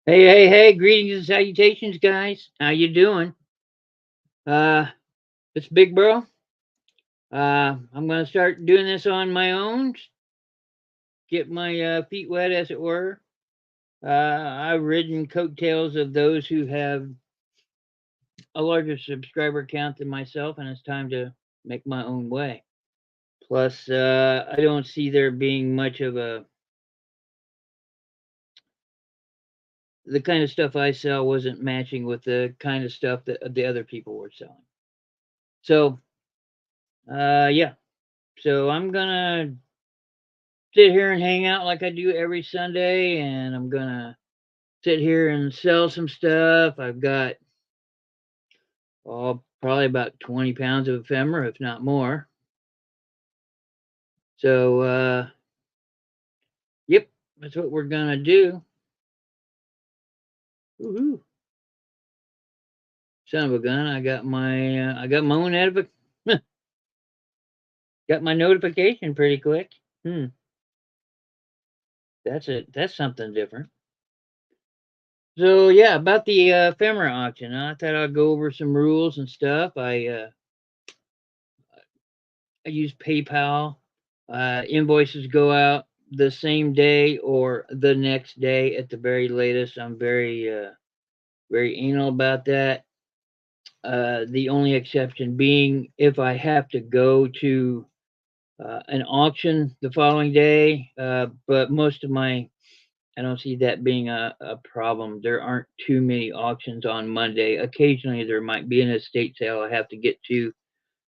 Hey, greetings and salutations, guys. How you doing? Uh, it's Big Bro. I'm gonna start doing this on my own, get my feet wet, as it were. I've ridden coattails of those who have a larger subscriber count than myself, and it's time to make my own way. Plus, I don't see there being much of the kind of stuff I sell wasn't matching with the kind of stuff that the other people were selling. So, yeah. So I'm gonna sit here and hang out like I do every Sunday, and I'm gonna sit here and sell some stuff. I've got probably about 20 pounds of ephemera, if not more. So, yep, that's what we're gonna do. Woohoo! Son of a gun! I got my own got my notification pretty quick. Hmm, that's it. That's something different. So yeah, about the ephemera auction. I thought I'd go over some rules and stuff. I use PayPal. Invoices go out the same day or the next day at the very latest. I'm very anal about that. The only exception being if I have to go to an auction the following day. But most of I don't see that being a problem. There aren't too many auctions on Monday. Occasionally there might be an estate sale I have to get to,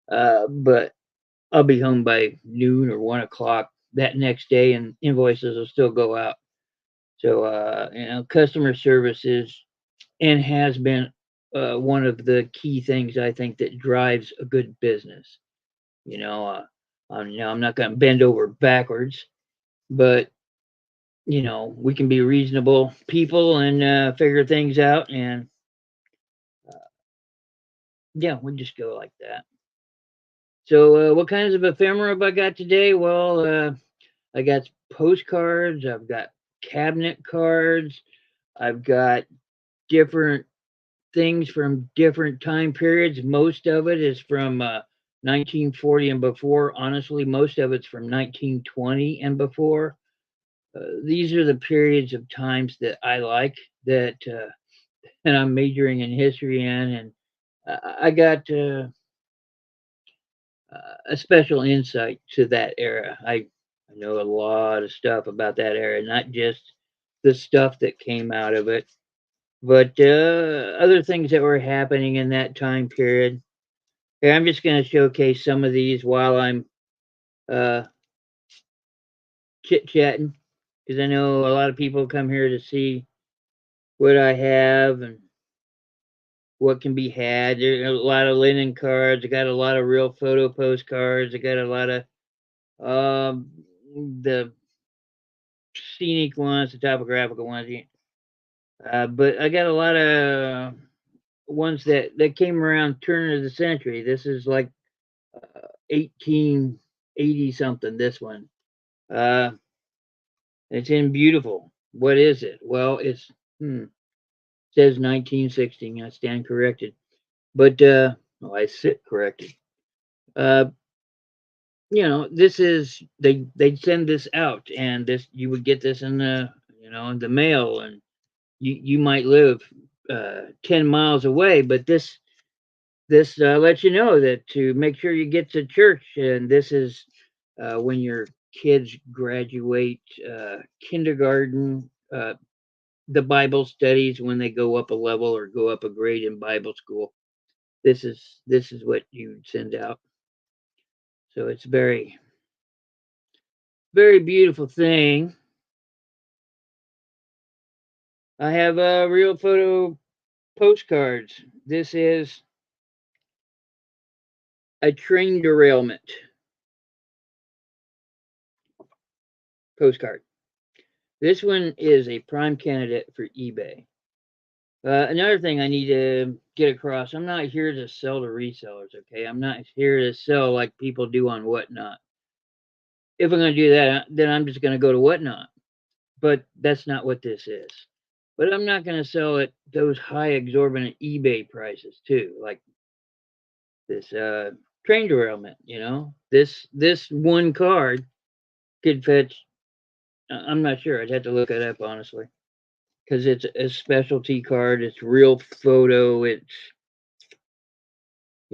but I'll be home by noon or 1 o'clock that next day, and invoices will still go out. So, customer service is and has been one of the key things I think that drives a good business. You know, I'm not going to bend over backwards, but we can be reasonable people and figure things out, and yeah, we just go like that. So, what kinds of ephemera have I got today? Well, I got postcards, I've got cabinet cards, I've got different things from different time periods. Most of it is from 1940 and before. Honestly, most of it's from 1920 and before. These are the periods of times that I like that and I'm majoring in history in, and I got a special insight to that era. I know a lot of stuff about that era, not just the stuff that came out of it, but other things that were happening in that time period. Okay, I'm just going to showcase some of these while I'm uh, chit chatting because I know a lot of people come here to see what I have and what can be had. There are a lot of linen cards. I got a lot of real photo postcards. I got a lot of um, the scenic ones, the topographical ones. But I got a lot of ones that came around turn of the century. This is like 1880 something. This one. Uh, it's in beautiful. What is it? Well, says 1916. I stand corrected. But I sit corrected. Uh, this is they'd send this out, and this you would get this in the mail, and you might live 10 miles away, but this lets you know that to make sure you get to church, and this is when your kids graduate kindergarten, the Bible studies when they go up a level or go up a grade in Bible school. This is what you send out. So it's very beautiful thing. I have real photo postcards. This is a train derailment postcard. This one is a prime candidate for eBay. Another thing I need to get across, I'm not here to sell to resellers, okay? I'm not here to sell like people do on Whatnot. If I'm going to do that, then I'm just going to go to Whatnot. But that's not what this is. But I'm not going to sell at those high exorbitant eBay prices too, like this train derailment. You know, this one card could fetch. I'm not sure. I'd have to look it up honestly, because it's a specialty card. It's real photo. It's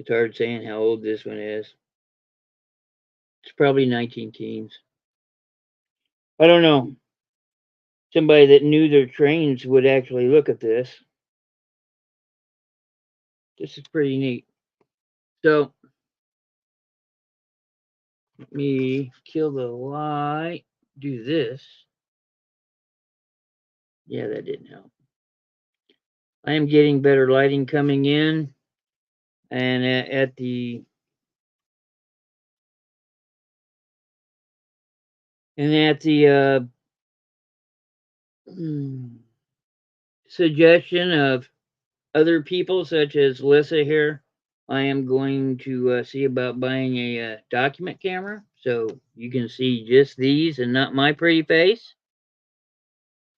hard saying how old this one is. It's probably 19 teens. I don't know. Somebody that knew their trains would actually look at this. This is pretty neat. So let me kill the light. Do this. Yeah, that didn't help. I am getting better lighting coming in, and at the suggestion of other people, such as Lissa here, I am going to see about buying a document camera so you can see just these and not my pretty face.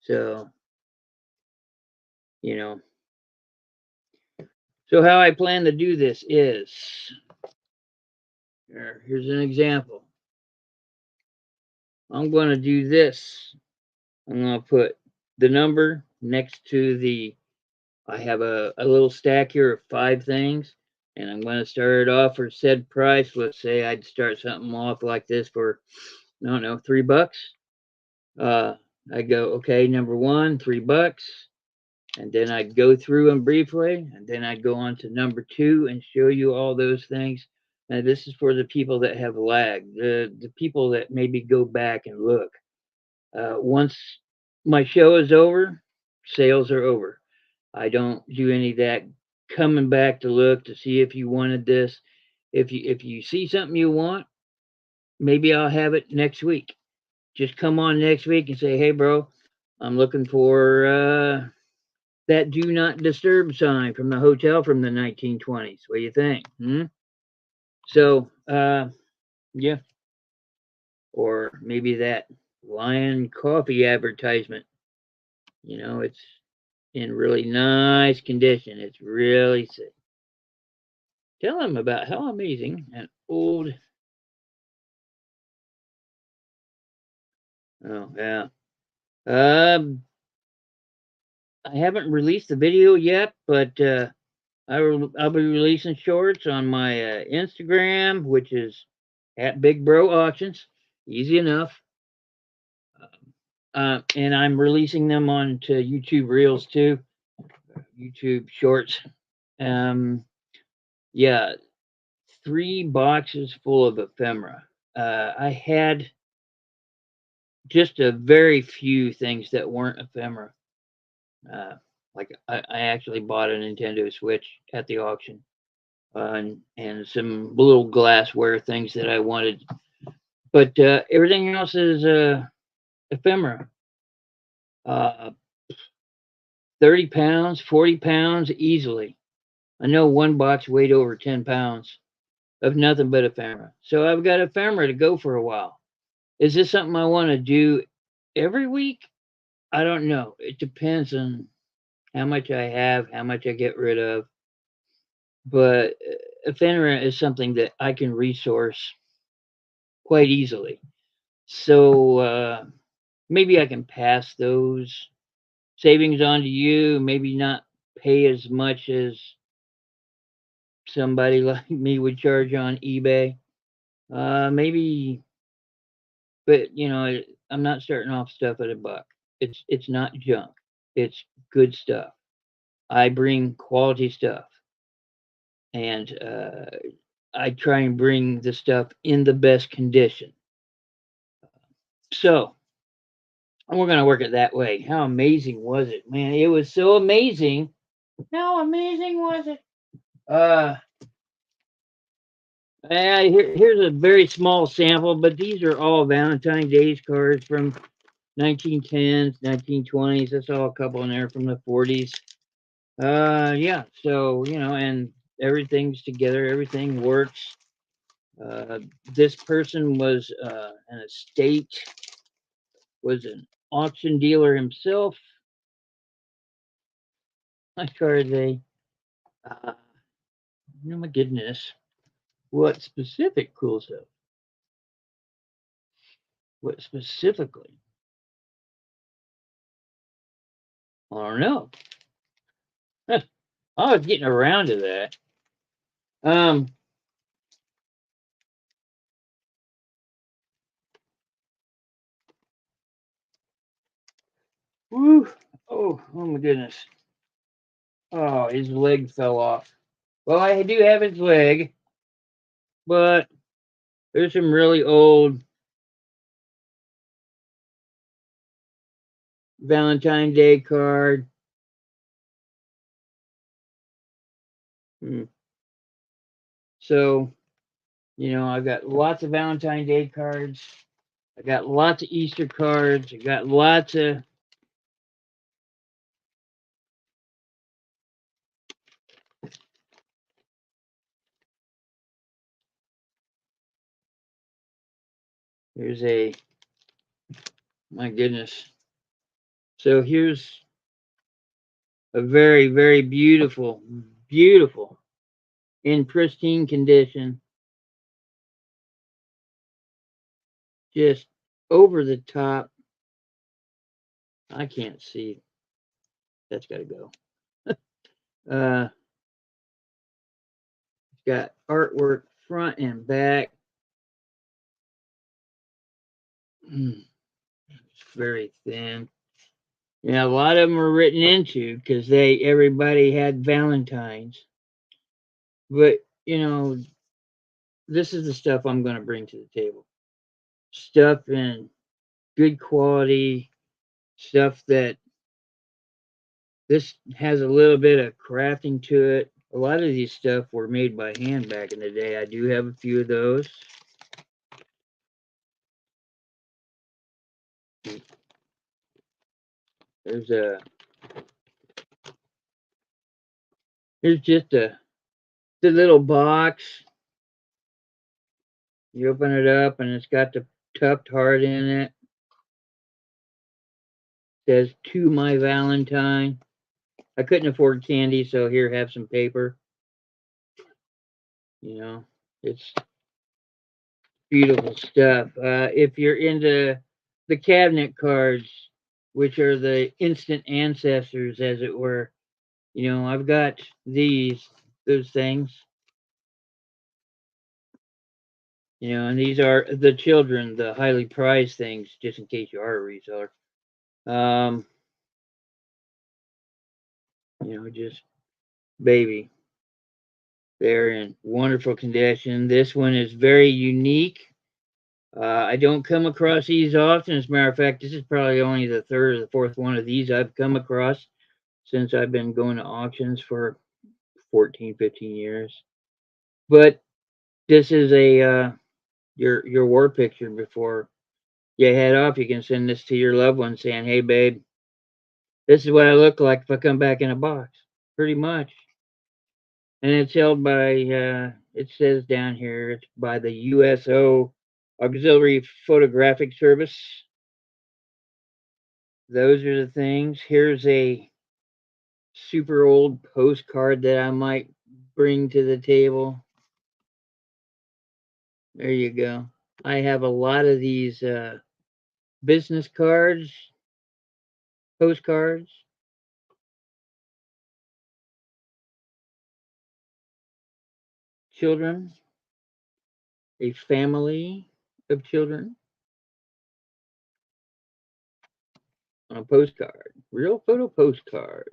So, you know. So how I plan to do this is, here's an example. I'm going to do this. I'm going to put the number next to I have a little stack here of 5 things, and I'm going to start it off for said price. Let's say I'd start something off like this for, I don't know, $3. Uh, I go, okay, number 1, $3. And then I'd go through them briefly, and then I'd go on to number 2 and show you all those things. Now, this is for the people that have lagged, the people that maybe go back and look. Once my show is over, sales are over. I don't do any of that coming back to look to see if you wanted this. If you see something you want, maybe I'll have it next week. Just come on next week and say, "Hey, bro, I'm looking for that do not disturb sign from the hotel from the 1920s. What do you think?" So, yeah, or maybe that Lion Coffee advertisement. You know, it's in really nice condition. It's really sick. Tell them about how amazing an old. Oh yeah. Um, I haven't released the video yet, but I'll be releasing shorts on my Instagram, which is at Big Bro Auctions. Easy enough. And I'm releasing them onto YouTube Reels too, YouTube Shorts. Um, yeah, 3 boxes full of ephemera. I had just a very few things that weren't ephemera. Uh, like I actually bought a Nintendo Switch at the auction, and some little glassware things that I wanted, but everything else is ephemera. Uh, 30 pounds, 40 pounds easily. I know one box weighed over 10 pounds of nothing but ephemera. So I've got ephemera to go for a while. Is this something I want to do every week? I don't know. It depends on how much I have, how much I get rid of. But ephemera is something that I can resource quite easily. So maybe I can pass those savings on to you, maybe not pay as much as somebody like me would charge on eBay. Maybe, but I'm not starting off stuff at $1. It's not junk. It's good stuff. I bring quality stuff, and I try and bring the stuff in the best condition. So we're gonna work it that way. How amazing was it, man? It was so amazing. How amazing was it? Uh, here's a very small sample, but these are all Valentine's Day cards from 1910s, 1920s. I saw a couple in there from the 40s. Yeah. So and everything's together. Everything works. Uh, this person was an estate, was an auction dealer himself. My cards, they, oh my goodness. What specific cool stuff? What specifically? I don't know. I was getting around to that. Um, woo. Oh my goodness. Oh, his leg fell off. Well, I do have his leg, but there's some really old Valentine's Day card. Hmm. So, I got lots of Valentine's Day cards. I got lots of Easter cards. I got lots of. There's a. My goodness. So here's a very, very beautiful, beautiful, in pristine condition. Just over the top. I can't see. That's got to go. It's got artwork front and back. It's very thin. Yeah, a lot of them were written into because everybody had Valentines. But this is the stuff I'm going to bring to the table. Stuff in good quality, stuff that this has a little bit of crafting to it. A lot of these stuff were made by hand back in the day. I do have a few of those. There's a here's just the little box. You open it up and it's got the tucked heart in it. It says to my Valentine. I couldn't afford candy, so here, have some paper. It's beautiful stuff. If you're into the cabinet cards, which are the instant ancestors, as it were, I've got those things, and these are the children, the highly prized things, just in case you are a reseller. Just baby. They're in wonderful condition. This one is very unique. I don't come across these often. As a matter of fact, this is probably only the third or the fourth one of these I've come across since I've been going to auctions for 14, 15 years. But this is your war picture before you head off. You can send this to your loved one saying, "Hey, babe, this is what I look like if I come back in a box." Pretty much. And it's held by, it says down here, it's by the USO Auxiliary Photographic Service. Those are the things. Here's a super old postcard that I might bring to the table. There you go. I have a lot of these business cards, postcards, children, a family of children on a postcard, real photo postcards.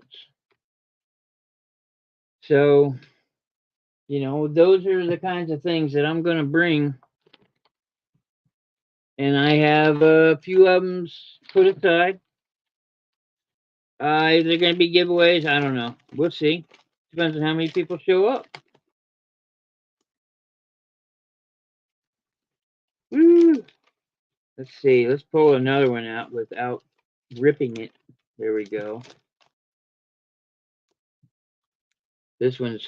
So, those are the kinds of things that I'm going to bring. And I have a few of them put aside. Is there going to be giveaways? I don't know. We'll see. Depends on how many people show up. Woo! Let's see. Let's pull another one out without ripping it. There we go. This one's,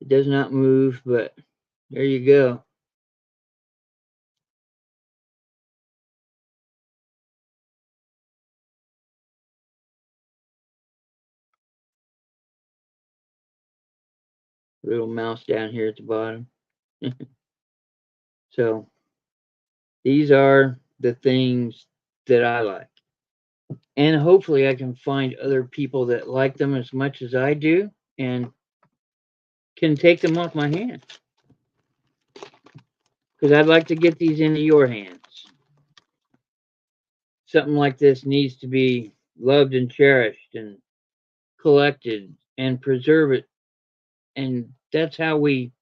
it does not move, but there you go. Little mouse down here at the bottom. So these are the things that I like. And hopefully I can find other people that like them as much as I do and can take them off my hands. Because I'd like to get these into your hands. Something like this needs to be loved and cherished and collected and preserve it. And that's how we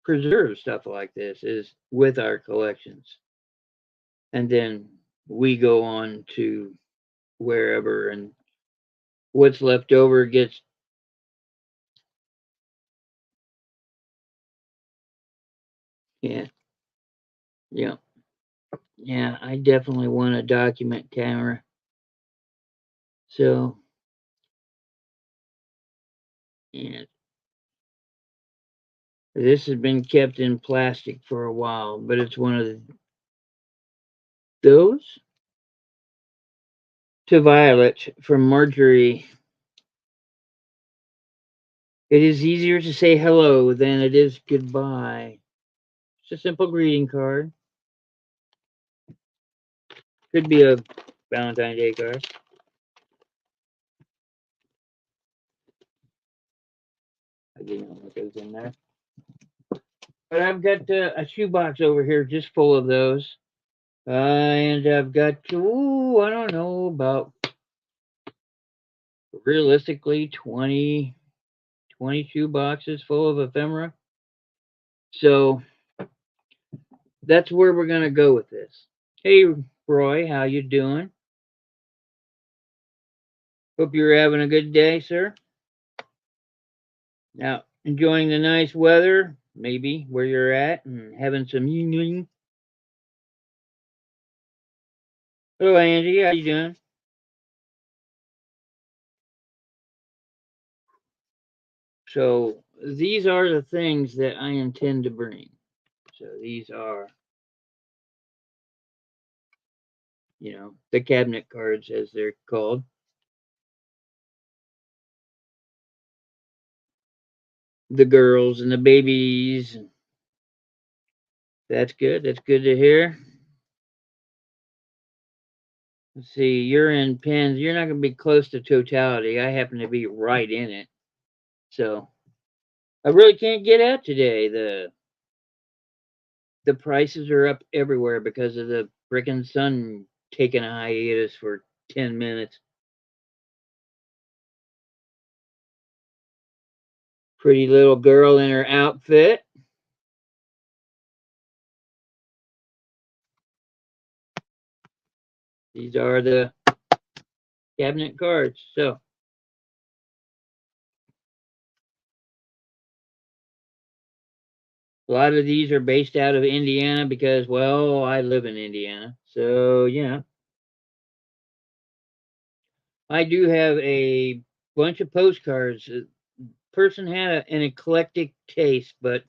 preserve stuff like this is with our collections. And then we go on to wherever and what's left over gets, yeah, yeah, yeah. I definitely want a document camera. So, yeah, this has been kept in plastic for a while, but it's one of those. To Violet from Marjorie. It is easier to say hello than it is goodbye. It's a simple greeting card. Could be a Valentine's Day card. I didn't know what goes in there. But I've got a shoebox over here just full of those. And I've got, I don't know, about realistically 22 boxes full of ephemera. So that's where we're going to go with this. Hey, Roy, how you doing? Hope you're having a good day, sir. Now, enjoying the nice weather, maybe where you're at, and having some yingling. Hello, Angie. How you doing? So these are the things that I intend to bring. So these are, the cabinet cards as they're called. The girls and the babies. That's good. That's good to hear. Let's see, you're in pens. You're not going to be close to totality. I happen to be right in it. So I really can't get out today. The prices are up everywhere because of the frickin' sun taking a hiatus for 10 minutes. Pretty little girl in her outfit. These are the cabinet cards. So a lot of these are based out of Indiana because, well, I live in Indiana. So, yeah, I do have a bunch of postcards. Person had an eclectic taste, but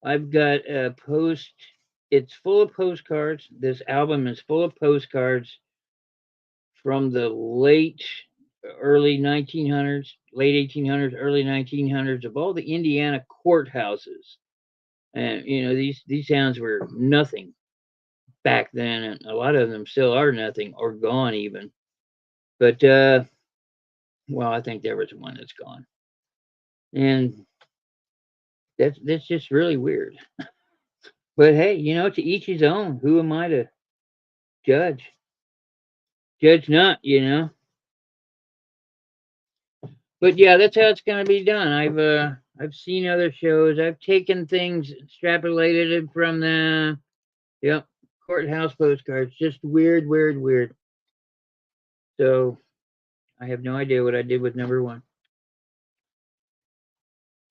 I've got a post. It's full of postcards. This album is full of postcards from the early 1900s, late 1800s, early 1900s of all the Indiana courthouses. And these towns were nothing back then, and a lot of them still are nothing or gone even. But well, I think there was one that's gone, and that's just really weird. But hey, to each his own. Who am I to judge? Judge not. But yeah, that's how it's gonna be done. I've seen other shows. I've taken things, extrapolated it from the yep courthouse postcards. Just weird, weird, weird. So I have no idea what I did with number one.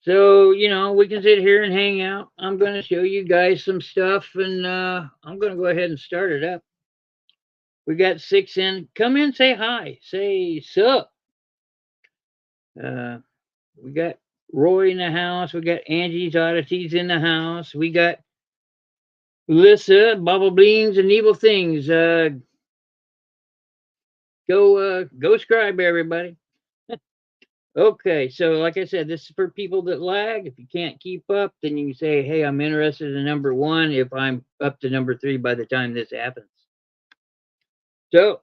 So we can sit here and hang out. I'm gonna show you guys some stuff, and I'm gonna go ahead and start it up. We got six in. Come in, say hi, say sup. Uh, we got Roy in the house. We got Angie's Oddities in the house. We got Lissa, Baubles, Blings, and Needful Things. Go scribe, everybody. Okay, so like I said, this is for people that lag. If you can't keep up, then you can say, hey, I'm interested in number 1 if I'm up to number 3 by the time this happens. So,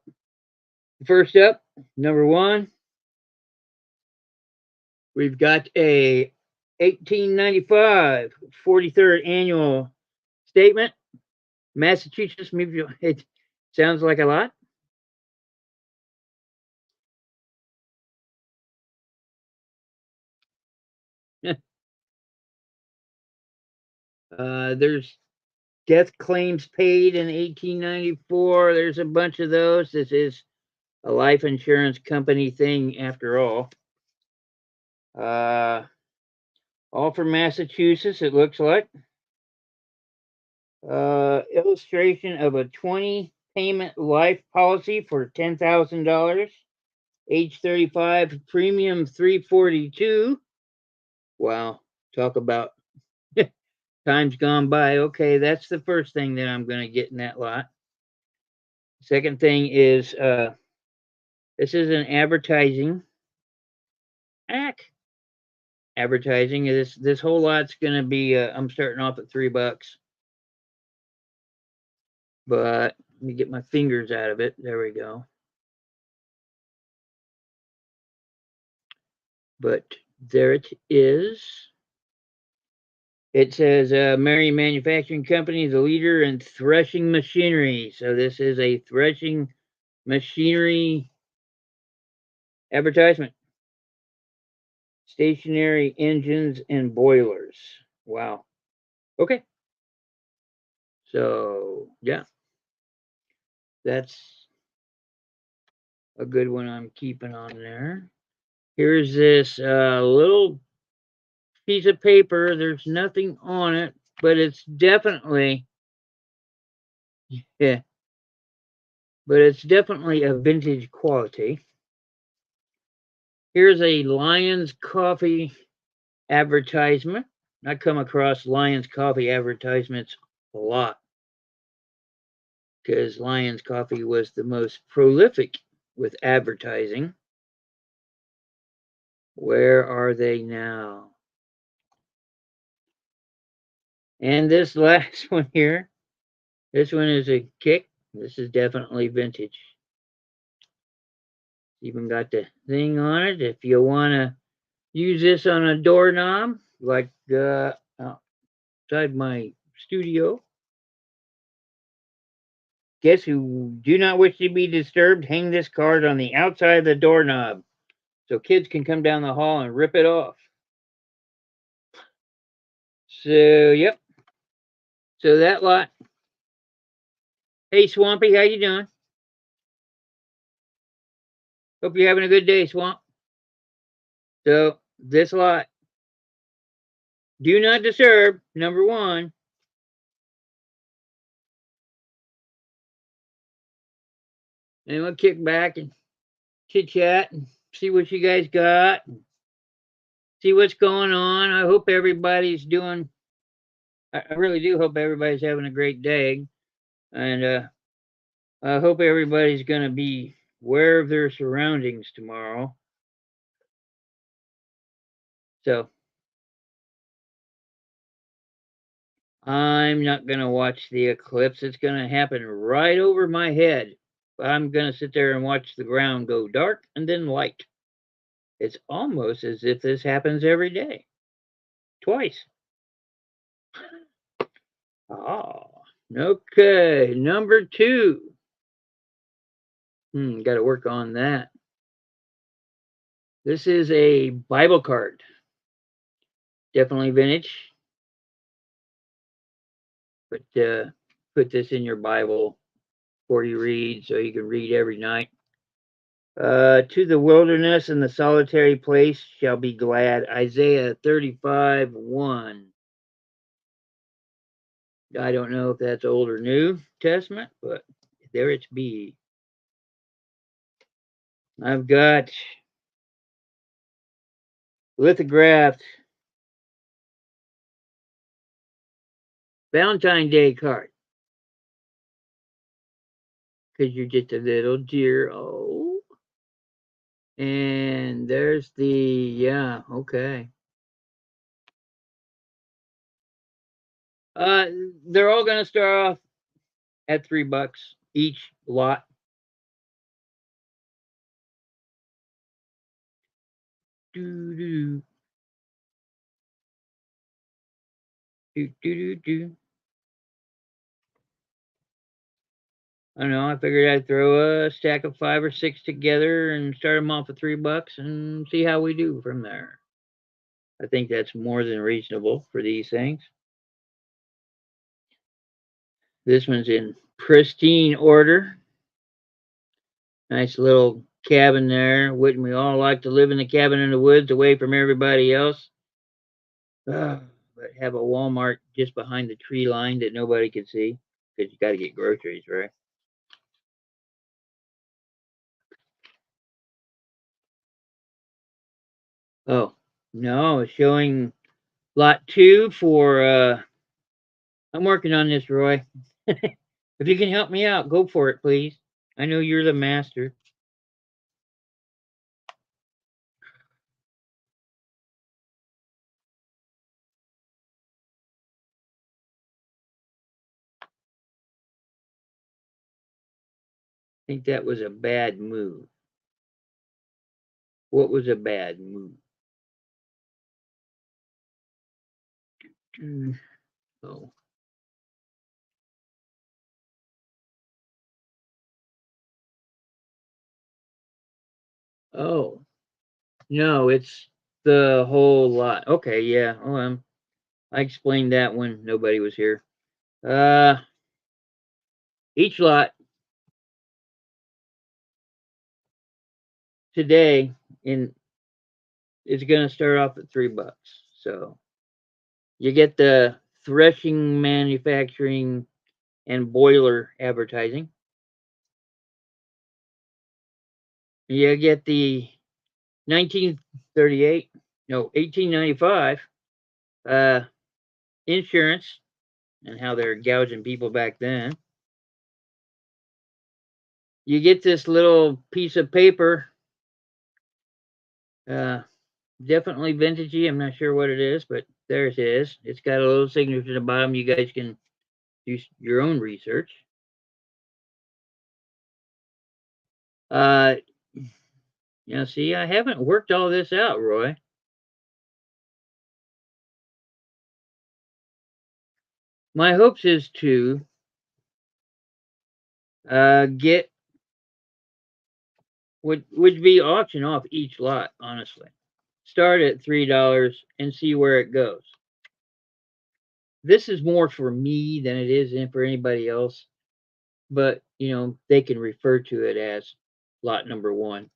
first up, number 1, we've got a 1895 43rd annual statement. Massachusetts, maybe it sounds like a lot. There's death claims paid in 1894. There's a bunch of those. This is a life insurance company thing after all. All from Massachusetts, it looks like. Illustration of a 20 payment life policy for $10,000. Age 35, premium 342. Wow, talk about times gone by. Okay, that's the first thing that I'm going to get in that lot. Second thing is this is an advertising. Advertising. This whole lot's going to be. I'm starting off at $3, but let me get my fingers out of it. There we go. But there it is. It says Marion Manufacturing Company is a leader in threshing machinery. So this is a threshing machinery advertisement. Stationary engines and boilers. Wow. Okay. So yeah, that's a good one I'm keeping on there. Here's this little piece of paper. There's nothing on it, but it's definitely, yeah, but it's definitely a vintage quality. Here's a Lions Coffee advertisement. I come across Lions Coffee advertisements a lot because Lions Coffee was the most prolific with advertising. Where are they now? And this last one here, this one is a kick. This is definitely vintage. Even got the thing on it. If you want to use this on a doorknob, like outside my studio, guests who do not wish to be disturbed, hang this card on the outside of the doorknob so kids can come down the hall and rip it off. So, yep. So that lot. Hey, Swampy, how you doing? Hope you're having a good day, Swamp. So this lot, do not disturb, number 1. And we'll kick back and chit chat and see what you guys got, and see what's going on. I hope everybody's doing. I really do hope everybody's having a great day, and I hope everybody's going to be aware of their surroundings tomorrow. So I'm not going to watch the eclipse. It's going to happen right over my head. I'm going to sit there and watch the ground go dark and then light. It's almost as if this happens every day. Twice. Oh, okay. Number 2. Got to work on that. This is a Bible card. Definitely vintage. But put this in your Bible before you read so you can read every night. To the wilderness and the solitary place shall be glad. Isaiah 35:1. I don't know if that's Old or New Testament, but there it be. I've got lithographed Valentine Day card. Because you're just a little dear. Oh. And there's the, yeah, okay. Uh, they're all gonna start off at $3 each lot. Do do do do do do. I don't know. I figured I'd throw a stack of 5 or 6 together and start them off at $3 and see how we do from there. I think that's more than reasonable for these things. This one's in pristine order. Nice little cabin there. Wouldn't we all like to live in the cabin in the woods away from everybody else? But have a Walmart just behind the tree line that nobody can see because you got to get groceries, right? Oh, no, it's showing lot 2 for I'm working on this, Roy. If you can help me out, go for it, please. I know you're the master. I think that was a bad move. What was a bad move? Oh, oh, no, it's the whole lot. Okay, yeah. Oh, I explained that when nobody was here. Uh, each lot today in is going to start off at $3. So you get the threshing, manufacturing, and boiler advertising. You get the 1938, no, 1895 uh, insurance and how they're gouging people back then. You get this little piece of paper, uh, definitely vintagey. I'm not sure what it is, but there it is. It's got a little signature at the bottom. You guys can do your own research. Uh, see, I haven't worked all this out, Roy. My hopes is to get would be auction off each lot, honestly. Start at $3 and see where it goes. This is more for me than it is in for anybody else, but they can refer to it as lot number 1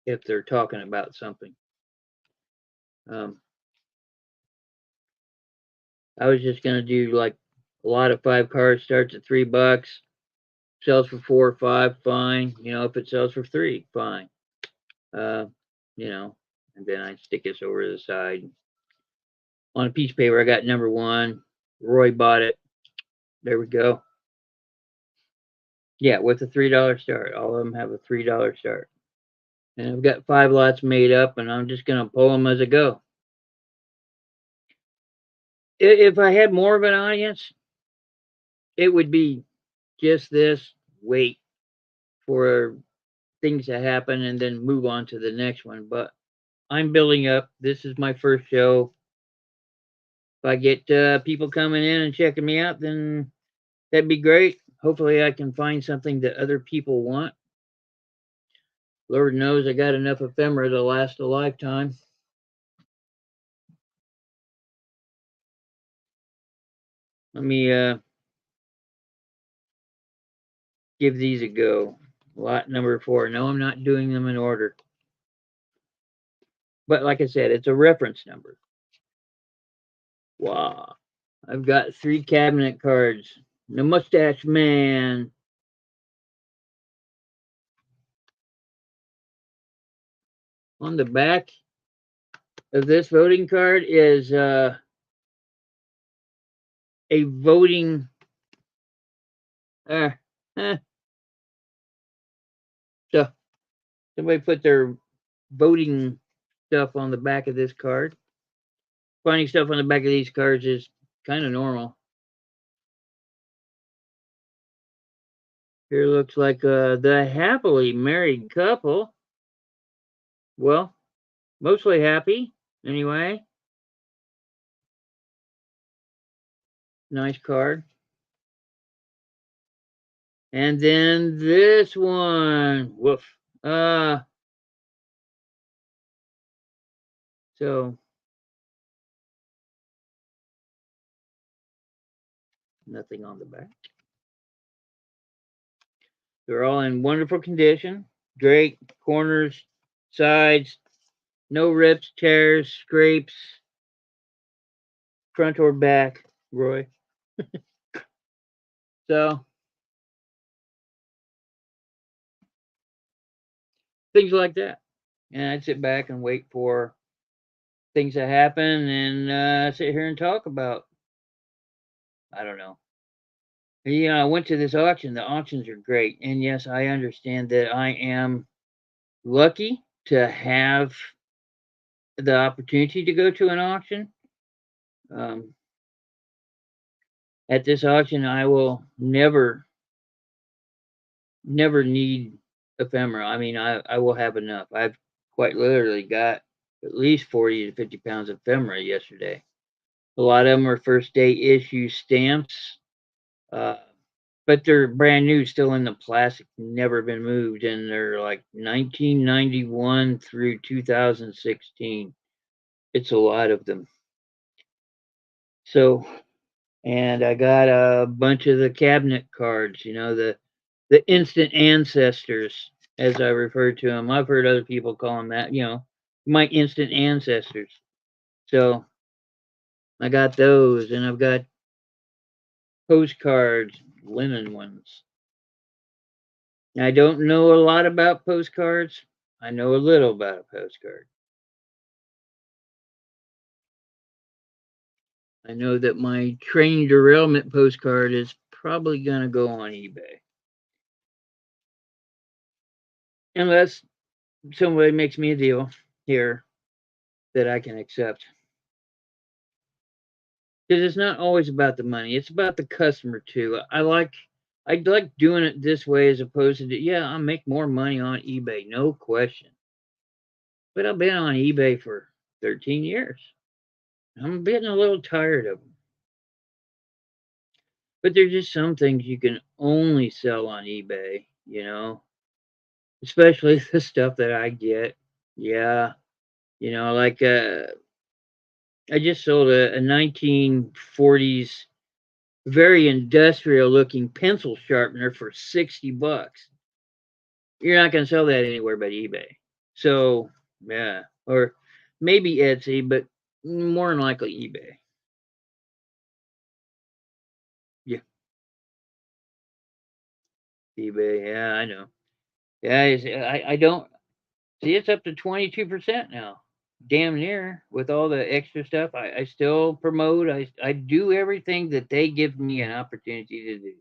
if they're talking about something. Um, I was just gonna do like a lot of 5 cars starts at $3, sells for 4 or 5, fine. If it sells for 3, fine. Uh, and then I stick this over to the side. On a piece of paper, I got number 1. Roy bought it. There we go. Yeah, with a $3 start. All of them have a $3 start. And I've got 5 lots made up, and I'm just gonna pull them as I go. If I had more of an audience, it would be just this, wait for things to happen and then move on to the next one. But I'm building up. This is my first show. If I get people coming in and checking me out, then that'd be great. Hopefully, I can find something that other people want. Lord knows I got enough ephemera to last a lifetime. Let me give these a go. Lot number 4. No, I'm not doing them in order. But like I said, it's a reference number. Wow. I've got 3 cabinet cards. The Mustache Man. On the back of this voting card is a voting. Uh, eh, so somebody put their voting stuff on the back of this card. Finding stuff on the back of these cards is kind of normal. Here looks like the happily married couple. Well, mostly happy, anyway. Nice card. And then this one. Woof. So nothing on the back. They're all in wonderful condition. Great corners, sides, no rips, tears, scrapes, front or back, Roy. So things like that. And I'd sit back and wait for things to happen and sit here and talk about, I don't know. Yeah, I went to this auction. The auctions are great. And yes, I understand that I am lucky to have the opportunity to go to an auction. Um, at this auction, I will never need ephemera. I mean, I will have enough. I've quite literally got at least 40 to 50 pounds of ephemera yesterday. A lot of them are first day issue stamps, uh, but they're brand new, still in the plastic, never been moved, and they're like 1991 through 2016. It's a lot of them. So, and I got a bunch of the cabinet cards, the instant ancestors, as I refer to them. I've heard other people call them that, my instant ancestors. So I got those, and I've got postcards, linen ones. I don't know a lot about postcards. I know a little about a postcard. I know that my train derailment postcard is probably going to go on eBay. Unless somebody makes me a deal here that I can accept. Because it's not always about the money; it's about the customer too. I like doing it this way as opposed to yeah, I'll make more money on eBay, no question. But I've been on eBay for 13 years. I'm getting a little tired of them. But there's just some things you can only sell on eBay, especially the stuff that I get. Yeah, like I just sold a 1940s very industrial looking pencil sharpener for 60 bucks. You're not going to sell that anywhere but eBay. So, yeah, or maybe Etsy, but more than likely eBay. Yeah, eBay. Yeah, I know. Yeah, I don't see it's up to 22% now. Damn near with all the extra stuff. I still promote. I do everything that they give me an opportunity to do.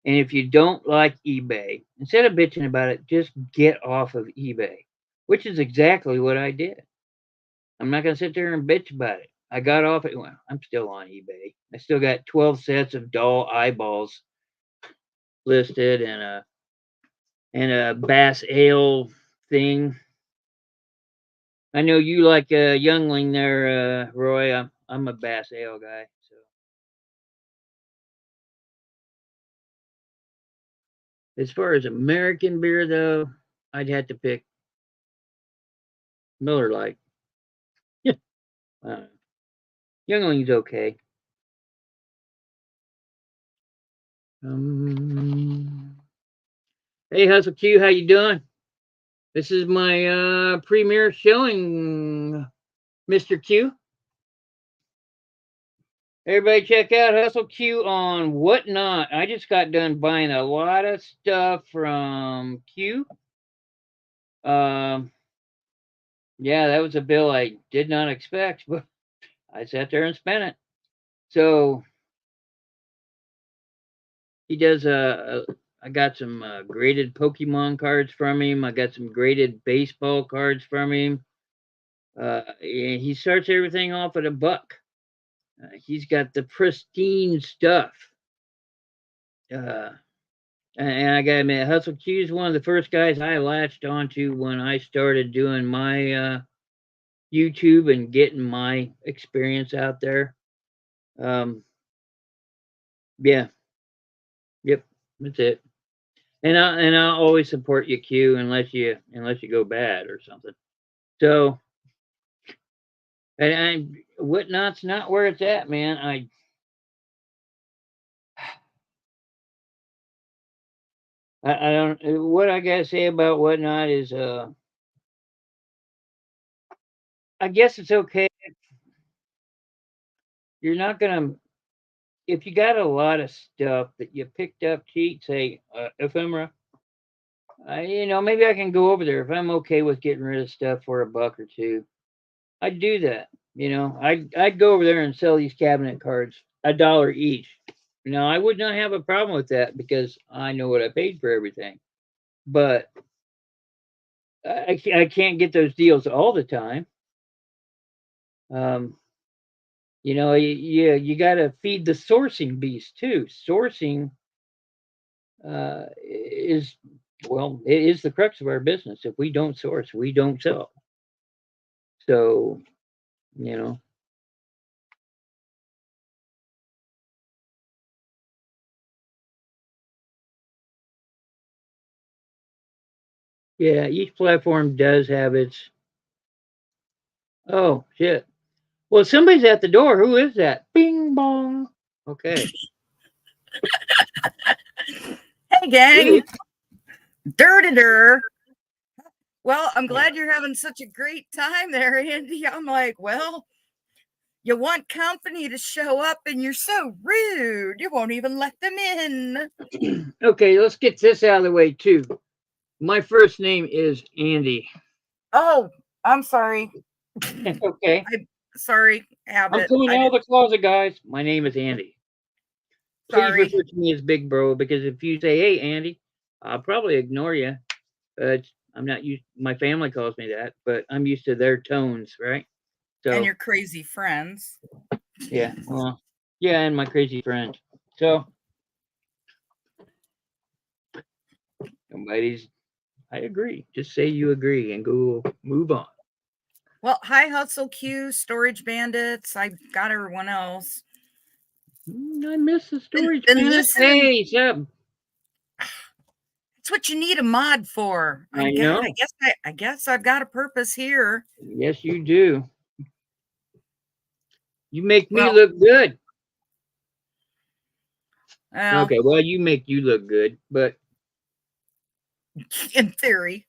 And if you don't like eBay, instead of bitching about it, just get off of eBay, which is exactly what I did. I'm not going to sit there and bitch about it. I got off it. Well, I'm still on eBay. I still got 12 sets of doll eyeballs listed and a Bass Ale thing. I know you like a youngling there, Roy. I'm a Bass Ale guy. So as far as American beer though, I'd have to pick Miller Lite. uh, Youngling's okay. Hey, Hustle Q, how you doing? This is my premiere showing, Mr. Q. Everybody check out Hustle Q on Whatnot. I just got done buying a lot of stuff from Q. Um, yeah, that was a bill I did not expect, but I sat there and spent it. So he does I got some graded Pokemon cards from him. I got some graded baseball cards from him. He starts everything off at $1. He's got the pristine stuff. And I gotta admit, Hustle Q is one of the first guys I latched onto when I started doing my YouTube and getting my experience out there. Yeah, yep, that's it. And I'll always support you, Q, unless you go bad or something. So, and Whatnot's not where it's at, man. I don't. What I gotta say about Whatnot is, I guess it's okay. You're not gonna, if you got a lot of stuff that you picked up cheap, say ephemera. Maybe I can go over there if I'm okay with getting rid of stuff for $1 or $2. I'd do that. I'd go over there and sell these cabinet cards $1 each. I would not have a problem with that because I know what I paid for everything. But I can't get those deals all the time. You got to feed the sourcing beast too. Sourcing is, well, it is the crux of our business. If we don't source, we don't sell. So, you know. Yeah, each platform does have its. Oh, shit. Well, somebody's at the door. Who is that? Bing bong. Okay. Hey, gang. Dur. Well, I'm glad you're having such a great time there, Andy. I'm like, well, you want company to show up and you're so rude. You won't even let them in. Okay, let's get this out of the way, too. My first name is Andy. Oh, I'm sorry. Okay. Sorry, Abbott. I'm coming out of the closet, guys. My name is Andy. Please Sorry. refer to me as Big Bro, because if you say, hey, Andy, I'll probably ignore you. I'm not used, my family calls me that, but I'm used to their tones, right? So, and your crazy friends. Yeah, well, yeah, and my crazy friend. So, I agree. Just say you agree and go move on. Well, hi, Hustle Q, Storage Bandits. I got everyone else. I miss the storage Been bandits. Hey, Seb. That's what you need a mod for. I know. I guess I've got a purpose here. Yes, you do. You make me look good. Well, okay, well, you make you look good, but in theory,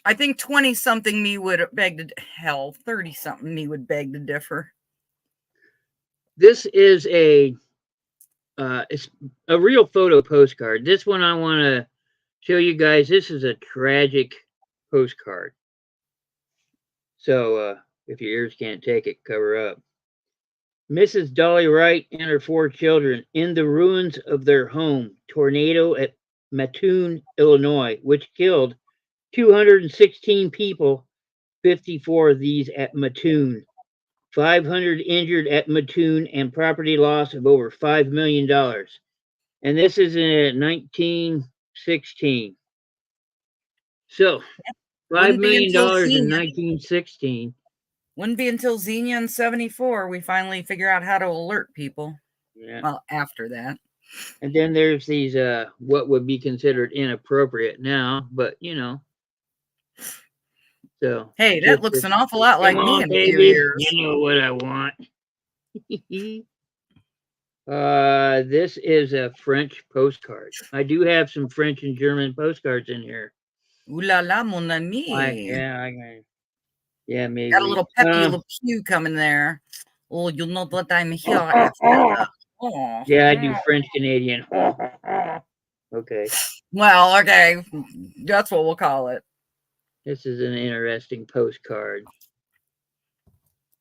I think 20-something me would beg to, hell, 30-something me would beg to differ. This is it's a real photo postcard. This one I want to show you guys. This is a tragic postcard. So if your ears can't take it, cover up. Mrs. Dolly Wright and her 4 children in the ruins of their home. Tornado at Mattoon, Illinois, which killed 216 people, 54 of these at Mattoon. 500 injured at Mattoon and property loss of over $5 million. And this is in 1916. So, $5 million in 1916. Wouldn't be until Xenia in 74 we finally figure out how to alert people. Yeah. Well, after that. And then there's these what would be considered inappropriate now, but So hey, that looks an awful lot like me in a few years. You know what I want. This is a French postcard. I do have some French and German postcards in here. Ooh la la, mon ami. Yeah, maybe. Got a little peppy little pew coming there. Oh, you'll know that I'm here after. Oh. Yeah, I do French Canadian. Okay. Well, okay. That's what we'll call it. This is an interesting postcard.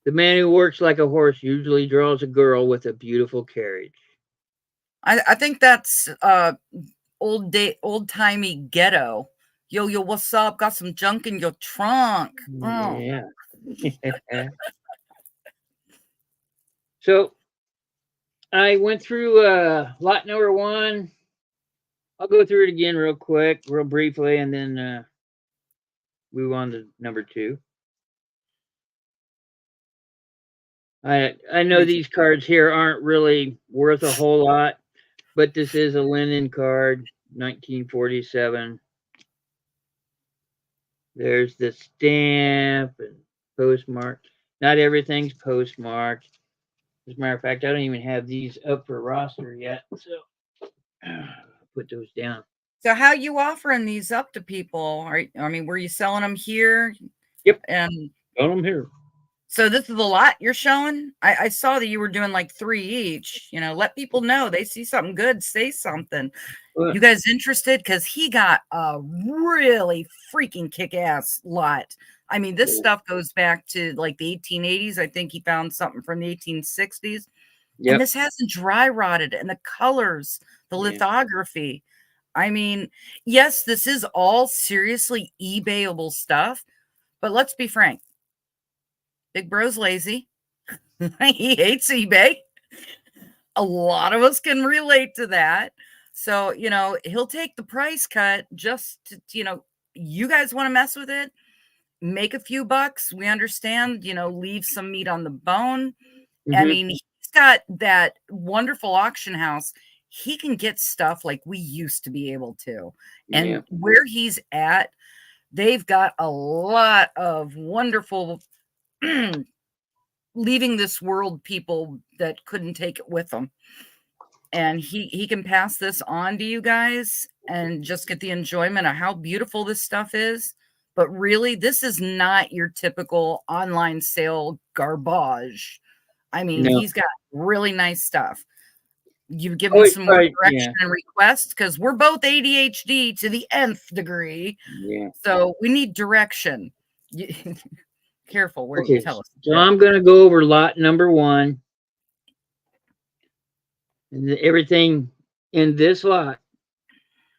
The man who works like a horse usually draws a girl with a beautiful carriage. I think that's old timey ghetto. Yo, what's up? Got some junk in your trunk. Oh. Yeah. So I went through lot number one. I'll go through it again real quick, real briefly, and then move on to number two. I know these cards here aren't really worth a whole lot, but this is a linen card, 1947. There's the stamp and postmark. Not everything's postmarked. As a matter of fact, I don't even have these up for roster yet, so put those down. So how you offering these up to people? I mean, were you selling them here? Yep. And selling them here. So this is the lot you're showing? I saw that you were doing like 3 each. You know, let people know. They see something good, say something. What? You guys interested? Because he got a really freaking kick-ass lot. I mean, this stuff goes back to like the 1880s. I think he found something from the 1860s. Yep. And this hasn't dry rotted. And the colors, the lithography. I mean, yes, this is all seriously eBayable stuff. But let's be frank. Big Bro's lazy. He hates eBay. A lot of us can relate to that. So, you know, he'll take the price cut just to, you know, you guys want to mess with it, make a few bucks. We understand, you know, leave some meat on the bone. I mean, he's got that wonderful auction house. He can get stuff like we used to be able to. And where he's at, they've got a lot of wonderful leaving this world people that couldn't take it with them. And he can pass this on to you guys and just get the enjoyment of how beautiful this stuff is. But really, this is not your typical online sale garbage. I mean, he's got really nice stuff. You've given some more direction and requests because we're both ADHD to the nth degree. Yeah. So we need direction. Careful where you tell us. So I'm going to go over lot number one. And everything in this lot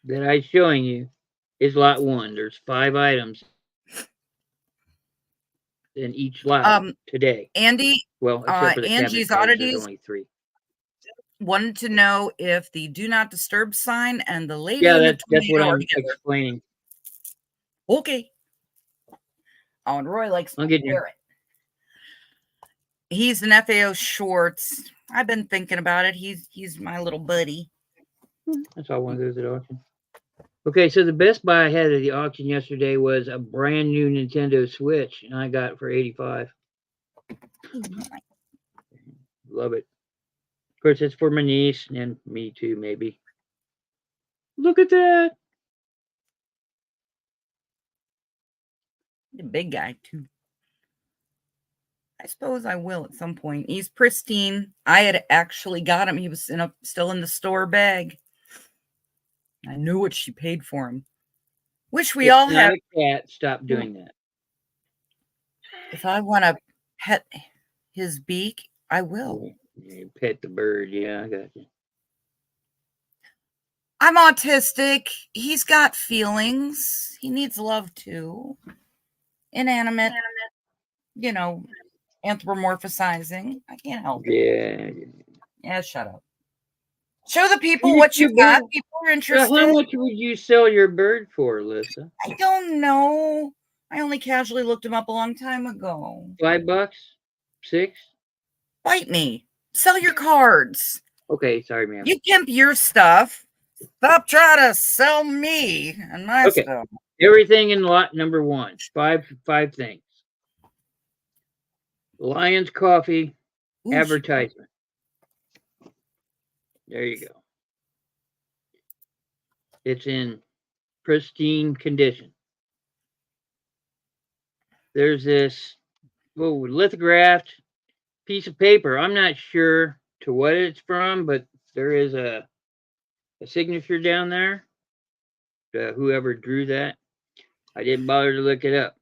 that I'm showing you is lot one. There's 5 items in each lot today. Andy, well, except for the Angie's Oddities, there's only 3. Wanted to know if the do not disturb sign and the lady in the that's what I'm explaining. Okay. Oh, and Roy likes to hear it. He's an FAO Shorts. I've been thinking about it. He's my little buddy. That's all one of those at auction. Okay, so the best buy I had at the auction yesterday was a brand new Nintendo Switch, and I got it for $85. Love it. Of course, it's for my niece and me too, maybe. Look at that. The big guy too. I suppose I will at some point. He's pristine. I had actually got him. He was still in the store bag. I knew what she paid for him. Wish we all had a cat. Stop doing that. If I want to pet his beak, I will. Pet the bird. Yeah, I got you. I'm autistic. He's got feelings. He needs love too. Inanimate. You know, anthropomorphizing. I can't help it. Yeah, shut up. Show the people what you've got. People are interested. How much would you sell your bird for, Lissa? I don't know. I only casually looked him up a long time ago. $5? 6? Bite me. Sell your cards. Okay, sorry, ma'am. You pimp your stuff. Stop trying to sell me and my stuff. Everything in lot number one. Five things. Lion's Coffee advertisement. There you go. It's in pristine condition. There's this lithographed piece of paper. I'm not sure to what it's from, but there is a signature down there. Whoever drew that. I didn't bother to look it up.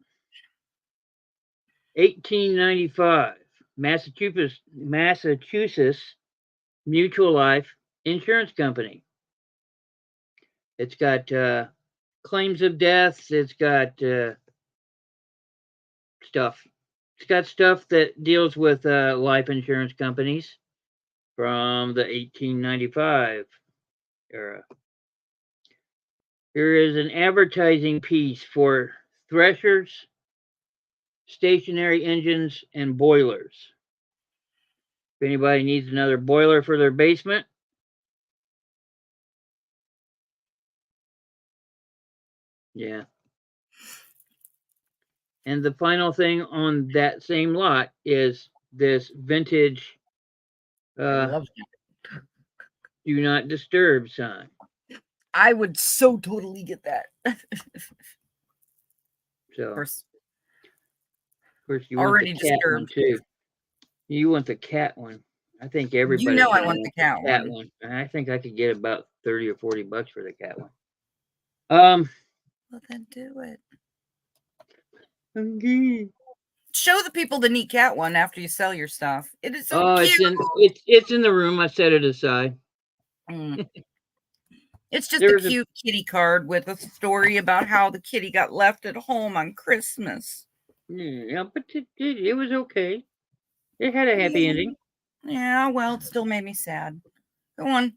1895, Massachusetts Mutual Life insurance company. It's got claims of deaths. It's got stuff. It's got stuff that deals with life insurance companies from the 1895 era. Here is an advertising piece for threshers, stationary engines, and boilers. If anybody needs another boiler for their basement, yeah. And the final thing on that same lot is this vintage I love that. do not disturb sign. I would so totally get that. So, Of course, you already want the cat one disturbed. too. You want the cat one. I think You everybody's know I gonna want the cat cat one. one. And I think I could get about 30 or 40 bucks for the cat one. Well, then do it. Okay. Show the people the neat cat one after you sell your stuff. It is so Oh, cute. it's in the room. I set it aside. It's just a There's cute kitty card with a story about how the kitty got left at home on Christmas. yeah, but it was okay. It had a happy ending. Yeah, well, it still made me sad. Go on.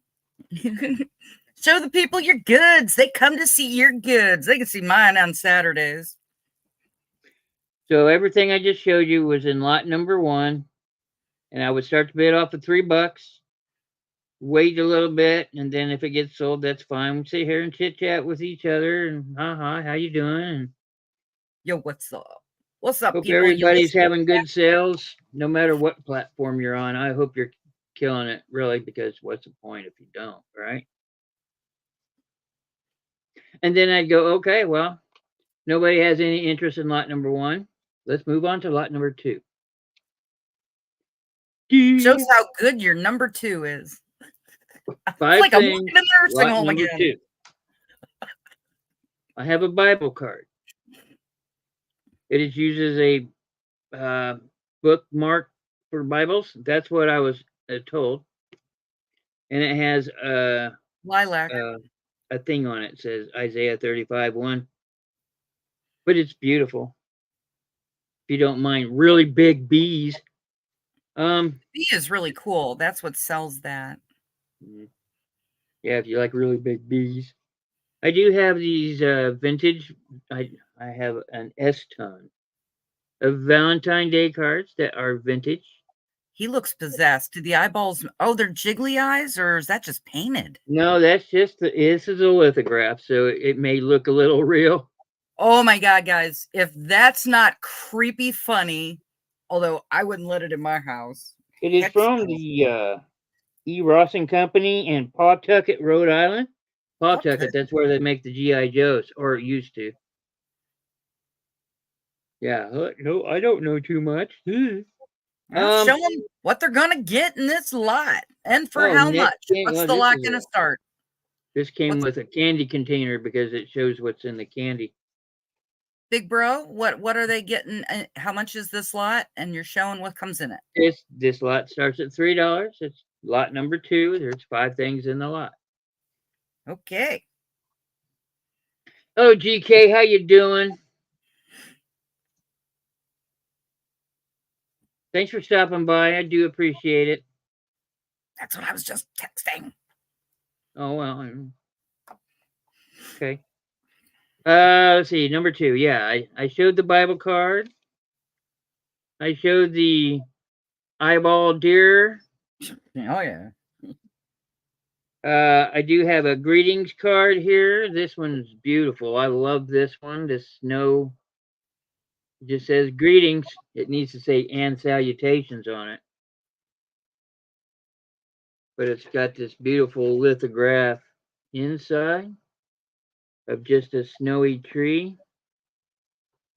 Show the people your goods. They come to see your goods. They can see mine on Saturdays. So everything I just showed you was in lot number 1, and I would start the bid off at $3. Wait a little bit, and then if it gets sold, that's fine. We'll sit here and chit chat with each other, and how you doing? And Yo, what's up? What's up, hope people? everybody's having good sales, no matter what platform you're on. I hope you're killing it, really, because what's the point if you don't, right? And then I'd go, okay, well, nobody has any interest in lot number 1. Let's move on to lot number 2. Shows how good your number 2 is. It's 5 like I'm things, working in a nursing lot home number again. 2. I have a Bible card. It is used as a bookmark for Bibles. That's what I was told. And it has Lilac. a thing on it. It says Isaiah 35:1. But it's beautiful. If you don't mind really big bees. B is really cool. That's what sells that. Yeah, if you like really big bees. I do have these vintage. I have an S-ton of Valentine Day cards that are vintage. He looks possessed. Do the eyeballs? Oh, they're jiggly eyes, or is that just painted? No, that's just this is a lithograph, so it may look a little real. Oh my God, guys! If that's not creepy funny, although I wouldn't let it in my house. It is from the E. Ross and Company in Pawtucket, Rhode Island. Pawtucket, that's where they make the GI Joes, or it used to. Yeah, no, I don't know too much. Well, show them what they're gonna get in this lot, and for how much. What's the lot gonna start? This came with a candy container because it shows what's in the candy. Big bro, what are they getting? How much is this lot? And you're showing what comes in it. This lot starts at $3. It's lot number 2. There's 5 things in the lot. Okay. Oh, GK, how you doing? Thanks for stopping by. I do appreciate it. That's what I was just texting. Oh, well. Okay. Let's see. Number 2. Yeah, I showed the Bible card. I showed the eyeball deer. Oh, yeah. I do have a greetings card here. This one's beautiful. I love this one. This snow just says greetings. It needs to say and salutations on it. But it's got this beautiful lithograph inside of just a snowy tree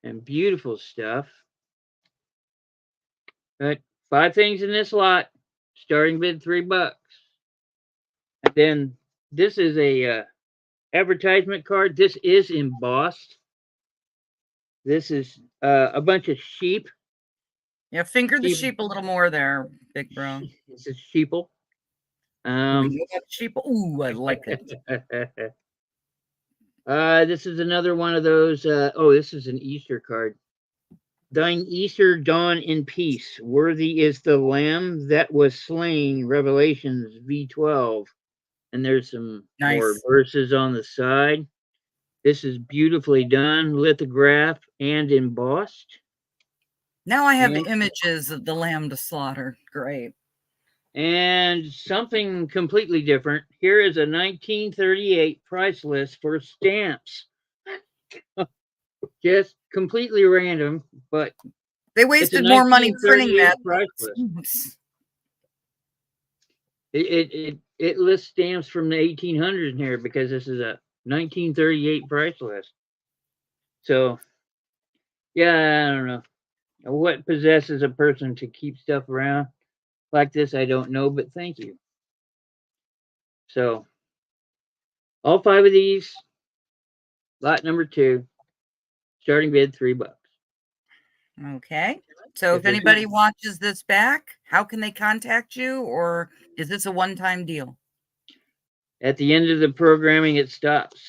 and beautiful stuff. But 5 things in this lot, starting bid $3. And then this is a advertisement card. This is embossed. This is a bunch of sheep. Yeah, finger the sheep a little more there, big bro. This is sheeple. We know that sheep. Ooh, I like it. This is another one of those. Oh, this is an Easter card. Thine Easter dawn in peace. Worthy is the Lamb that was slain. Revelations V12. And there's some more Nice. verses on the side. This is beautifully done, lithographed and embossed. Now I have And, images of the lamb to slaughter. Great. and something completely different. Here is a 1938 price list for stamps. Just completely random, but They it's a wasted more money printing 1938 that. price list. It lists stamps from the 1800s in here because this is a 1938 price list. So, yeah, I don't know. What possesses a person to keep stuff around like this, I don't know, but thank you. So, all 5 of these, lot number 2, starting bid $3. Okay. So if anybody watches this back, how can they contact you, or is this a one-time deal? At the end of the programming, it stops.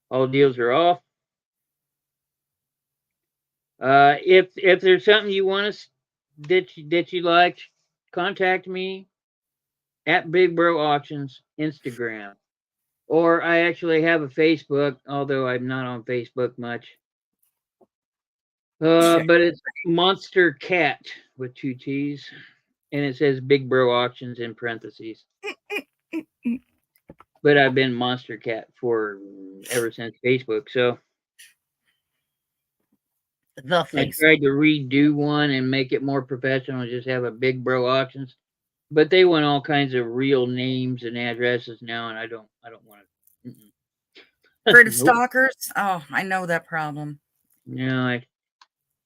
All deals are off. If there's something you want us that you like, contact me at Big Bro Auctions Instagram, or I actually have a Facebook, although I'm not on Facebook much. But it's Monster Cat with 2 T's, and it says Big Bro Auctions in parentheses. But I've been Monster Cat for ever since Facebook, so The I face. tried to redo one and make it more professional, just have a Big Bro Auctions. But they want all kinds of real names and addresses now, and I don't want to. Afraid of Nope. stalkers? Oh, I know that problem. No,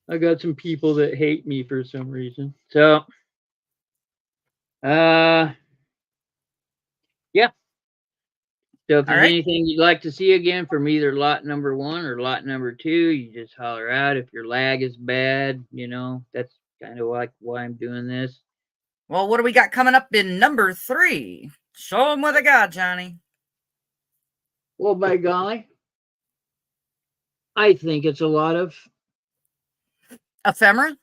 I got some people that hate me for some reason. So, yeah. So if there's anything you'd like to see again from either lot number 1 or lot number 2, you just holler out. If your lag is bad, that's kind of like why I'm doing this. Well, what do we got coming up in number 3? Show them what I got, Johnny. Well, by golly, I think it's a lot of ephemera.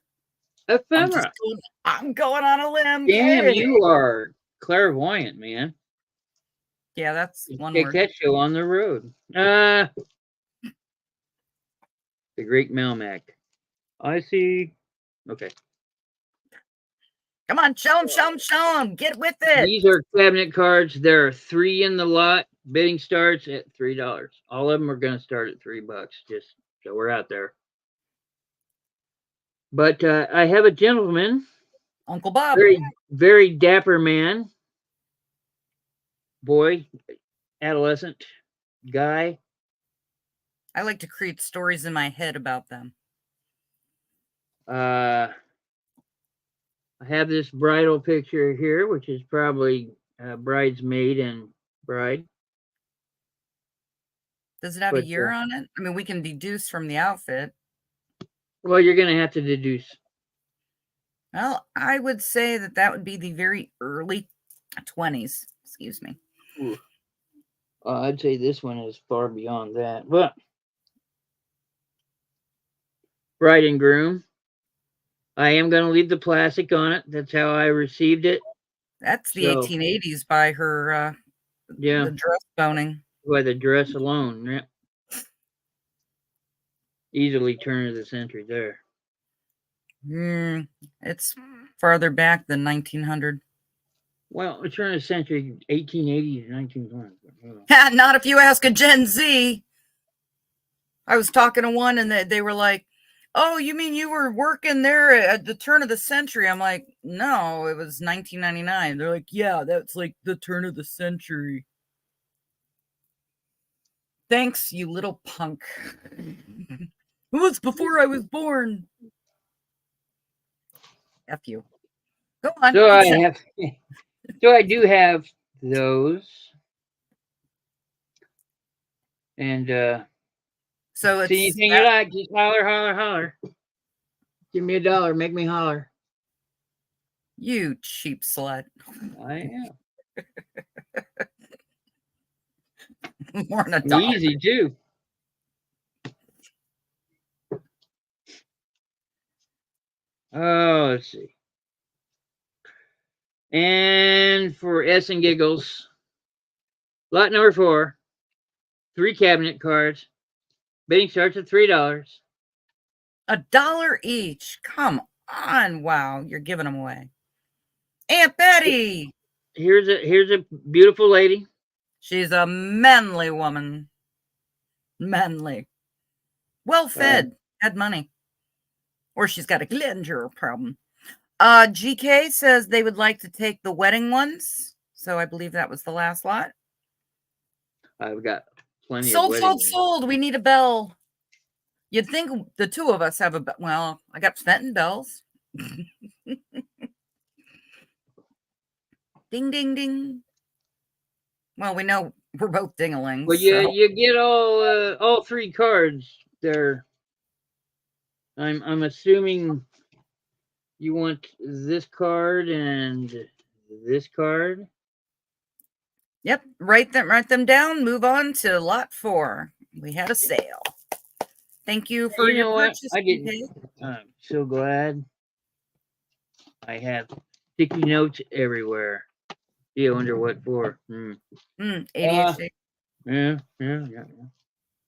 Ephemera. I'm going on a limb. Damn, you are clairvoyant, man. Yeah, that's one Take word. that show on the road. The Great Melmac. I see. Okay. Come on, show them. Get with it. These are cabinet cards. There are 3 in the lot. Bidding starts at $3. All of them are going to start at $3. Just so we're out there. But I have a gentleman, Uncle Bob, very dapper man, boy, adolescent guy. I like to create stories in my head about them. I have this bridal picture here, which is probably bridesmaid and bride. Does it have a year on it? I mean, we can deduce from the outfit. Well, you're going to have to deduce. Well, I would say that would be the very early 20s. Excuse me. I'd say this one is far beyond that. But bride and groom. I am going to leave the plastic on it. That's how I received it. That's the 1880s by her, the dress boning. By the dress alone, yeah. Easily turn of the century there. It's farther back than 1900. Well, turn of the century, 1880 to 1920. Not if you ask a Gen Z. I was talking to one and they were like, oh, you mean you were working there at the turn of the century? I'm like, no, it was 1999. They're like, yeah, that's like the turn of the century. Thanks, you little punk. It was before I was born. F you. Go on. So I do have those. And so it's see anything you like, just holler. Give me $1, make me holler. You cheap slut. I am. More than $1. Easy, too. Oh, let's see. And for S and Giggles, lot number 4, 3 cabinet cards. Bidding starts at $3. $1 each. Come on. Wow. You're giving them away. Aunt Betty. Here's a beautiful lady. She's a manly woman. Manly. Well fed. Had money. Or she's got a glandular problem. GK says they would like to take the wedding ones. So I believe that was the last lot. I've got plenty sold, of sold. We need a bell. You'd think the two of us have a bell. Well, I got Fenton bells. Ding, ding, ding. Well, we know we're both ding-a-lings. Well, you get all 3 cards there. I'm assuming you want this card and this card. Yep, write them down. Move on to lot 4. We had a sale. Thank you for your purchase. I'm so glad. I have sticky notes everywhere. You wonder what for? ADHD. Yeah.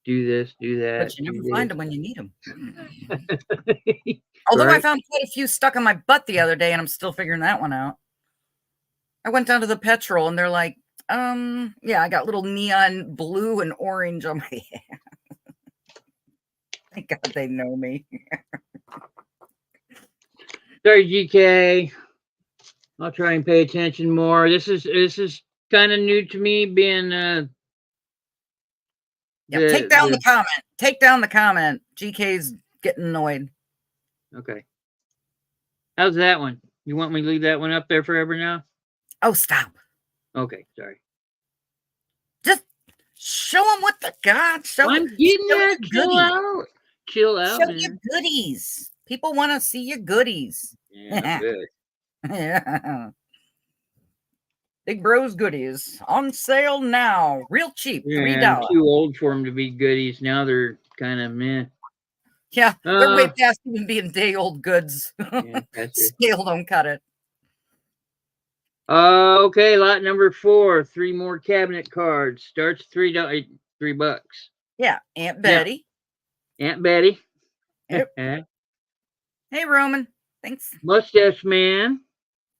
Do this, do that. But you never find them when you need them. Although I found quite a few stuck on my butt the other day, and I'm still figuring that one out. I went down to the petrol, and they're like, yeah, I got little neon blue and orange on my hand. Thank God they know me. Sorry, GK. I'll try and pay attention more. This is kind of new to me, being take down the comment. Take down the comment. GK's getting annoyed. Okay. How's that one? You want me to leave that one up there forever now? Oh, stop. Okay, sorry. Just show them what they got. I'm getting that. Chill out. Chill out, Show man. your goodies. People want to see your goodies. Yeah, good. Yeah. Big Bros goodies on sale now. Real cheap. $3. I'm too old for them to be goodies. Now they're kind of meh. Yeah, they're way past even being day-old goods. Yeah, Scale don't cut it. Okay, lot number 4. 3 more cabinet cards. Starts $3. $3. Yeah, Aunt Betty. Yeah. Aunt Betty. Yep. Hey, Roman. Thanks. Mustache Man.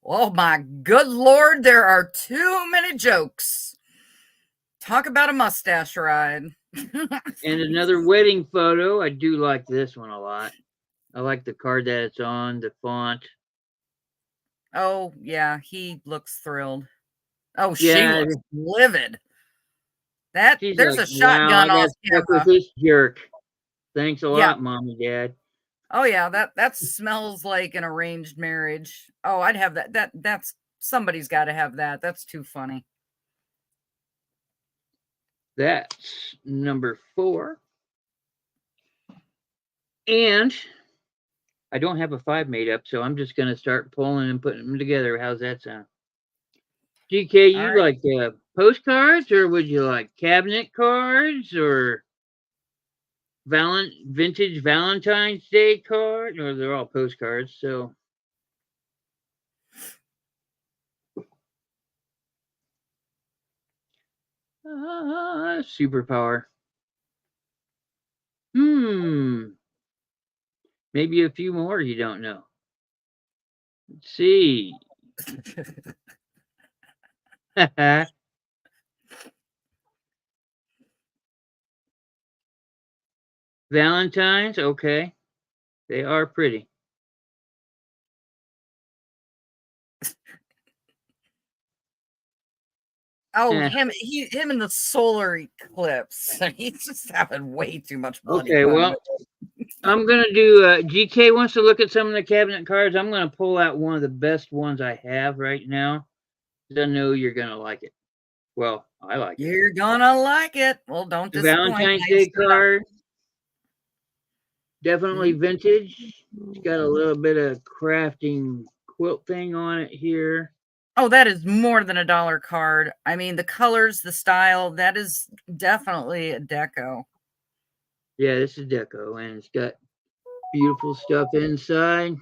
Oh, my good Lord. There are too many jokes. Talk about a mustache ride. And another wedding photo. I do like this one a lot. I like the card that it's on, the font. Oh, yeah. He looks thrilled. Oh, yeah. She looks livid. There's a shotgun off camera. With this jerk. Thanks a lot, Mom and Dad. Oh yeah, that smells like an arranged marriage. Oh, I'd have that. That's somebody's got to have that. That's too funny. That's number 4. And I don't have a 5 made up, so I'm just going to start pulling and putting them together. How's that sound? GK, you like postcards, or would you like cabinet cards, or vintage Valentine's Day card? Or they're all postcards, so. Superpower. Maybe a few more you don't know. Let's see. Valentine's, okay. They are pretty. Oh, him in the solar eclipse. He's just having way too much money. Okay, well, I'm going to do, GK wants to look at some of the cabinet cards. I'm going to pull out one of the best ones I have right now. I know you're going to like it. Well, I like it. You're going to like it. Well, don't disappoint. Valentine's Day card. Definitely vintage. It's got a little bit of crafting quilt thing on it here. Oh, that is more than $1 card. I mean, the colors, the style, that is definitely a deco. Yeah, this is deco, and it's got beautiful stuff inside.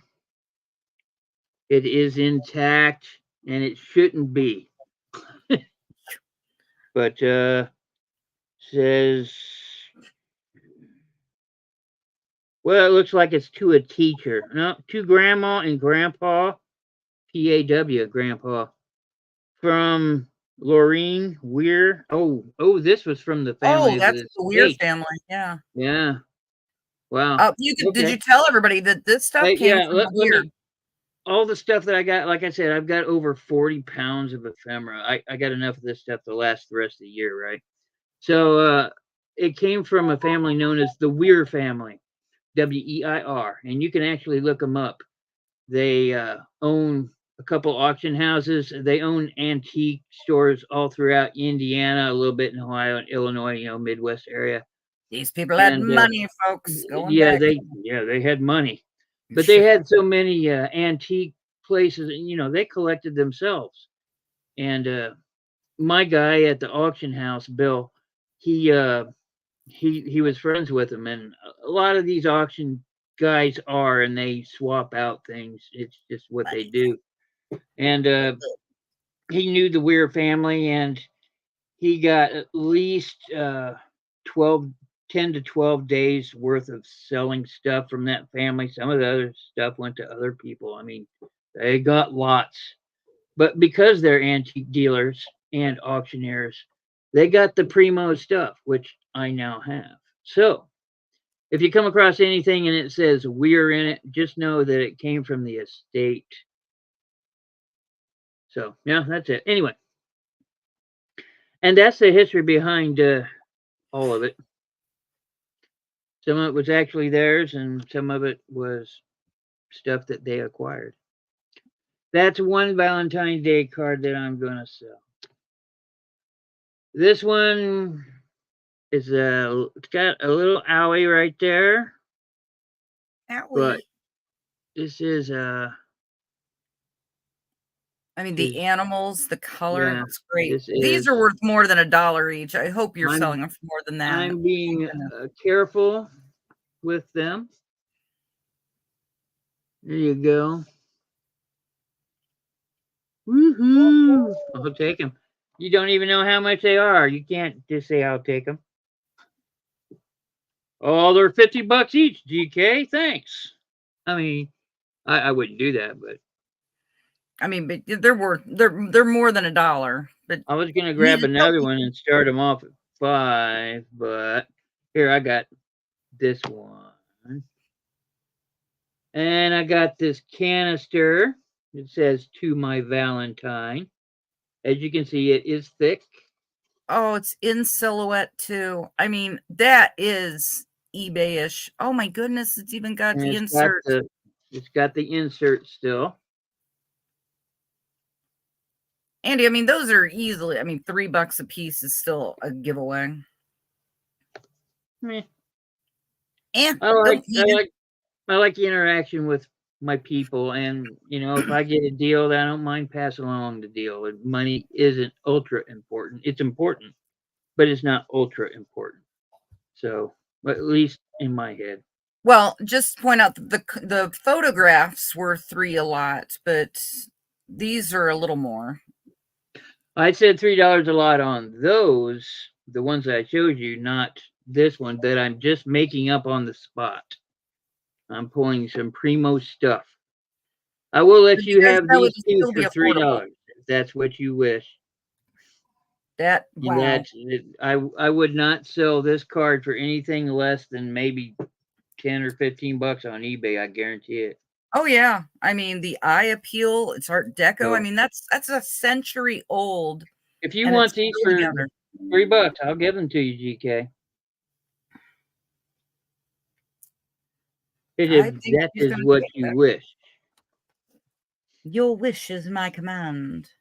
It is intact, and it shouldn't be. But says, well, it looks like it's to a teacher. No, to grandma and grandpa, PAW, grandpa, from Laureen Weir. Oh, this was from the family Oh, of that's the the Weir state. family. Yeah. Yeah. Wow. Did Okay. you tell everybody that this stuff came Yeah. from the Let Weir? me. All the stuff that I got, like I said, I've got over 40 pounds of ephemera. I got enough of this stuff to last the rest of the year, right? So it came from a family known as the Weir family, Weir, and you can actually look them up. They own a couple auction houses. They own antique stores all throughout Indiana, a little bit in Ohio and Illinois, Midwest area. These people had And money, folks, going yeah, back. they had money, but they had so many antique places, and they collected themselves. And my guy at the auction house, Bill, he he was friends with him, and a lot of these auction guys are, and they swap out things. It's just what they do. And he knew the Weir family, and he got at least 12 10 to 12 days worth of selling stuff from that family. Some of the other stuff went to other people. I mean, they got lots. But because they're antique dealers and auctioneers, they got the primo stuff, which I now have. So if you come across anything and it says Weir in it, just know that it came from the estate. So, yeah, that's it. Anyway, and that's the history behind all of it. Some of it was actually theirs, and some of it was stuff that they acquired. That's one Valentine's Day card that I'm going to sell. This one is it's got a little owie right there, but this is I mean, the animals, the color, yeah, it's great. this These is. are worth more than $1 each. I hope you're I'm selling them for more than that. I'm being careful with them. There you go. Woohoo! I'll take them. You don't even know how much they are. You can't just say I'll take them. Oh, they're $50 each, GK. Thanks. I mean, I wouldn't do that, but I mean, but they're more than $1. But I was gonna you need grab to tell another people. one and start them off at 5, but here I got this one, and I got this canister. It says "To My Valentine." As you can see, it is thick. Oh, it's in silhouette too. I mean, that is eBay-ish. Oh my goodness, it's even got And the insert. it's got the insert still. Andy, I mean, those are easily, I mean, $3 a piece is still a giveaway. Meh. Eh, I they'll like feed I you. like I like the interaction with my people, and if I get a deal, I don't mind passing along the deal. Money isn't ultra important. It's important, but it's not ultra important. So, at least in my head. Well, just point out that the photographs were 3 a lot, but these are a little more. I said $3 a lot on those, the ones that I showed you, not this one that I'm just making up on the spot. I'm pulling some primo stuff. I will let you Guys, have that would these two still be for affordable. $3 if that's what you wish. That, And wow. I would not sell this card for anything less than maybe 10 or $15 on eBay. I guarantee it. Oh yeah. I mean, the eye appeal, it's Art Deco. I So mean, that's a century old if you and it's want these still for together. $3, I'll give them to you, GK. I If think that she's is gonna what take you that. wish. Your wish is my command.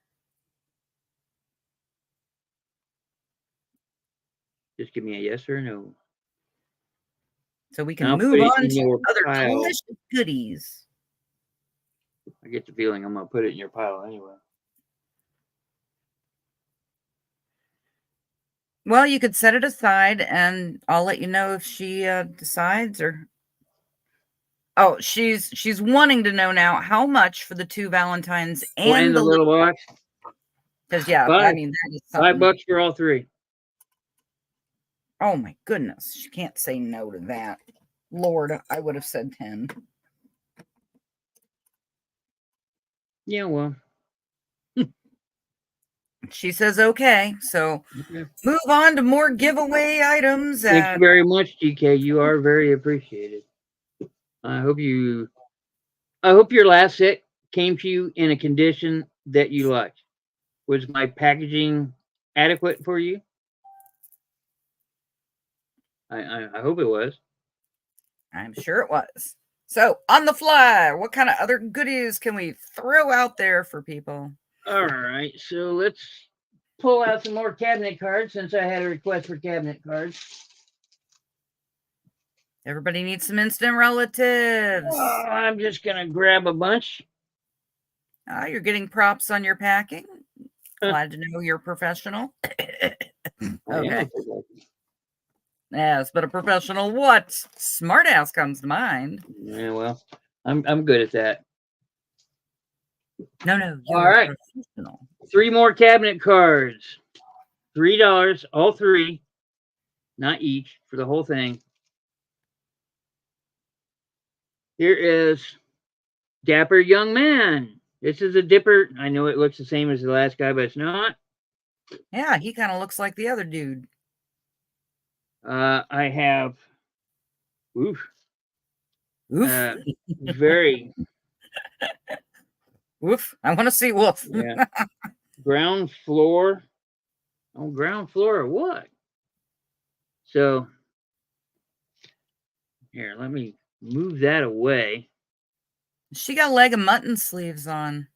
Just give me a yes or a no. So we can I'll move put it on in to your other pile. delicious goodies. I get the feeling I'm gonna put it in your pile anyway. Well, you could set it aside, and I'll let you know if she decides. Or oh, she's wanting to know now how much for the 2 Valentines Oh, and and the the little box. because yeah, I mean that is something. $5 for all 3. Oh my goodness, she can't say no to that. Lord, I would have said 10. Yeah, well. She says okay, so Okay. move on to more giveaway items. Thank you very much, GK. You are very appreciated. I hope your last set came to you in a condition that you liked. Was my packaging adequate for you? I hope it was. I'm sure it was. So, on the fly, what kind of other goodies can we throw out there for people? All right, so let's pull out some more cabinet cards since I had a request for cabinet cards. Everybody needs some instant relatives. Oh, I'm just going to grab a bunch. You're getting props on your packing. Glad to know you're professional. Okay. Yes, but a professional what? Smartass comes to mind. Yeah, well, I'm good at that. No, you're all right. professional. 3 more cabinet cards. $3, all 3, not each, for the whole thing. Here is Dapper Young Man. This is a dipper. I know it looks the same as the last guy, but it's not. Yeah, he kind of looks like the other dude. I have, oof. Very. Woof. I want to see woof. Yeah. Ground floor. Oh, ground floor or what? So, here, let me move that away. She got leg of mutton sleeves on.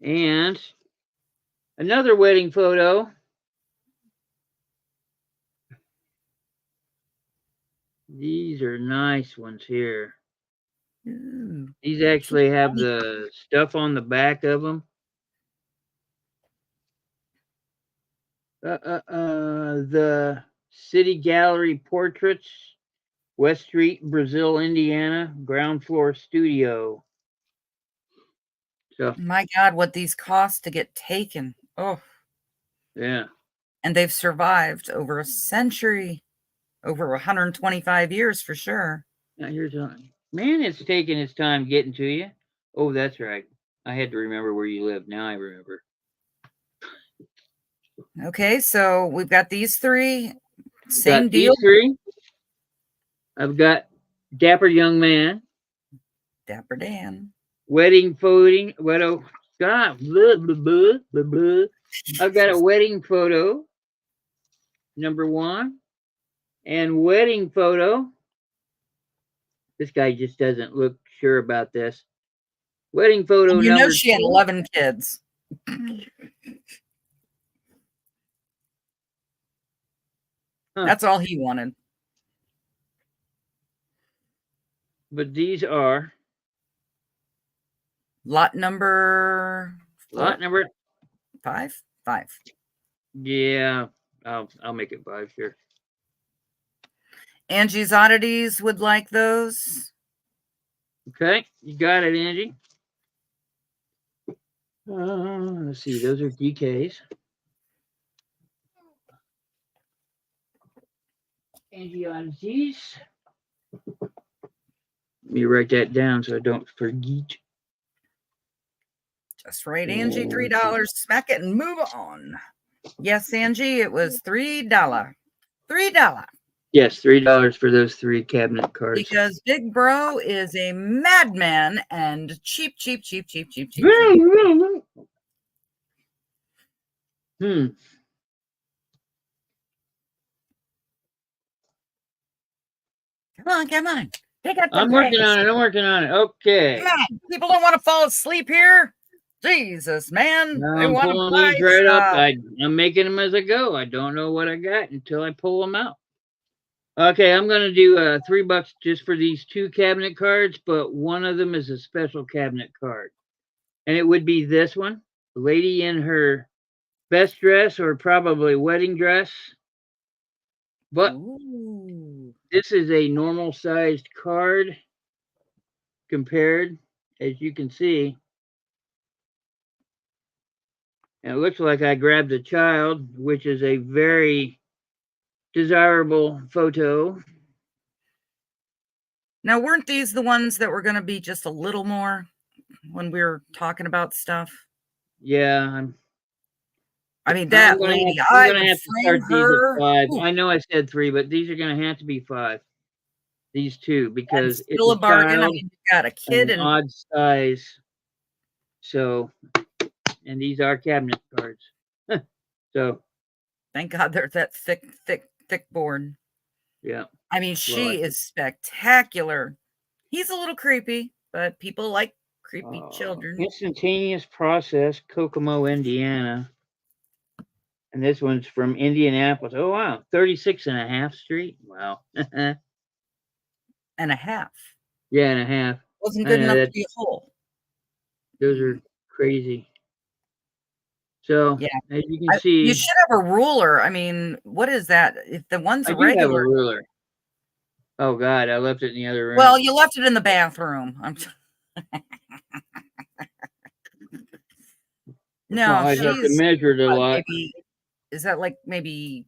And another wedding photo. These are nice ones here. Ooh. These actually have the stuff on the back of them. The City Gallery Portraits, West Street, Brazil, Indiana, ground floor studio. So, my God, what these cost to get taken. Oh. Yeah. And they've survived over a century, over 125 years for sure. Now here's one. Man, it's taking its time getting to you. Oh, that's right. I had to remember where you live. Now I remember. Okay, so we've got these 3. Same deal. These 3. I've got Dapper Young Man. Dapper Dan. Wedding photo. God, blah, blah, blah, blah, blah. I've got a wedding photo, number 1, and wedding photo. This guy just doesn't look sure about this. Wedding photo. And you know she had 11 kids. That's all he wanted. But these are lot number 5. Yeah, I'll make it 5 here. Angie's Oddities would like those. Okay, you got it, Angie. Let's see, those are DKs. Angie Oddities. Let me write that down so I don't forget. Just write Angie $3. Smack it and move on. Yes, Angie, it was $3. $3. Yes, $3 for those 3 cabinet cards. Because Big Bro is a madman and cheap. Come on. I'm working on it. Okay. Come on. People don't want to fall asleep here. Jesus, man. I'm pulling these right up. I'm making them as I go. I don't know what I got until I pull them out. Okay, I'm gonna do $3 just for these two cabinet cards, but one of them is a special cabinet card, and it would be this one, lady in her best dress or probably wedding dress. But Ooh. this is a normal sized card compared, as you can see. And it looks like I grabbed a child, which is a very desirable photo. Now, weren't these the ones that were going to be just a little more when we were talking about stuff? Yeah, I mean, that lady, I'm I gonna would have to frame start these at her. 5. Ooh, I know I said 3, but these are gonna have to be 5. These two, that's because it's still a a bargain. I child mean, you got a and kid, an and odd size. So, and these are cabinet cards. So, thank God there's that thick board. yeah. I mean, Well, she is spectacular. He's a little creepy, but people like creepy children. Instantaneous Process, Kokomo, Indiana. And this one's from Indianapolis. Oh, wow. 36 and a half street. Wow. Yeah, And a half. and a half. Wasn't I good know enough to that be a whole. those are crazy. So, Yeah. as you can You see, should have a ruler. I mean, what is that? If the one's I a do have a regular, ruler. Oh, God. I left it in the other room. well, you left it in the bathroom. Well, No, I'd have to she's measure it a what, lot. maybe, is that like maybe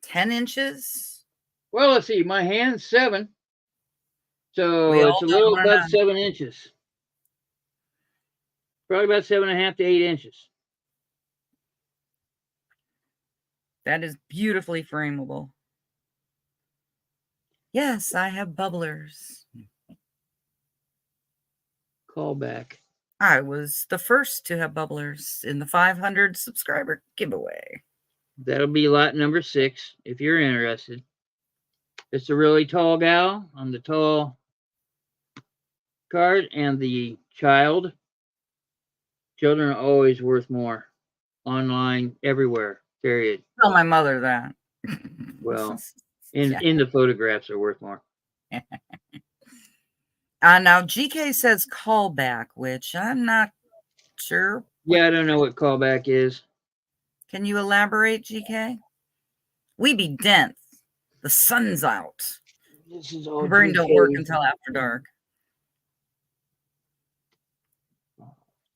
10 inches? Well, let's see. My hand's 7. We So all it's a don't little want to above know. 7 inches. Probably about 7.5 to 8 inches. That is beautifully frameable. Yes, I have bubblers. Call back. I was the first to have bubblers in the 500 subscriber giveaway. That'll be lot number 6 if you're interested. It's a really tall gal on the tall card and the child. Children are always worth more. Online, everywhere, period. Tell my mother that. Well, Yeah. in the photographs are worth more. Now GK says callback, which I'm not sure. Yeah, I don't know what callback is. Can you elaborate, GK? We be dense. The sun's out. This is all Brain don't work until GK. after dark.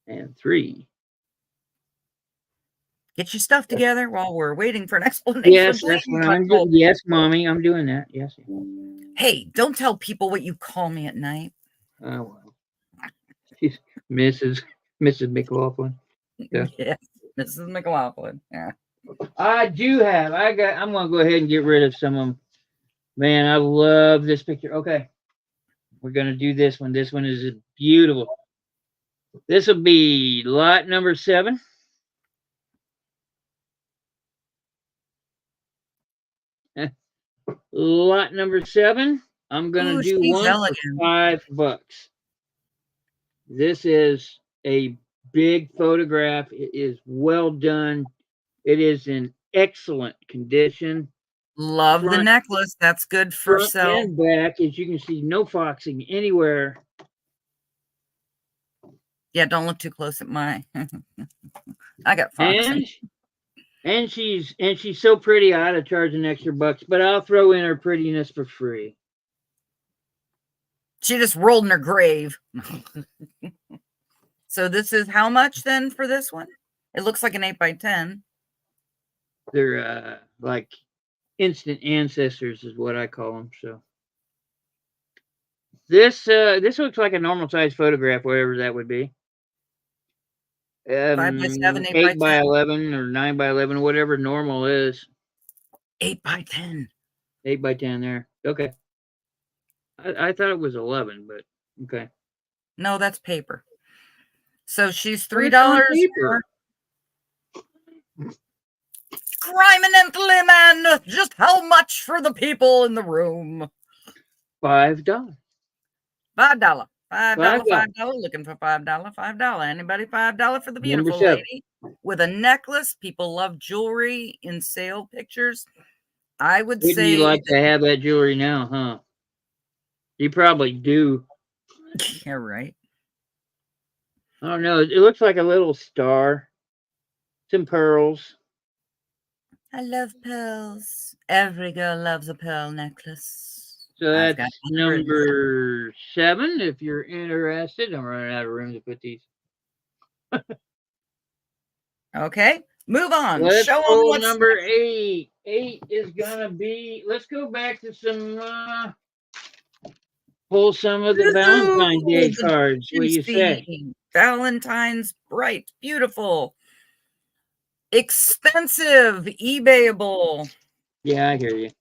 And 3. Get your stuff together while we're waiting for an explanation. Yes, that's what I'm doing. Yes, mommy, I'm doing that. Yes. Hey, don't tell people what you call me at night. Oh well. She's Mrs. McLaughlin. Yeah. Yes, Mrs. McLaughlin. Yeah. I'm gonna go ahead and get rid of some of them. Man, I love this picture. Okay. We're gonna do this one. This one is beautiful. This will be lot number 7. Lot number 7. I'm gonna Ooh, do she's one elegant. for $5. This is a big photograph. It is well done. It is in excellent condition. Love the Front, necklace. That's good for front sale. and back, as you can see, no foxing anywhere. Yeah, don't look too close at my. I got foxing. And she's so pretty. I ought to charge an extra bucks, but I'll throw in her prettiness for free. She just rolled in her grave. So this is how much then for this one? It looks like an 8x10. They're like instant ancestors is what I call them. So this looks like a normal size photograph, whatever that would be. 5x7, 8 by 8x10. 11 or 9 by 11, whatever normal is. 8x10. 8 by 10 there. Okay. I thought it was 11, but okay. No, that's paper. So she's Oh, it's $3 on paper. Criminally, man. Just how much for the people in the room? $5. $5. $5. Looking for $5. $5. Anybody $5 for the beautiful Number 7. lady with a necklace? People love jewelry in sale pictures. I would Wouldn't you say like to have that jewelry now, huh? You probably do. that, yeah, right. I don't know. It looks like a little star. Some pearls. I love pearls. Every girl loves a pearl necklace. So I've got that's 100. number 7 if you're interested. I'm running out of room to put these. Okay, move on. Let's Show them pull what's number 8. 8 is gonna be. Let's go back to some. Pull some of the Valentine's Ooh, Day the cards. What do you say? juicy Valentine's bright, beautiful, expensive, eBayable. Yeah, I hear you.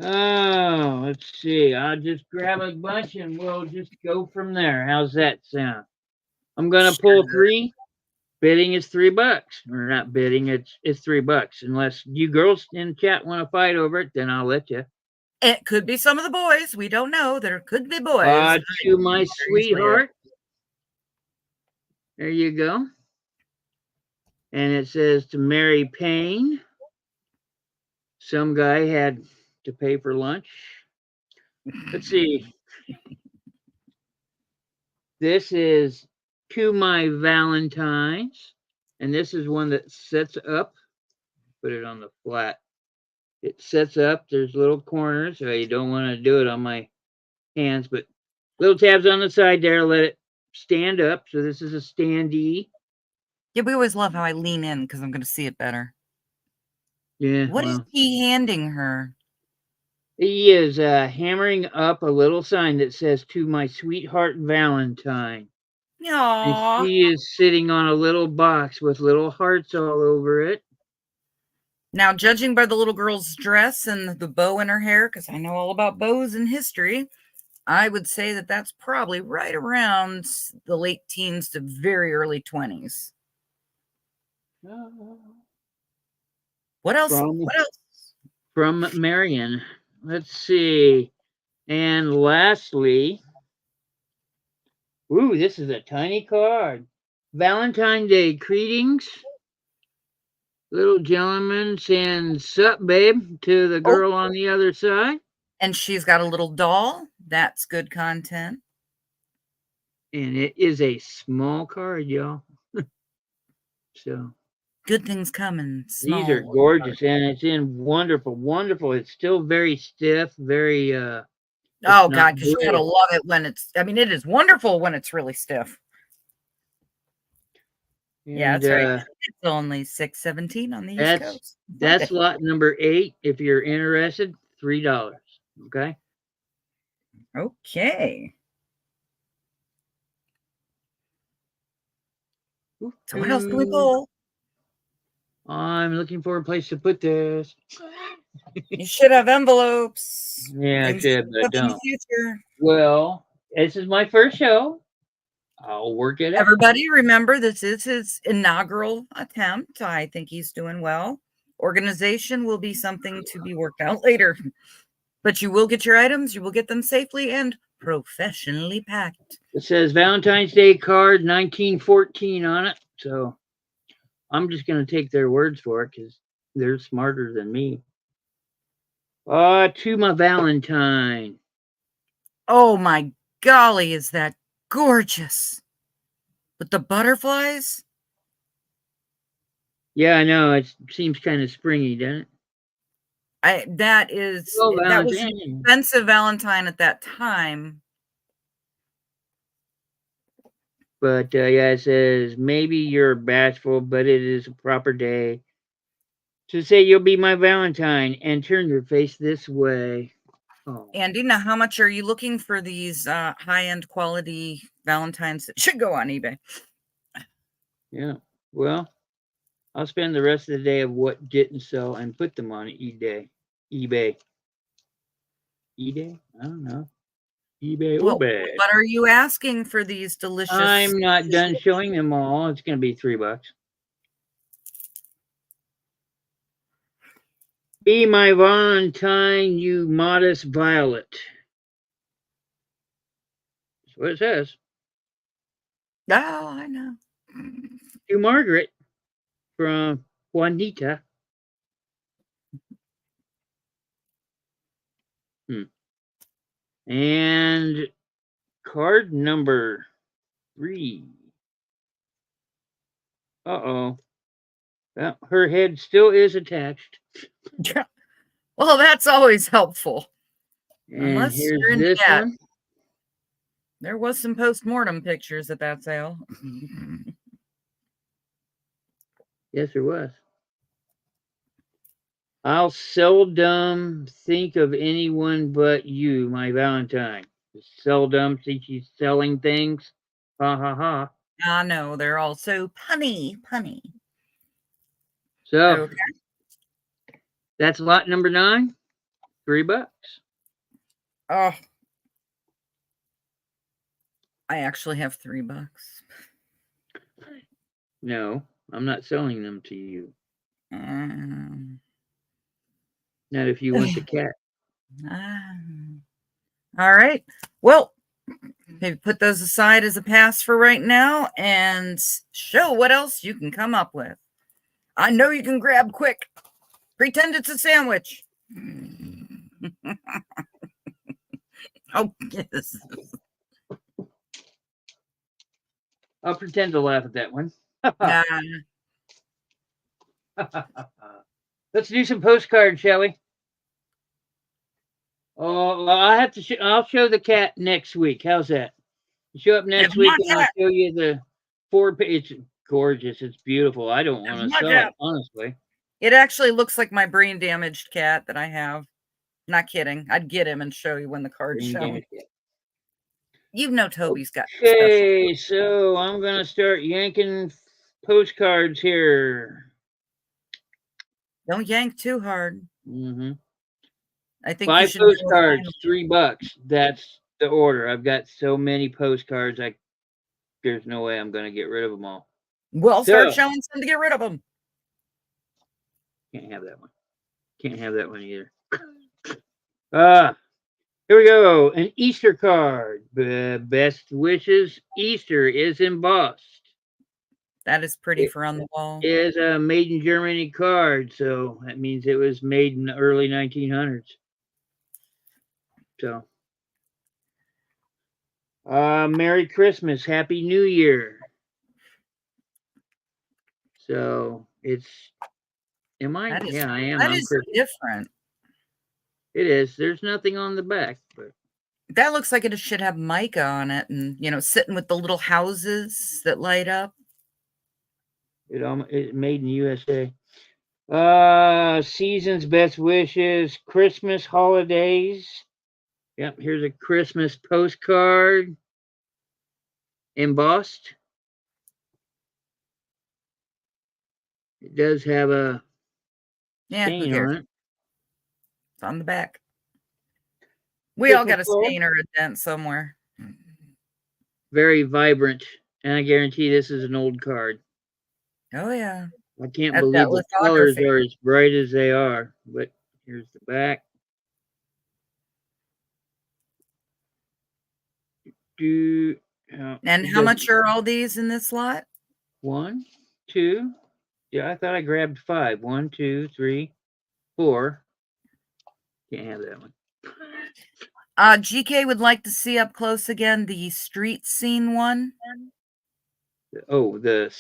Oh, let's see. I'll just grab a bunch and we'll just go from there. How's that sound? I'm gonna pull Sure. 3. Bidding is $3. Or not bidding, it's $3. Unless you girls in chat want to fight over it, then I'll let you. It could be some of the boys. We don't know. There could be boys. To my Very easily. sweetheart. There you go. And it says to Mary Payne. Some guy had to pay for lunch. Let's see. This is to my Valentine's. And this is one that sets up. Put it on the flat. It sets up. There's little corners. So you don't want to do it on my hands, but little tabs on the side there. Let it stand up. So this is a standee. Yeah, we always love how I lean in because I'm going to see it better. Yeah. What is he handing her? He is hammering up a little sign that says to my sweetheart Valentine. And Aww. she is sitting on a little box with little hearts all over it. Now, judging by the little girl's dress and the bow in her hair, because I know all about bows in history, I would say that that's probably right around the late teens to very early 20s. What else? What else? From Marion. Let's see. And lastly, ooh, this is a tiny card. Valentine's Day greetings. Little gentleman saying, "Sup, babe," to the girl on the other side. And she's got a little doll. That's good content. And it is a small card, y'all. So good things coming. these are gorgeous, and it's in wonderful, wonderful. It's still very stiff, very oh God, because you gotta brittle. love it when it's. I mean, it is wonderful when it's really stiff. And, yeah, that's right. It's only 6:17 on the East Coast. That's lot number 8. If you're interested, $3. Okay. Okay. So what else can we pull? I'm looking for a place to put this. You should have envelopes. Yeah, I should, but I don't. In the future. Well, this is my first show. I'll work it out. Everybody, remember this is his inaugural attempt. I think he's doing well. Organization will be something to be worked out later. But you will get your items. You will get them safely and professionally packed. It says Valentine's Day card 1914 on it. So I'm just going to take their words for it because they're smarter than me. To my Valentine. Oh my golly, is that gorgeous? With the butterflies? Yeah, I know. It seems kind of springy, doesn't it? That was an expensive Valentine at that time. But yeah, it says maybe you're bashful, but it is a proper day to say you'll be my Valentine and turn your face this way. Oh. Andy, now how much are you looking for these high-end quality Valentines that should go on eBay? Yeah, well, I'll spend the rest of the day of what didn't sell and put them on eBay. eBay? I don't know. eBay. Well, what are you asking for these delicious? I'm not done showing them all. It's going to be $3. Be my Valentine, you modest violet. That's what it says. Oh, I know. To Margaret from Juanita. And card number 3. Uh-oh. Well, her head still is attached. Well, that's always helpful. And Unless here's you're into this that. one. There was some post-mortem pictures at that sale. Yes, there was. I'll seldom think of anyone but you, my Valentine. Seldom see she's selling things. Ha ha ha. I know, they're all so punny. So Okay. that's lot number 9. $3. Oh. I actually have $3. No, I'm not selling them to you. Not if you want the cat. All right. Well, maybe put those aside as a pass for right now and show what else you can come up with. I know you can grab quick. Pretend it's a sandwich. Oh, yes. I'll pretend to laugh at that one. Let's do some postcards, shall we? Oh, well, I have to. I'll show the cat next week. How's that? Show up next week and I'll show you the 4. It's gorgeous. It's beautiful. I don't want to sell it, honestly. It actually looks like my brain damaged cat that I have. Not kidding. I'd get him and show you when the card's shown. You know Toby's got Okay, so I'm gonna start yanking postcards here. Don't yank too hard. I think 5 postcards, $3. That's the order. I've got so many postcards. There's no way I'm gonna get rid of them all. Well, start showing some to get rid of them. Can't have that one. Can't have that one either. Here we go. An Easter card. Best wishes. Easter is embossed. That is pretty for on the wall. It is a made in Germany card, so that means it was made in the early 1900s. So, Merry Christmas, Happy New Year. So it's. Am I? Yeah, I am. That is different. It is. There's nothing on the back, but that looks like it should have mica on it, and sitting with the little houses that light up. It's made in USA. Season's best wishes, Christmas holidays. Yep, here's a Christmas postcard, embossed. It does have a stain on it. It's on the back. We all got a stain or a dent somewhere. Very vibrant, and I guarantee this is an old card. Oh, yeah. I can't believe the colors are as bright as they are, but here's the back. And how much are all these in this lot? 1, 2. Yeah, I thought I grabbed 5. 1, 2, 3, 4. Can't have that one. GK would like to see up close again the street scene one. Oh, the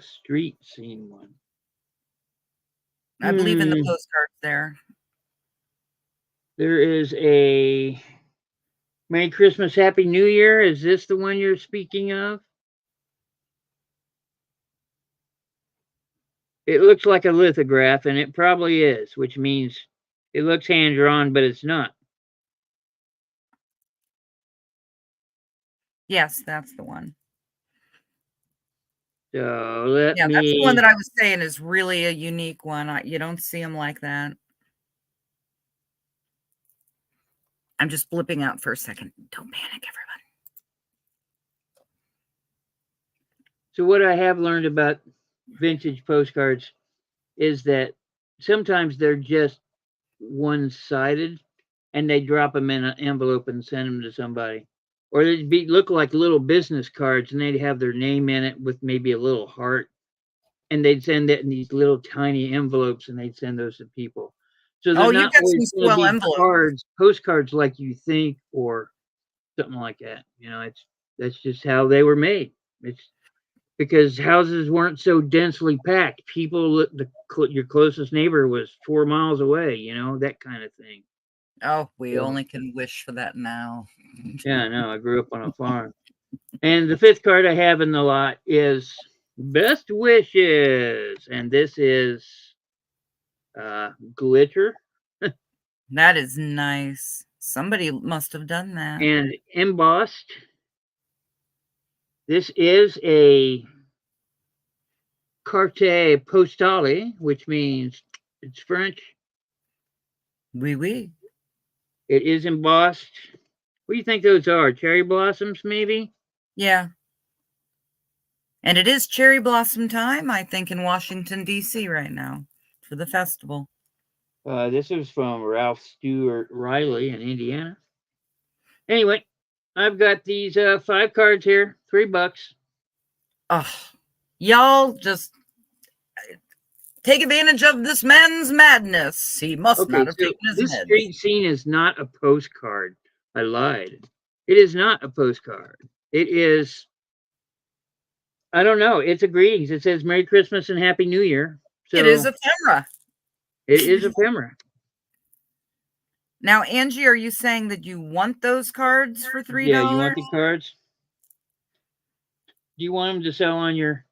street scene one. I believe in the postcards there. There is a Merry Christmas, Happy New Year. Is this the one you're speaking of? It looks like a lithograph, and it probably is, which means it looks hand-drawn, but it's not. Yes, that's the one. So that's the one that I was saying is really a unique one. You don't see them like that. I'm just blipping out for a second. Don't panic, everyone. So what I have learned about vintage postcards is that sometimes they're just one-sided, and they drop them in an envelope and send them to somebody. Or they'd look like little business cards, and they'd have their name in it with maybe a little heart. And they'd send it in these little tiny envelopes, and they'd send those to people. So they're Oh, you not got some always going to swell be envelopes. postcards like you think, or something like that. That's just how they were made. It's because houses weren't so densely packed. Your closest neighbor was 4 miles away. That kind of thing. Oh, we So only can wish for that now. yeah, no, I grew up on a farm. And the fifth card I have in the lot is Best Wishes, and this is glitter That is nice. Somebody must have done that. and embossed. This is a carte postale, which means it's French. Oui, oui. It is embossed. What do you think those are? Cherry blossoms, maybe? Yeah. And it is cherry blossom time, I think, in Washington, D.C. right now for the festival. This is from Ralph Stewart Riley in Indiana. Anyway, I've got these 5 cards here, $3. Oh, y'all just take advantage of this man's madness. He must Okay, not have so taken his this meds. street scene is not a postcard. I lied. It is not a postcard. It is, I don't know. It's a greetings. It says Merry Christmas and Happy New Year. It is So ephemera. it is ephemera. Now, Angie, are you saying that you want those cards for $3? Yeah, you want the cards? Do you want them to sell on your...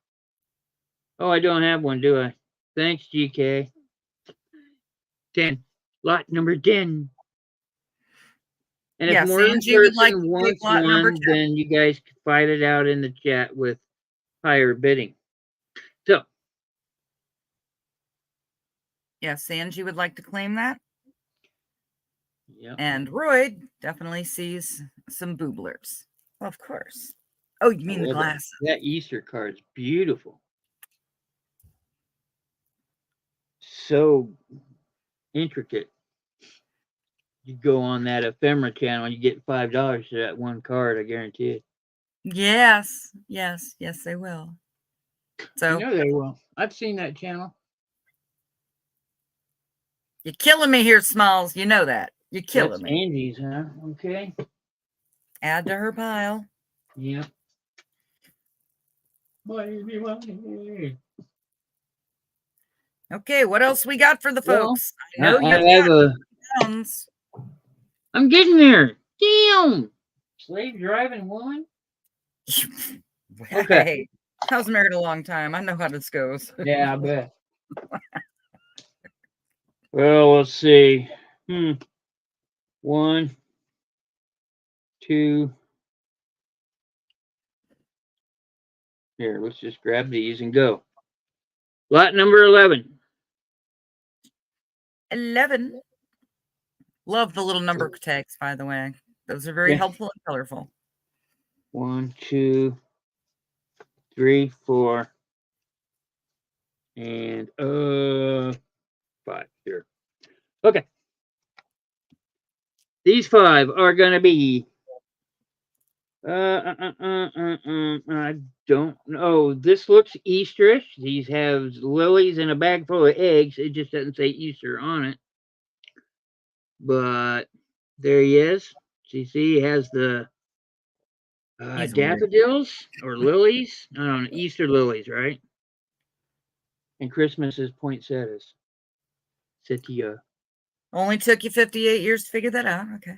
Oh, I don't have one, do I? Thanks, GK. 10. Lot number 10. And if Yes, more than one Angie would like to person take wants lot number one, 10. then you guys can fight it out in the chat with higher bidding. So, Yes, Angie would like to claim that. yeah. And Roy definitely sees some booblers. Of course. Oh, you mean the glass? That Easter card's beautiful. So intricate. You go on that ephemera channel and you get $5 for that one card, I guarantee it. Yes, yes, yes, they will. So they will. I've seen that channel. you're killing me here, Smalls. You know that. You're killing me. Angie's, huh? Okay. Add to her pile. Yeah. Okay, what else we got for the folks? Well, I know you've got pounds. I'm getting there. Damn. Slave driving woman? Okay. Hey, I was married a long time. I know how this goes. Yeah, I bet. Well, let's see. 1, 2. Here, let's just grab these and go. Lot number 11. 11. Love the little number tags, by the way. Those are very helpful and colorful. 1, 2, 3, 4, and 5 here. Okay. These 5 are going to be I don't know. This looks Easterish. These have lilies and a bag full of eggs. It just doesn't say Easter on it. But there he is. So you see, he has the daffodils or lilies. I don't know, Easter lilies, right? And Christmas is poinsettias. Setia. Only took you 58 years to figure that out. Okay.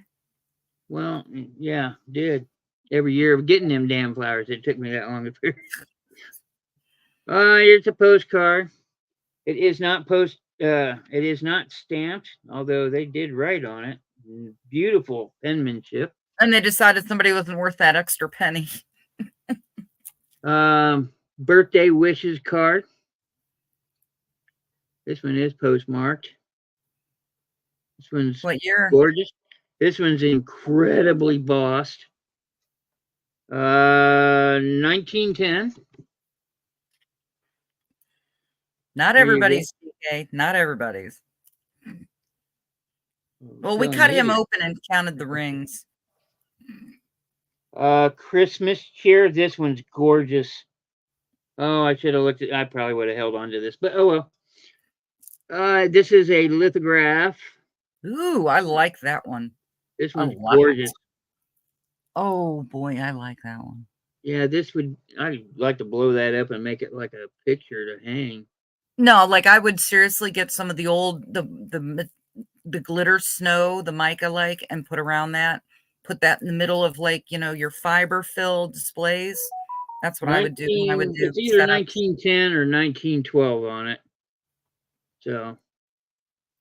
Well, yeah, did. Every year of getting them damn flowers, it took me that long to figure. Here's a postcard. It is not it is not stamped, although they did write on it. Beautiful penmanship. And they decided somebody wasn't worth that extra penny. Birthday wishes card. This one is postmarked. This one's what year? Gorgeous. This one's incredibly bossed. 1910. Not everybody's, okay? Not everybody's. Well, we cut him open and counted the rings. Christmas cheer. This one's gorgeous. Oh, I should have looked at. I probably would have held on to this, but oh well. This is a lithograph. Ooh, I like that one. This A one's lot. gorgeous. Oh boy, I like that one. Yeah, I'd like to blow that up and make it like a picture to hang. No, like I would seriously get some of the old the glitter snow, the mica like, and put around that. Put that in the middle of like, you know, your fiber filled displays. That's what I would do when I would do It's either setups. 1910 or 1912 on it. So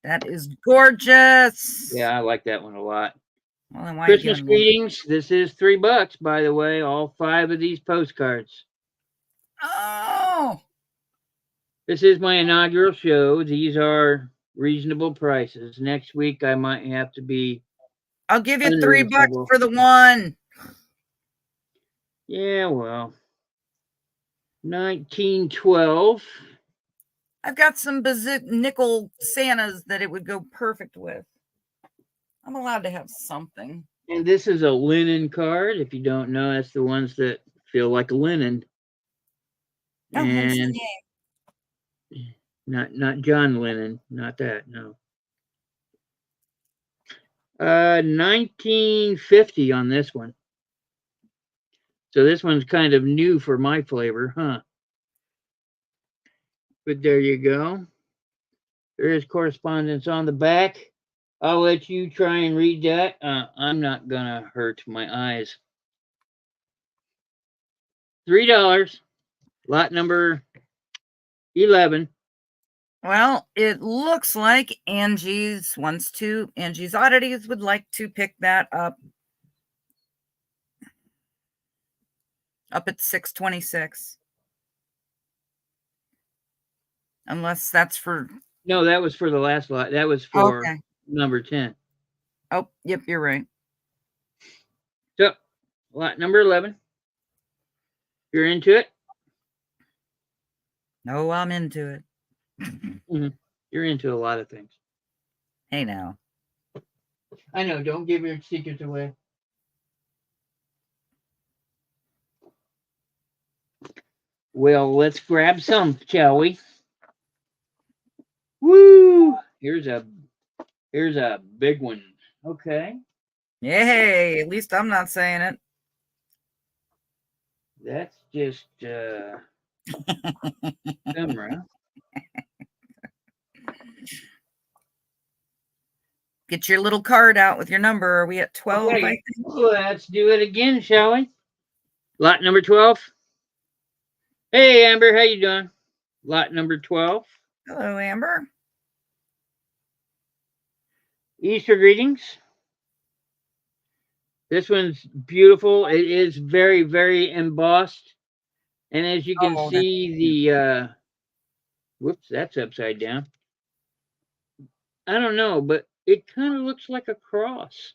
That is gorgeous. yeah, I like that one a lot. Well, then why are you Christmas giving greetings. This is $3, by the way. All 5 of these postcards. Oh, This is my inaugural show. These are reasonable prices. Next week I might have to be I'll give you $3 unreasonable. for the one. Yeah, well. 1912. I've got some nickel Santas that it would go perfect with. I'm allowed to have something. And this is a linen card. If you don't know, that's the ones that feel like linen. Oh, hence the And name. not John Lennon, not that, no. 1950 on this one. So this one's kind of new for my flavor, huh? But there you go. There is correspondence on the back. I'll let you try and read that. I'm not gonna hurt my eyes. $3. Lot number 11. Well, it looks like Angie's Oddities would like to pick that up at 626. Unless that's for No, that was for the last lot. That was for okay. number 10. Oh, yep, you're right. So, lot number 11. You're into it? No, I'm into it. Mm-hmm. You're into a lot of things. Hey, now. I know. Don't give your secrets away. Well, let's grab some, shall we? Woo! Here's a big one. Okay. Yay! At least I'm not saying it. That's just camera. Get your little card out with your number. Are we at 12? Okay. I think? Let's do it again, shall we? Lot number 12. Hey, Amber, how you doing? Lot number 12. Hello, Amber. Easter greetings. This one's beautiful. It is very, very embossed. And as you can see, the whoops, that's upside down. I don't know, but it kind of looks like a cross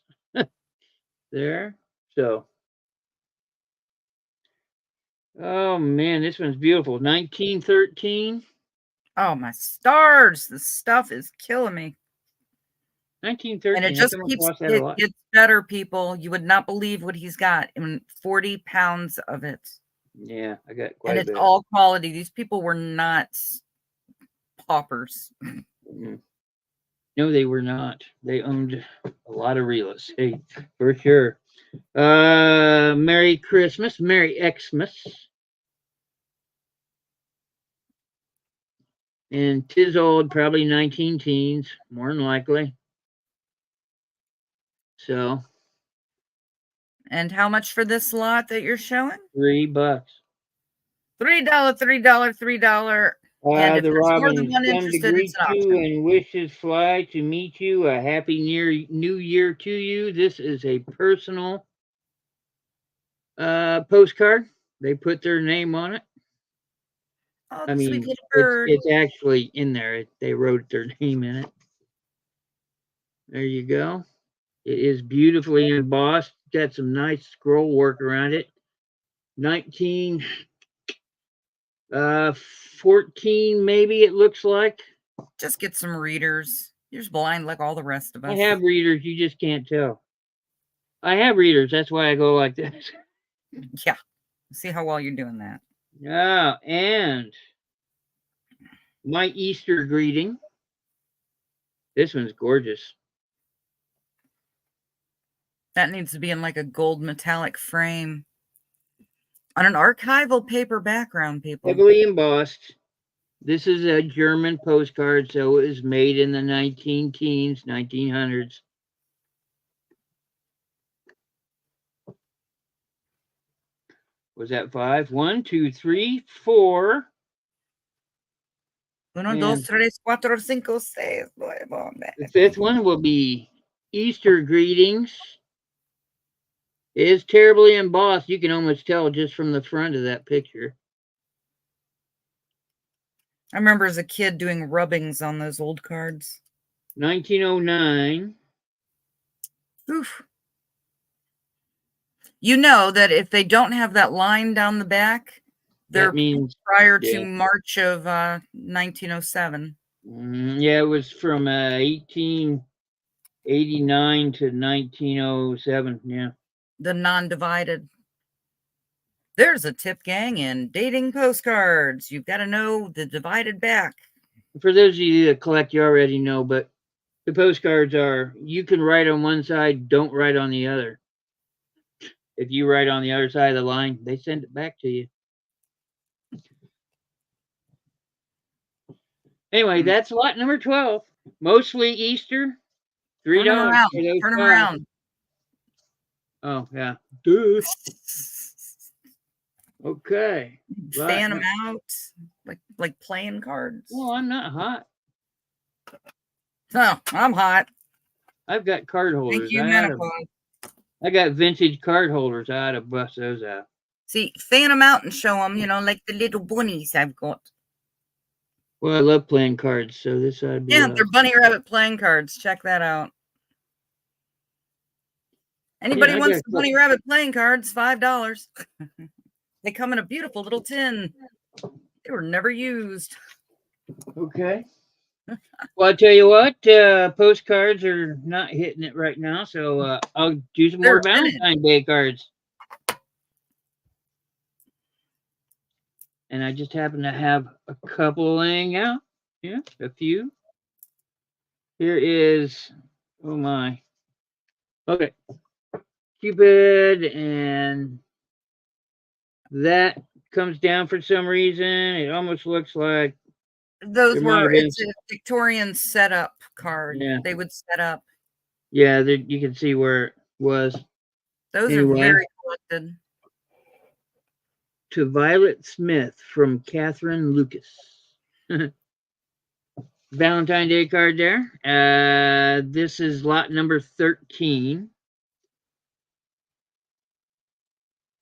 there. So, oh man, this one's beautiful. 1913. Oh, my stars. This stuff is killing me. 1913. And it just gets better, people. You would not believe what he's got in 40 pounds of it. Yeah, I got quite a bit. And it's all quality. These people were not paupers. Mm-hmm. No, they were not. They owned a lot of real estate for sure. Merry Christmas, Merry Xmas. And 'tis old, probably 19 teens, more than likely. So. And how much for this lot that you're showing? $3. $3, $3. And if The there's more Robin than one come interested, to greet it's an you option. and wishes fly to meet you. A happy new year to you. This is a personal postcard. They put their name on it. Oh, I mean, sweet little bird. it's actually in there. They wrote their name in it. There you go. It is beautifully embossed. Got some nice scroll work around it. 1914, maybe it looks like. Just get some readers. You're just blind like all the rest of us. I have readers. You just can't tell. I have readers. That's why I go like this. Yeah. See how well you're doing that. Yeah, and my Easter greeting. This one's gorgeous. That needs to be in like a gold metallic frame on an archival paper background, people. Heavily embossed. This is a German postcard, so it was made in the 1900s. Was that 5? 1, 2, 3, 4. 1, 2, 3, 4, 5, 6. The fifth one will be Easter greetings. It is terribly embossed. You can almost tell just from the front of that picture. I remember as a kid doing rubbings on those old cards. 1909. Oof. You know that if they don't have that line down the back, they're prior to March of 1907. Yeah, it was from 1889 to 1907. Yeah. The non-divided. There's a tip, gang, in dating postcards. You've got to know the divided back. For those of you that collect, you already know, but the postcards are, you can write on one side, don't write on the other. If you write on the other side of the line, they send it back to you. Anyway, that's lot number 12. Mostly Easter. $3. Turn them around. Oh, yeah. Duh. Okay. Fan them out like playing cards. Well, I'm not hot. No, I'm hot. I've got card holders. Thank you, menopause. I got vintage card holders. I ought to bust those out. See, fan them out and show them, like the little bunnies I've got. Well, I love playing cards, so this ought to be. Yeah, they're bunny rabbit playing cards. Check that out. Anybody wants the bunny rabbit playing cards? $5. They come in a beautiful little tin. They were never used. Okay. Well, I'll tell you what, postcards are not hitting it right now, so I'll do some more Valentine's Day cards. And I just happen to have a couple laying out. Yeah, a few. Here is, oh my. Okay. Cupid, and that comes down for some reason. It almost looks like it's a Victorian setup card. Yeah. They would set up. Yeah, you can see where it was. Those are very collected. To Violet Smith from Catherine Lucas. Valentine's Day card there. This is lot number 13.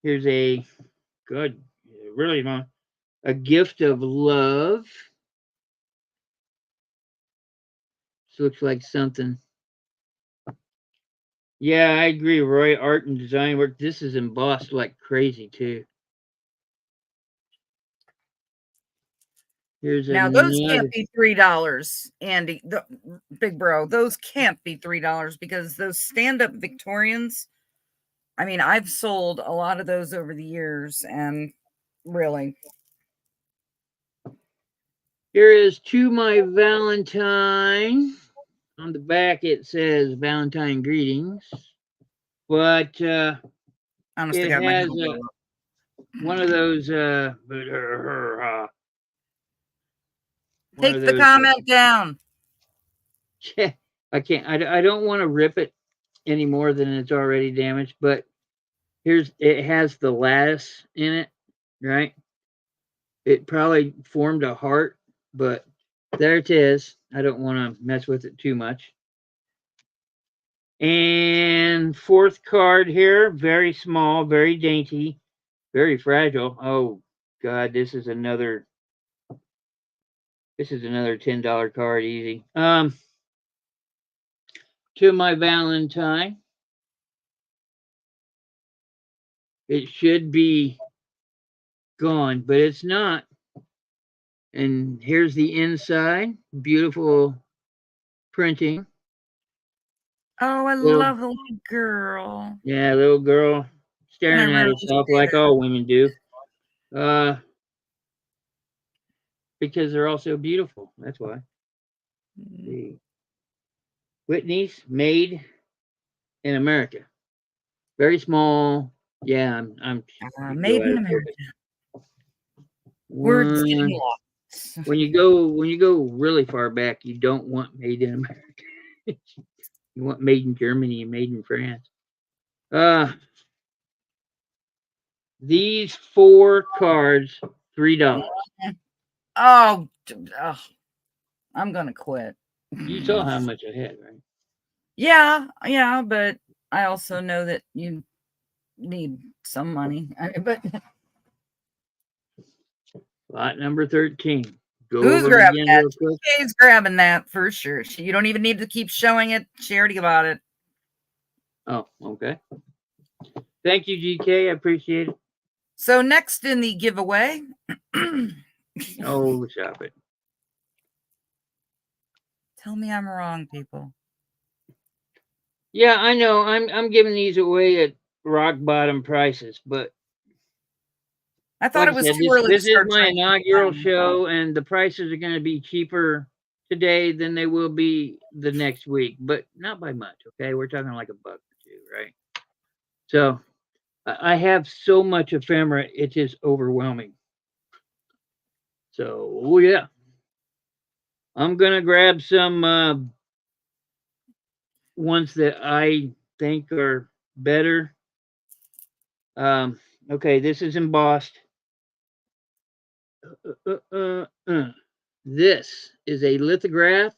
Here's a good, really long, a gift of love. This looks like something. Yeah, I agree, Roy. Art and design work. This is embossed like crazy too. Now those can't be $3, Andy. The big bro, those can't be $3 because those stand-up Victorians. I mean, I've sold a lot of those over the years, and really. Here is To My Valentine. On the back it says Valentine greetings, but honestly, it has one of those. Take the comment down. I can't. I don't want to rip it any more than it's already damaged. But it has the lattice in it, right? It probably formed a heart, but there it is. I don't want to mess with it too much. And fourth card here, very small, very dainty, very fragile. Oh God, this is another $10 card, easy. To My Valentine. It should be gone, but it's not. And here's the inside. Beautiful printing. Oh, I love the little girl. Yeah, little girl staring at herself like all women do. Because they're all so beautiful. That's why. Whitney's made in America. Very small. Yeah, I'm you can go Made out in of America. focus. Words getting One, lost. when you go really far back, you don't want made in America. You want made in Germany and made in France. Uh these 4 cards, $3. Oh, I'm gonna quit. You saw how much I had, right? Yeah, but I also know that you need some money. But Lot number 13. Go who's over them grabbing again that? real quick. TK's grabbing that for sure. You don't even need to keep showing it. She already got it. Oh, okay. Thank you, GK. I appreciate it. So next in the giveaway. Oh, stop it. Tell me I'm wrong, people. Yeah, I know. I'm giving these away at rock bottom prices, but I thought like it I was said, too early to this is start my drinking inaugural again. show, and the prices are going to be cheaper today than they will be the next week, but not by much. Okay, we're talking like $1 or $2, right? So I have so much ephemera, it is overwhelming. So yeah, I'm gonna grab some ones that I think are better. Okay, this is embossed. This is a lithograph.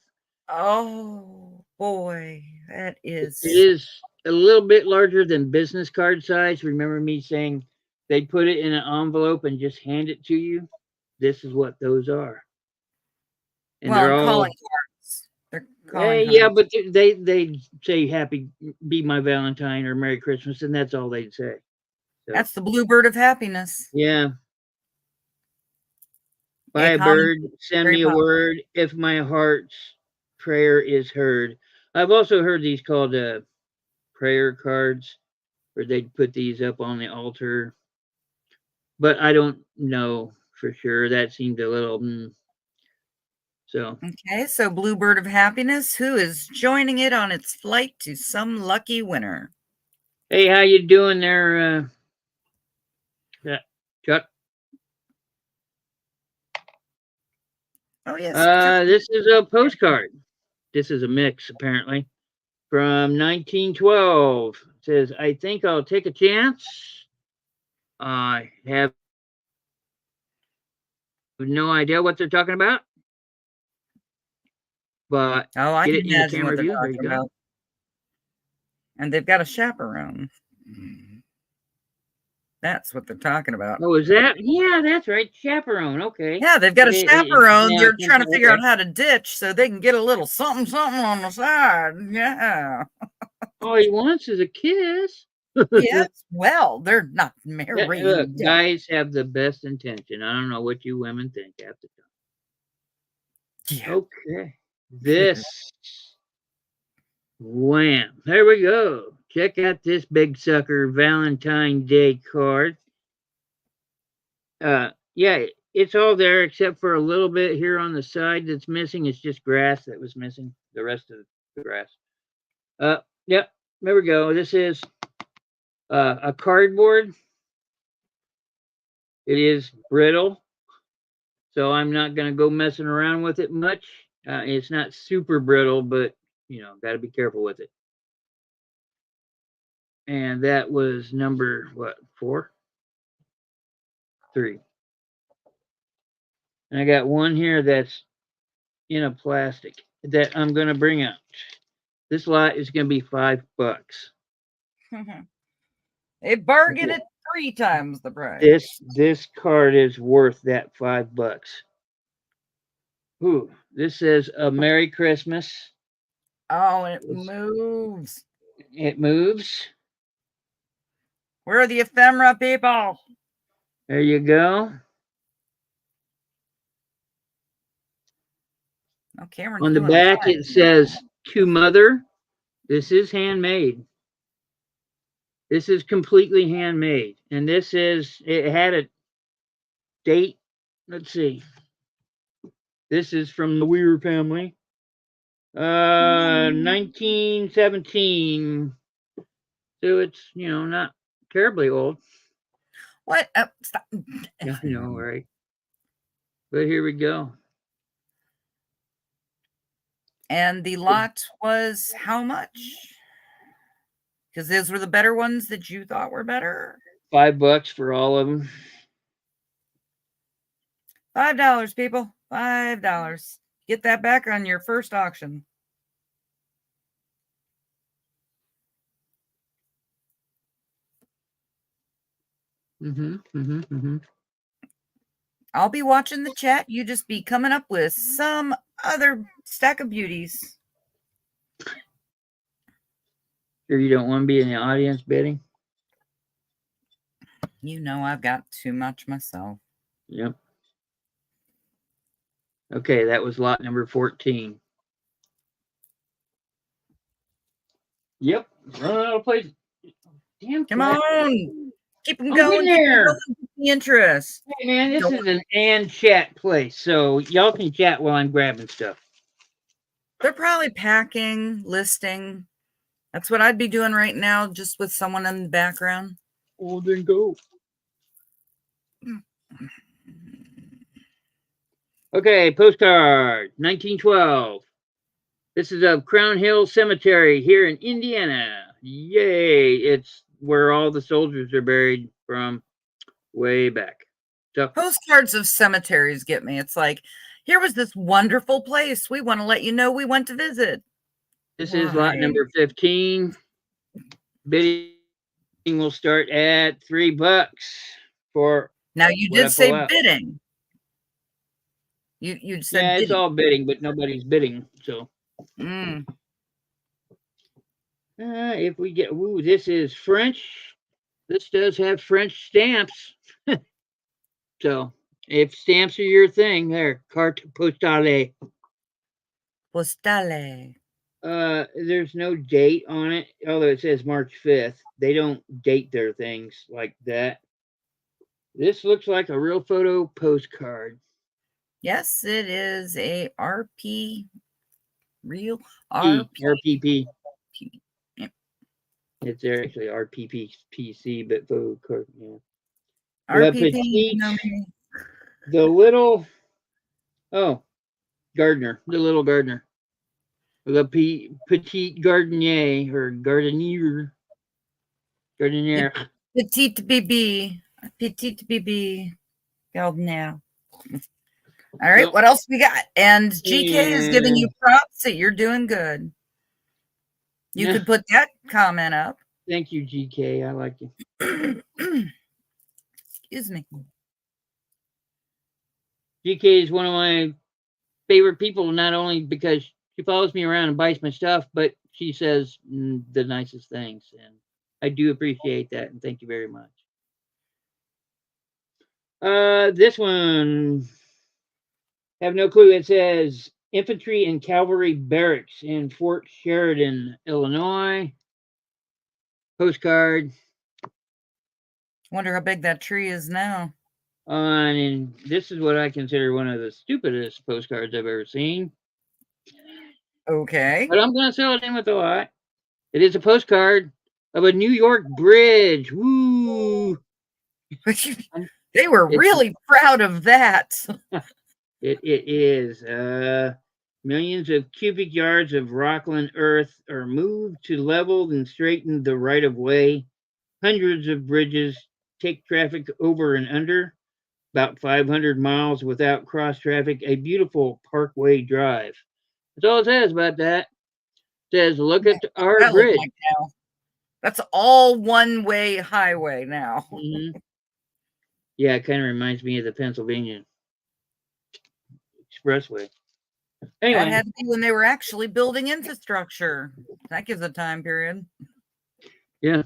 Oh boy, that It is is a little bit larger than business card size. Remember me saying they put it in an envelope and just hand it to you? This is what those are. And well, they're and all calling cards. They're calling yeah, cards. but they say happy be my Valentine or Merry Christmas, and that's all they'd say. So That's the bluebird of happiness. yeah, A buy a common, bird, send very me a popular. word if my heart's prayer is heard. I've also heard these called prayer cards, where they'd put these up on the altar, but I don't know for sure. That seemed a little so. Okay, so bluebird of happiness, who is joining it on its flight to some lucky winner? Hey, how you doing there, Chuck? Oh yes, This is a postcard. This is a mix, apparently, from 1912. It says, I think I'll take a chance. I have no idea what they're talking about, but Oh, I get can it in the imagine what camera they're view. There you talking go. about. And they've got a chaperone. That's what they're talking about. Oh, is that? Yeah, that's right. Chaperone. Okay. Yeah, they've got a chaperone. Now, They're trying to figure okay. out how to ditch so they can get a little something, something on the side. Yeah. All he wants is a kiss. Yes. Well, they're not Look, married. guys have the best intention. I don't know what you women think half the Yeah. time. Okay. This. Wham. There we go. Check out this big sucker Valentine Day card. Yeah, it's all there except for a little bit here on the side that's missing. It's just grass that was missing. The rest of the grass. Yep. There we go. This is a cardboard. It is brittle, so I'm not going to go messing around with it much. It's not super brittle, but got to be careful with it. And that was number what, 4? 3. And I got one here that's in a plastic that I'm going to bring out. This lot is going to be $5. They bargain at 3 times the price. This card is worth that $5. Ooh, this says a Merry Christmas. Oh, and it moves. It moves. Where are the ephemera people? There you go. Oh, Cameron's On the doing a back, it says to mother. This is handmade. This is completely handmade. And it had a date. Let's see. This is from the Weir family. 1917. So it's, not terribly old. What? Stop. I know, right? But here we go. And the lot was how much? Because those were the better ones that you thought were better. $5 for all of them. $5, people. $5. Get that back on your first auction. I'll be watching the chat. You just be coming up with some other stack of beauties. Sure you don't want to be in the audience bidding? You know I've got too much myself. Yep. Okay, that was lot number 14. Yep, running out of places. Damn, come on, keep them I'm going. getting there. Keep the interest. Hey man, this is an and chat place, so y'all can chat while I'm grabbing stuff. They're probably packing, listing. That's what I'd be doing right now, just with someone in the background. Oh, then go. Okay, postcard, 1912. This is of Crown Hill Cemetery here in Indiana. Yay! It's where all the soldiers are buried from way back. So, postcards of cemeteries get me. It's like, here was this wonderful place. We want to let you know we went to visit. This is lot number 15. Bidding will start at $3 for. Now you did say bidding. You said yeah, it's all bidding, but nobody's bidding. So. If we get, this is French. This does have French stamps. So, if stamps are your thing, there, carte postale. Postale. There's no date on it, although it says March 5th. They don't date their things like that. This looks like a real photo postcard. Yes, it is a RP, real RPP. Yep. It's actually RPPC, but photo card. Yeah. RPP. The little, gardener, the little gardener. The petite gardenier or gardenier. Gardenier. Petite bébé. Petite bébé. Gardenier. All right, what else we got? And GK is giving you props that you're doing good. You could put that comment up. Thank you, GK. I like you. Excuse me. GK is one of my favorite people, not only because she follows me around and buys my stuff, but she says the nicest things. And I do appreciate that. And thank you very much. This one, have no clue. It says Infantry and Cavalry Barracks in Fort Sheridan, Illinois. Postcard. Wonder how big that tree is now. And this is what I consider one of the stupidest postcards I've ever seen. Okay. But I'm going to sell it in with a lot. It is a postcard of a New York bridge. Woo! They were really proud of that. It is. Millions of cubic yards of Rockland earth are moved to level and straighten the right-of-way. Hundreds of bridges take traffic over and under. About 500 miles without cross traffic. A beautiful parkway drive. That's all it says about that. It says, look at our bridge. Like now. That's all one-way highway now. Mm-hmm. Yeah, it kind of reminds me of the Pennsylvania Expressway. Anyway. That had to be when they were actually building infrastructure. That gives a time period. Yeah.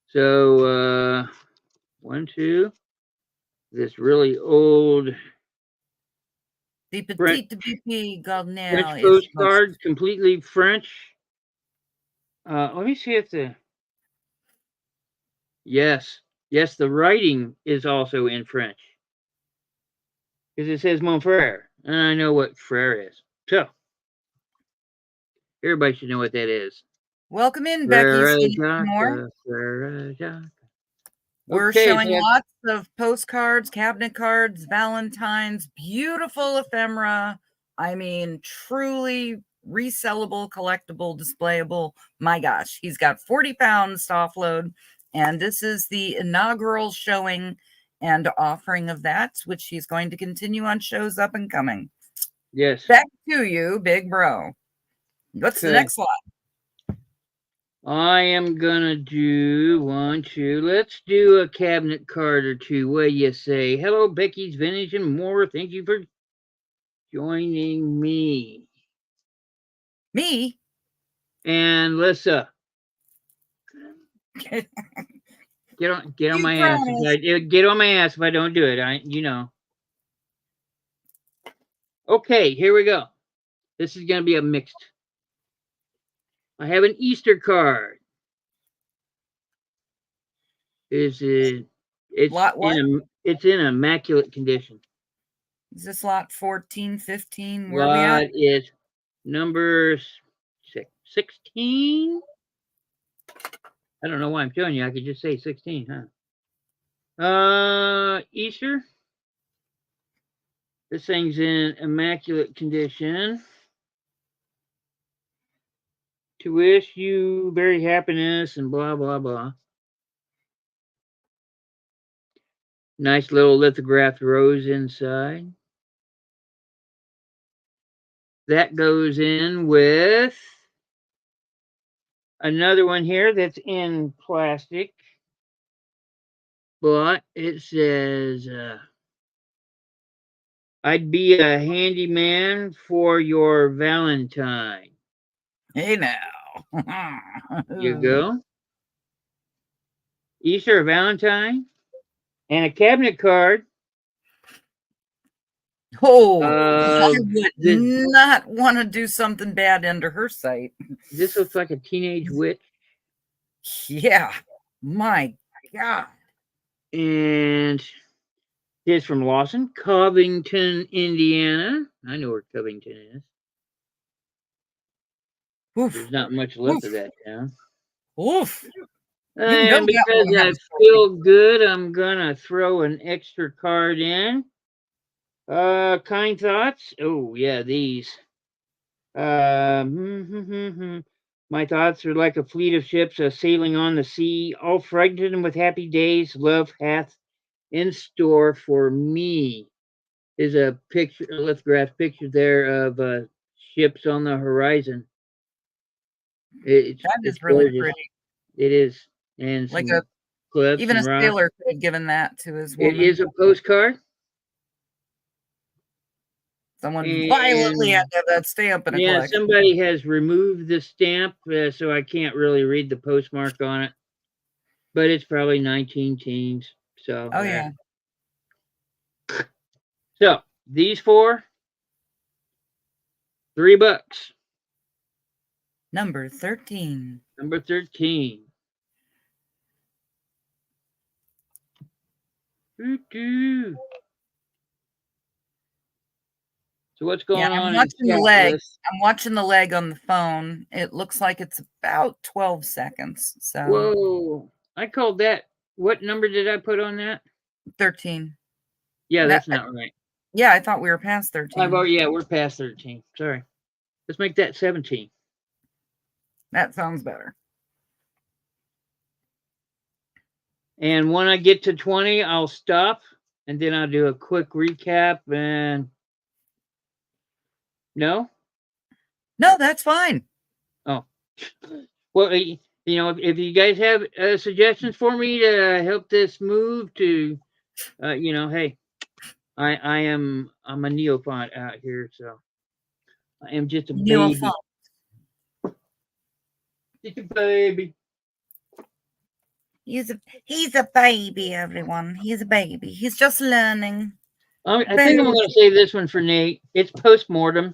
So, 1, 2. This really old The Petite BP Gardenier French postcard, completely French. Let me see if the... Yes, the writing is also in French. Because it says Mon frère. and I know what Frere is. So, everybody should know what that is. Welcome in, Becky Frere Steve Moore. Jacques, Frere Jacques. We're Okay, showing lots of postcards, cabinet cards, Valentine's, beautiful ephemera. I mean, truly resellable, collectible, displayable. My gosh, he's got 40 pounds to offload. And this is the inaugural showing and offering of that, which he's going to continue on shows up and coming. yes. Back to you, Big Bro. What's the next slide? I am gonna do 1, 2. Let's do a cabinet card or two. What do you say? Hello, Becky's Vintage and more. Thank you for joining me. Me? And Lissa. Get on my ass. Get on my ass if I don't do it. You know. Okay, here we go. This is gonna be a mixed. I have an Easter card. It's in immaculate condition. Is this lot 14, 15? Where we at? Is number 16. I don't know why I'm showing you. I could just say 16, huh? Easter. This thing's in immaculate condition. To wish you very happiness and blah, blah, blah. Nice little lithographed rose inside. That goes in with another one here that's in plastic. But it says, I'd be a handyman for your Valentine. Hey now. You go. Easter, Valentine, and a cabinet card. Oh, I would not want to do something bad under her sight. This looks like a teenage witch. Yeah, my God. And it's from Lawson, Covington, Indiana. I know where Covington is. Oof. There's not much left of that town. Oof. And because I feel good, I'm gonna throw an extra card in. Kind thoughts. Oh yeah, these. My thoughts are like a fleet of ships sailing on the sea, all frightened with happy days. Love hath in store for me. Is a picture, a lithographed picture there of ships on the horizon. It's really gorgeous. Pretty. It is, and like some cliffs even and a sailor could have given that to his woman. It is a postcard. Someone violently had to have that stamp in a collection. Somebody has removed the stamp, so I can't really read the postmark on it. But it's probably 19 teens. So. Oh yeah. So these four, $3. Number 13. Number 13. Doo-doo. So what's going on? I'm watching the leg. I'm watching the leg on the phone. It looks like it's about 12 seconds. So. Whoa! I called that. What number did I put on that? 13. Yeah, that's not right. Yeah, I thought we were past 13. Yeah, we're past 13. Sorry. Let's make that 17. That sounds better. And when I get to 20, I'll stop, and then I'll do a quick recap. And no, that's fine. Oh, well, you know, if you guys have suggestions for me to help this move to, you know, hey, I'm a neophyte out here, so I am just a baby. Just a baby. He's a baby, everyone. He's a baby. He's just learning. I think I'm going to say this one for Nate. It's post-mortem.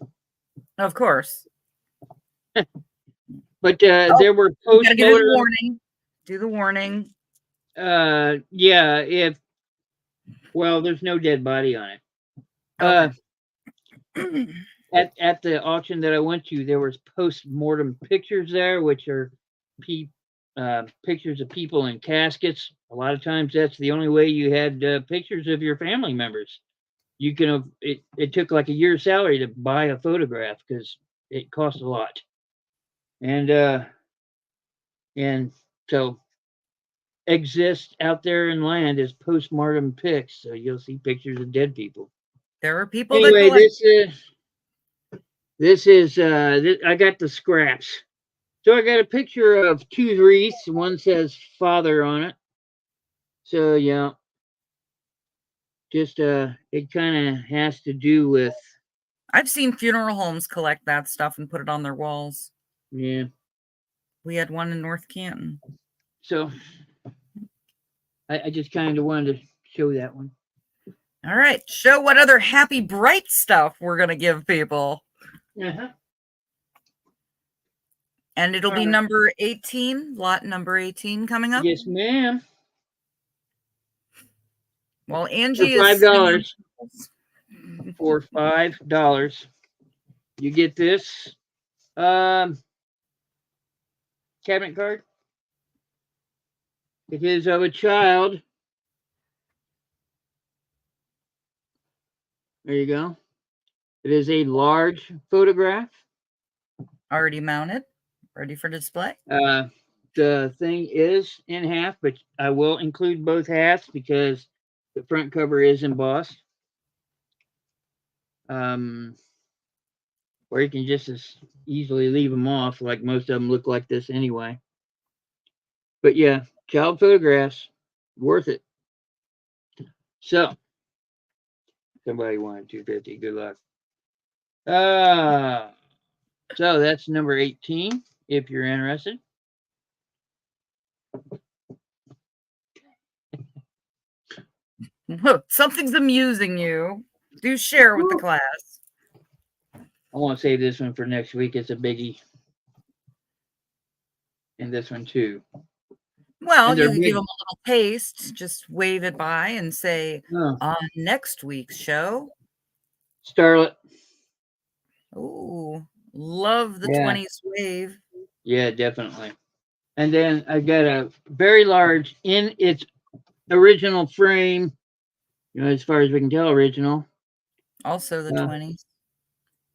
Of course. But there were post-mortem. Warning. Do the warning. Yeah, well, there's no dead body on it. Okay. At the auction that I went to, there was post-mortem pictures there, which are pictures of people in caskets. A lot of times, that's the only way you had pictures of your family members. You can it took like a year's salary to buy a photograph because it cost a lot, and so exist out there in land as postmortem pics. So you'll see pictures of dead people. There are people that Anyway, collect. this is I got the scraps. So I got a picture of two wreaths. One says father on it. So yeah, just it kind of has to do with. I've seen funeral homes collect that stuff and put it on their walls. Yeah. We had one in North Canton. So I just kind of wanted to show that one. All right. Show what other happy, bright stuff we're going to give people. Uh-huh. And it'll be number 18, lot number 18 coming up. Yes, ma'am. Well, Angie for $5. is For $5, you get this cabinet card. It is of a child. There you go. It is a large photograph. already mounted, ready for display. The thing is in half, but I will include both halves because the front cover is embossed. Or you can just as easily leave them off, like most of them look like this anyway. But yeah, child photographs, worth it. So, somebody wanted 250. Good luck. So that's number 18, if you're interested. Something's amusing you. Do share with the class. I want to save this one for next week. It's a biggie. And this one too. Well, you can give them a little taste. Just wave it by and say, on next week's show. Starlet. Oh, love the 20s wave. Yeah, definitely. And then I got a very large in its original frame, as far as we can tell, original. Also the 20s.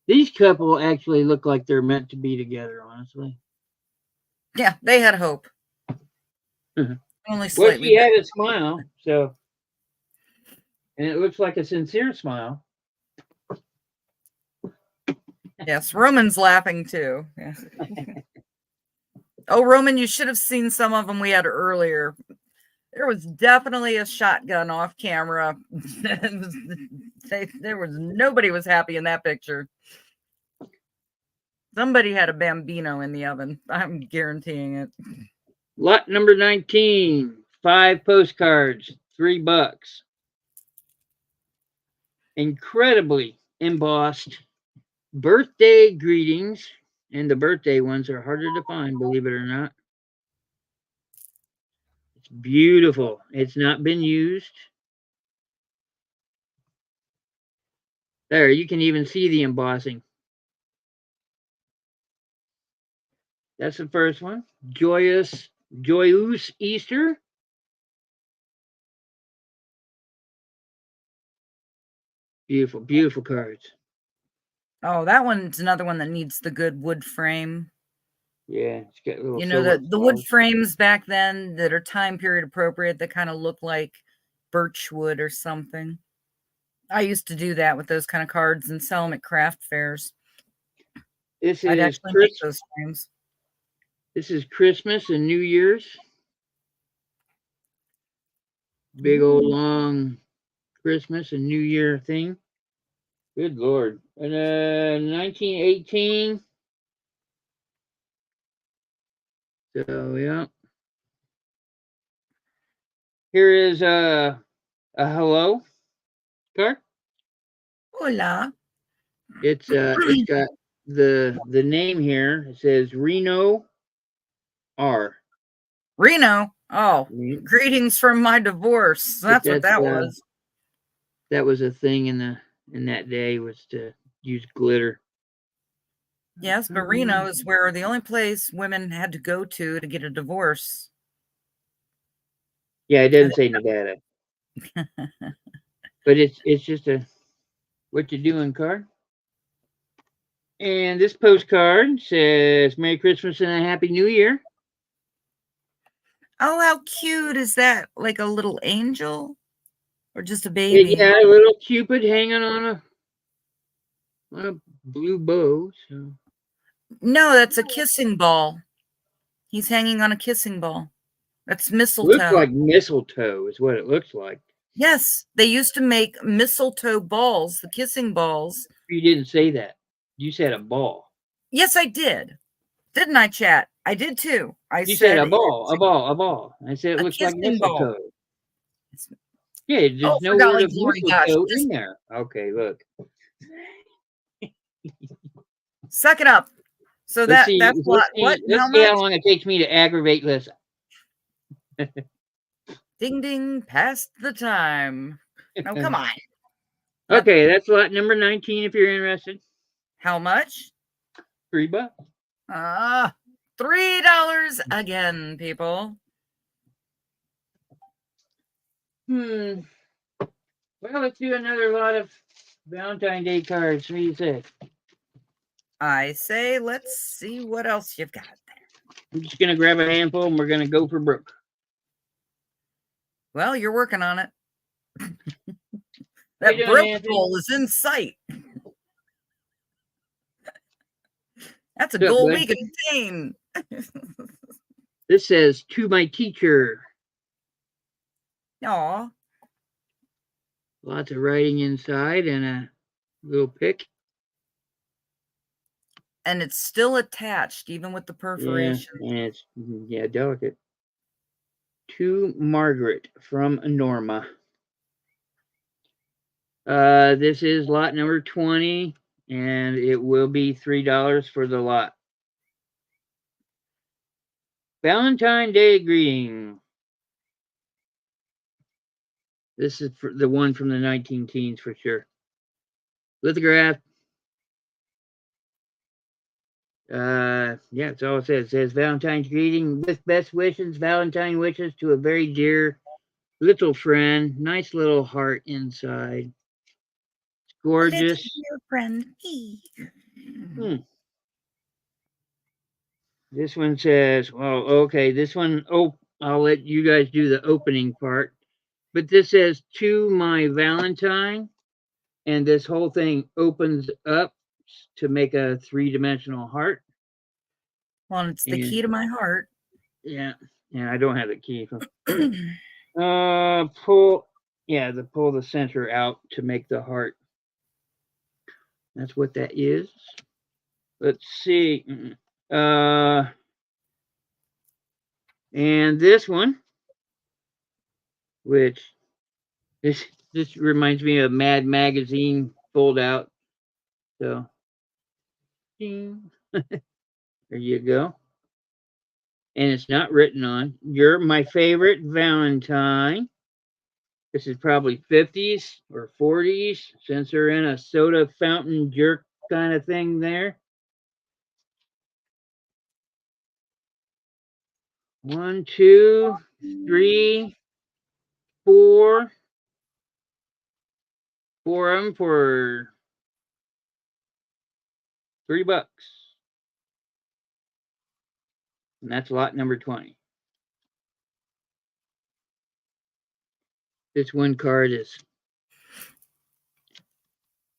These couple actually look like they're meant to be together, honestly. Yeah, they had hope. Only slightly. Well, she had a smile, so, and it looks like a sincere smile. Yes, Roman's laughing too. Yeah. Oh, Roman, you should have seen some of them we had earlier. There was definitely a shotgun off camera. Nobody was happy in that picture. Somebody had a Bambino in the oven. I'm guaranteeing it. Lot number 19, 5 postcards, $3. Incredibly embossed birthday greetings, and the birthday ones are harder to find, believe it or not. It's beautiful. It's not been used. There, you can even see the embossing. That's the first one. Joyous Easter. Beautiful, beautiful cards. Oh, that one's another one that needs the good wood frame. Yeah, it's got little the wood frames back then that are time period appropriate that kind of look like birch wood or something. I used to do that with those kind of cards and sell them at craft fairs. I'd actually make those frames. This is Christmas and New Year's. Big old long Christmas and New Year thing. Good Lord. And 1918. So, yeah. Here is a hello card. Hola. It's got the name here. It says Reno R. Reno. Oh, greetings from my divorce. That's what that was. That was a thing in that day, was to use glitter. Yes, but Reno is where the only place women had to go to get a divorce. Yeah, it doesn't say Nevada. But it's just a what you doing card. And this postcard says Merry Christmas and a Happy New Year. Oh, how cute is that? Like a little angel? Or just a baby? Yeah, a little Cupid hanging on a blue bow. So. No, that's a kissing ball. He's hanging on a kissing ball. That's mistletoe. Looks like mistletoe is what it looks like. Yes, they used to make mistletoe balls, the kissing balls. You didn't say that. You said a ball. Yes, I did. Didn't I, chat? I did too. You said a ball, a ball, a ball. I said it looks like mistletoe. Ball. Yeah, there's no word of mistletoe in there. Okay, look. Suck it up. So that's what? Let's see how long it takes me to aggravate Lissa. Ding ding, past the time. Oh, come on. Okay, that's lot number 19 if you're interested. How much? $3. $3 again, people. Well, let's do another lot of Valentine's Day cards. What do you say? I say let's see what else you've got there. I'm just going to grab a handful and we're going to go for Brooke. Well, you're working on it. That Brooke goal is in sight. That's a goal we can attain. This says, to my teacher. Aw. Lots of writing inside and a little pick. And it's still attached, even with the perforation. Yeah, and it's delicate. To Margaret from Norma. This is lot number 20, and it will be $3 for the lot. Valentine's Day greeting. This is for the one from the 19 teens for sure. Lithograph. Yeah, that's all it says. It says Valentine's greeting with best wishes, Valentine wishes to a very dear little friend. Nice little heart inside. It's gorgeous. Dear friend. This one says, well, okay, this one, I'll let you guys do the opening part. But this says, to my Valentine. And this whole thing opens up to make a 3-dimensional heart. Well, it's the key to my heart. Yeah. Yeah, I don't have the key. Pull the center out to make the heart. That's what that is. Let's see. And this one, which this reminds me of Mad Magazine fold out. So there you go. And it's not written on. You're my favorite Valentine. This is probably 50s or 40s since they're in a soda fountain jerk kind of thing there. 1, 2, 3, 4. 4 of them for $3. And that's lot number 20. This one card is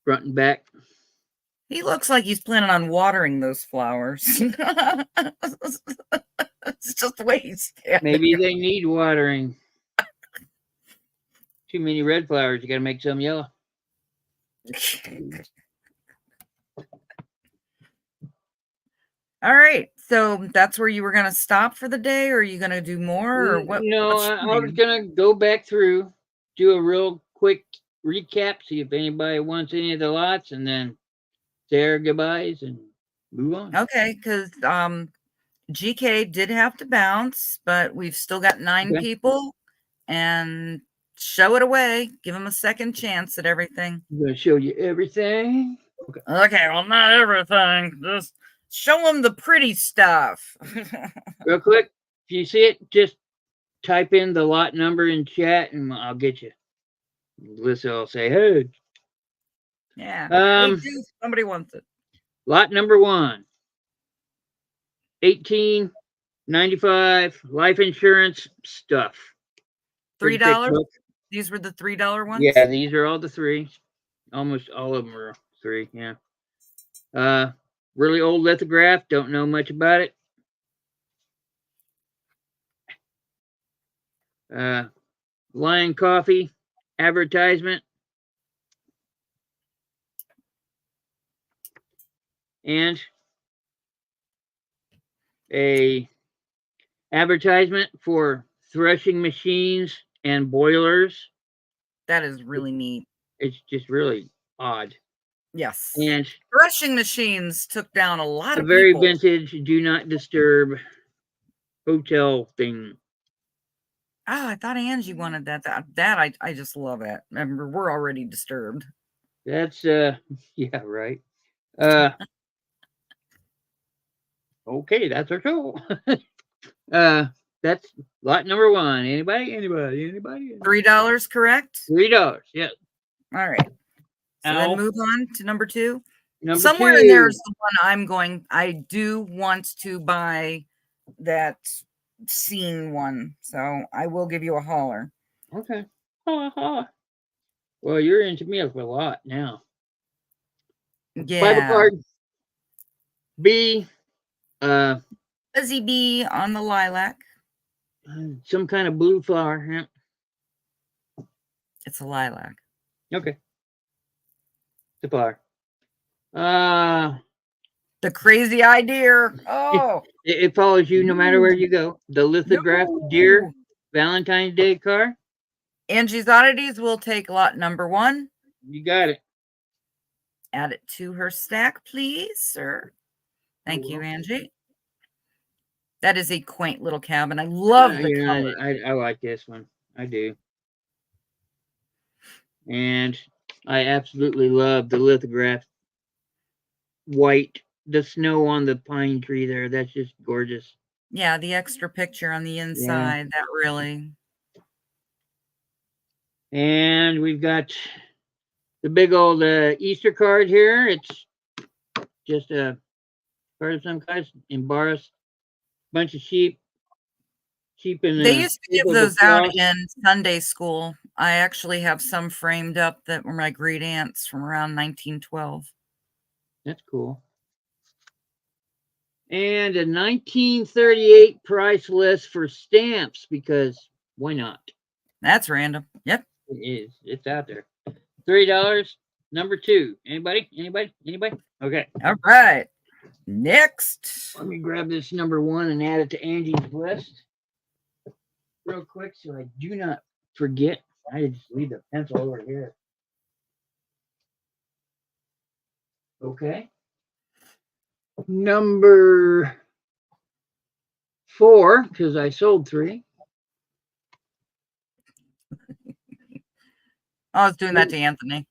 front and back. He looks like he's planning on watering those flowers. It's just the way he's standing. Maybe they need watering. Too many red flowers. You got to make some yellow. All right. So that's where you were going to stop for the day, or are you going to do more, or what? No, I was going to go back through, do a real quick recap, see if anybody wants any of the lots, and then say our goodbyes and move on. Okay, because GK did have to bounce, but we've still got 9 people, and show it away. Give them a second chance at everything. I'm going to show you everything. Okay, well, not everything. Just show them the pretty stuff. Real quick, if you see it, just type in the lot number in chat and I'll get you. Lissa will say, hey. Yeah. Hey, somebody wants it. Lot number 1. 18.95 life insurance stuff. $3? These were the $3 ones? Yeah, these are all the 3. Almost all of them are 3, yeah. Really old lithograph, don't know much about it. Lion Coffee advertisement. And a advertisement for threshing machines and boilers. That is really neat. It's just really odd. Yes. And threshing machines took down a lot of very people. vintage, do not disturb hotel thing. Oh, I thought Angie wanted that. That I just love it. Remember, we're already disturbed. That's yeah, right. Okay, that's our show. That's lot number 1. Anybody? $3, correct? $3, yeah. All right. So then move on to number 2. Somewhere in there is the one I do want to buy that scene one. So I will give you a holler. Okay. Well, you're into me a lot now. Yeah. Bible card. B. Fuzzy bee on the lilac. Some kind of blue flower. Yeah. It's a lilac. Okay. The flower. The crazy idea. Oh. It follows you no matter where you go. The lithograph deer Valentine's Day card. Angie's Oddities will take lot number 1. You got it. Add it to her stack, please, sir. Thank you, Angie. That is a quaint little cabin. I love the color. I like this one. I do. And I absolutely love the lithograph. White, the snow on the pine tree there. That's just gorgeous. Yeah, the extra picture on the inside. That really. And we've got the big old Easter card here. It's just a card of some kind, embossed, bunch of sheep. They used to give those out in Sunday school. I actually have some framed up that were my great aunts from around 1912. That's cool. And a 1938 price list for stamps, because why not? That's random. Yep. It is. It's out there. $3. Number 2. Anybody? Okay. All right. Next. Let me grab this number 1 and add it to Angie's list real quick so I do not forget. I just leave the pencil over here. Okay. Number 4, because I sold 3. I was doing that to Anthony.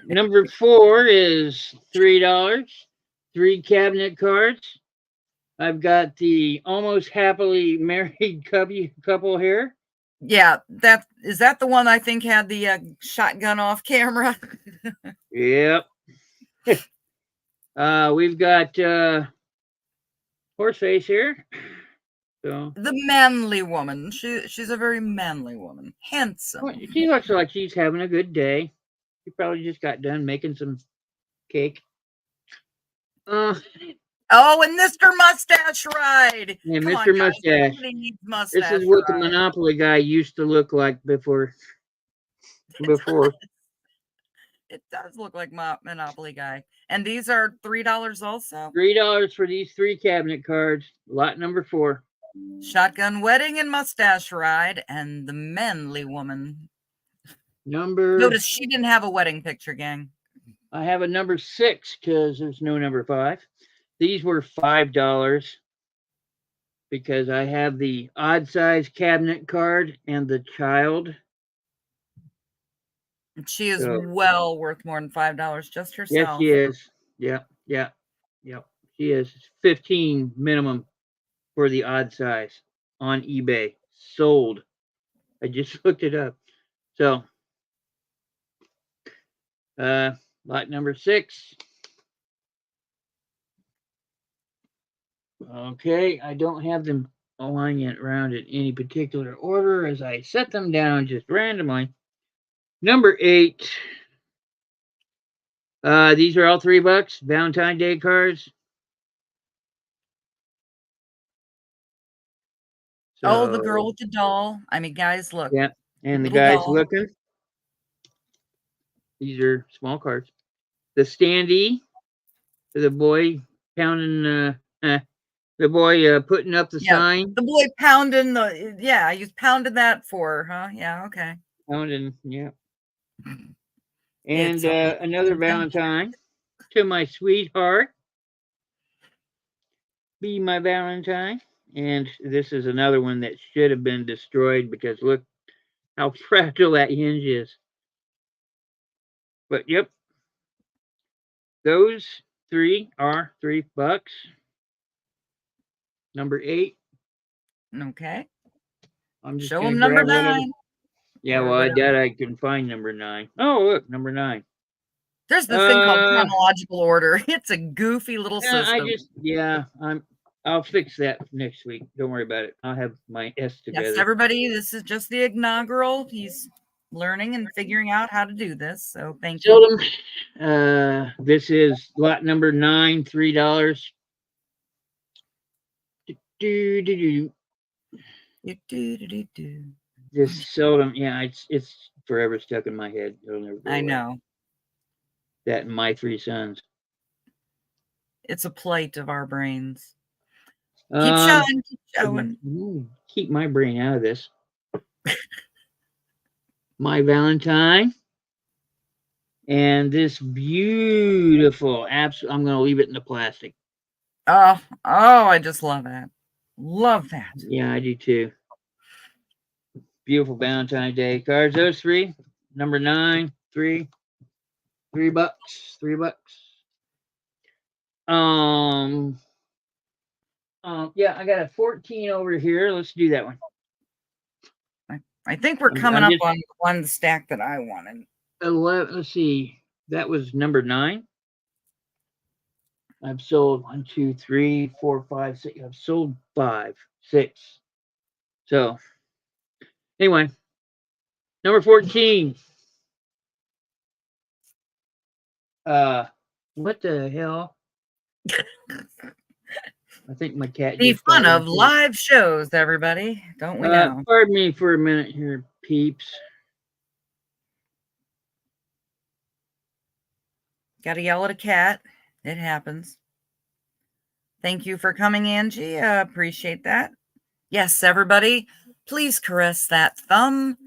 Number 4 is $3. 3 cabinet cards. I've got the almost happily married couple here. Yeah, is that the one I think had the shotgun off camera? Yep. We've got Horseface here. So the manly woman. She's a very manly woman. Handsome. Well, she looks like she's having a good day. She probably just got done making some cake. Oh, and Mr. Mustache Ride. Yeah, Mr. Mustache. This is what the Monopoly guy used to look like before. It does look like Monopoly guy. And these are $3 also. $3 for these 3 cabinet cards. Lot number 4. Shotgun Wedding and Mustache Ride and the manly woman. Notice she didn't have a wedding picture, gang. I have a number 6 because there's no number 5. These were $5 because I have the odd size cabinet card and the child. She is So well worth more than $5 just yes, she herself. is. Yep, yep, yep. She is 15 minimum for the odd size on eBay. Sold. I just looked it up. So lot number 6. Okay, I don't have them aligning around in any particular order as I set them down just randomly. Number 8. These are all $3. Valentine's Day cards. Oh, the girl So with the doll. I mean, guys, look. yeah, and the Little guys doll. looking. These are small cards. The standee for the boy pounding the boy putting up the Yeah, sign. the boy pounding the yeah, you pounded that for, huh? Yeah, okay. Pounding, yeah. It's And a another Valentine to my sweetheart. Be my Valentine. And this is another one that should have been destroyed because look how fragile that hinge is. But yep, those 3 are $3. Number 8. okay. I'm just Show gonna him number grab whatever. 9 Yeah, or well, I whatever. doubt I can find number 9. Oh, look, number 9. There's this thing called chronological order. It's a goofy little system. I'll fix that next week. Don't worry about it. I'll have my S Yes, together. everybody, this is just the inaugural. He's learning and figuring out how to do this. So thank you. Seldom. This is lot number 9, $3. Just seldom. Yeah, it's forever stuck in my head. It'll never go I away. know. That and My Three Sons. It's a plight of our brains. Keep showing, keep showing. Keep my brain out of this. My Valentine. And this beautiful, I'm going to leave it in the plastic. Oh, I just love that. Love that. Yeah, I do too. Beautiful Valentine's Day cards. Those 3. Number 9, $3. $3. $3. Yeah, I got a 14 over here. Let's do that one. I think we're coming up on one stack that I wanted. 11. Let's see. That was number 9. I've sold 1, 2, 3, 4, 5, 6. I've sold 5, 6. So anyway, number 14. What the hell? I think my cat. The fun of live shows, everybody. Don't we know? Pardon me for a minute here, peeps. Gotta yell at a cat. It happens. Thank you for coming, Angie. Appreciate that. Yes, everybody, please caress that thumb.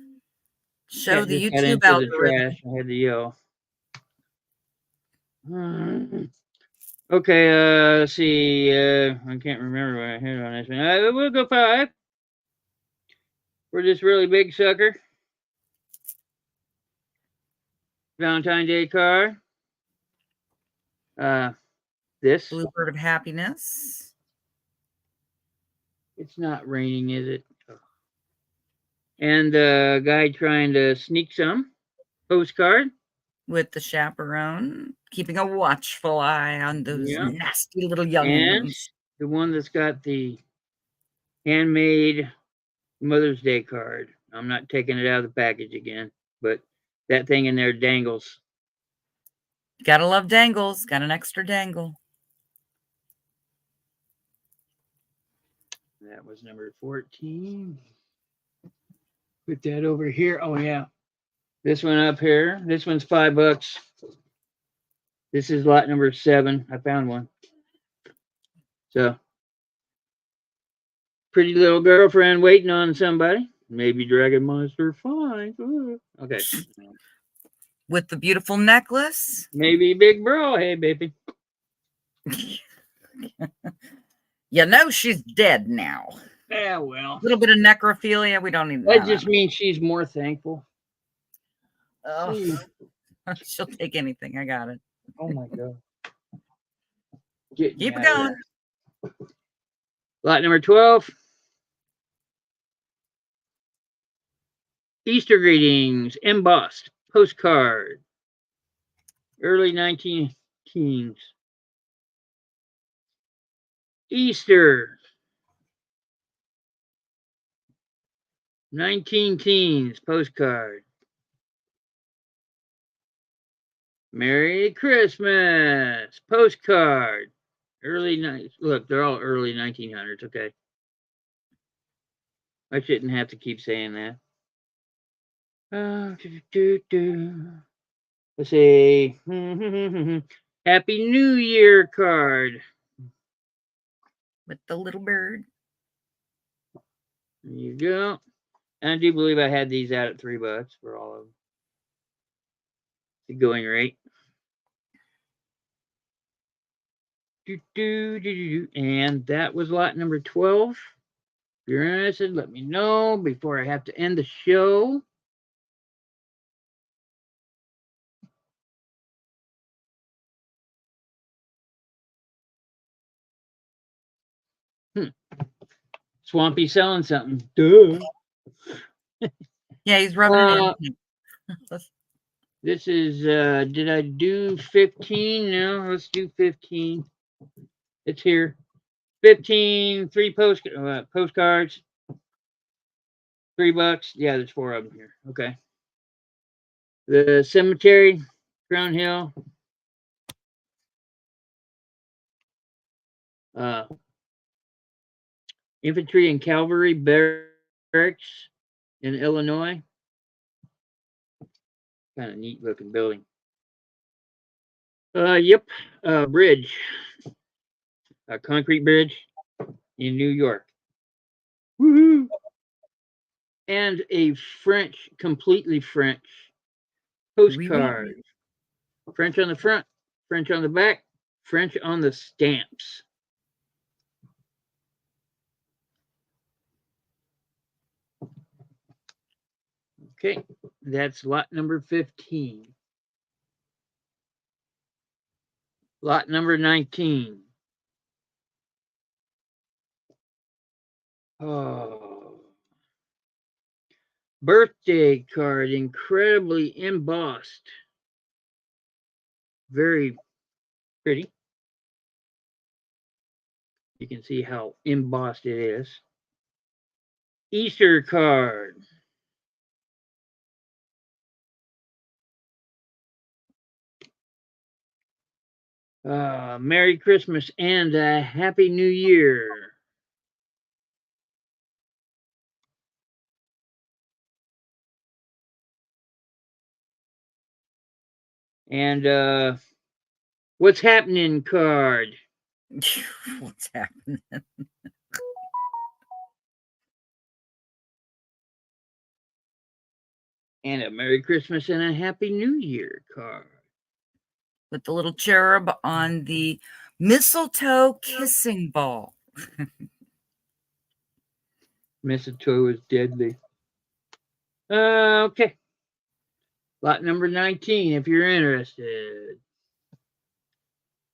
Show the YouTube algorithm. I had to yell. Okay, let's see. I can't remember what I had on this one. We'll go 5 for this really big sucker. Valentine's Day card. This Bluebird of Happiness. It's not raining, is it? And the guy trying to sneak some postcard with the chaperone, keeping a watchful eye on those nasty little youngins. The one that's got the handmade Mother's Day card. I'm not taking it out of the package again, but that thing in there dangles. Gotta love dangles. Got an extra dangle. That was number 14. Put that over here. Oh, yeah. This one up here. This one's $5. This is lot number 7. I found one. So, pretty little girlfriend waiting on somebody. Maybe Dragon Monster 5. Okay. With the beautiful necklace. Maybe Big Bro. Hey, baby. You know she's dead now. Yeah, well. A little bit of necrophilia. We don't need that. That just means she's more thankful. Oh, she'll take anything. I got it. Oh my God. Keep it going. Lot number 12. Easter greetings, embossed postcard. Early 19 teens. Easter. 19 teens postcard. Merry Christmas postcard. Early night. Look, they're all early 1900s. Okay. I shouldn't have to keep saying that. Let's see. Happy New Year card. With the little bird. There you go. And I do believe I had these out at $3 for all of them. The going rate. And that was lot number 12. If you're interested, let me know before I have to end the show. Swampy selling something. Duh. Yeah, he's rubbing it in. This is, did I do 15? No, let's do 15. It's here. 15, 3 postcards. $3. Yeah, there's 4 of them here. Okay. The cemetery, Crown Hill. Infantry and Cavalry Barracks in Illinois. Kind of neat looking building. Yep. Bridge. A concrete bridge in New York. Woohoo! And a French, completely French postcard. French on the front, French on the back, French on the stamps. Okay, that's lot number 15. Lot number 19. Oh. Birthday card, incredibly embossed. Very pretty. You can see how embossed it is. Easter card. Merry Christmas and a Happy New Year. And what's happening card. What's happening? And a Merry Christmas and a Happy New Year card. With the little cherub on the mistletoe kissing ball. Mistletoe is deadly. Okay. Lot number 19, if you're interested.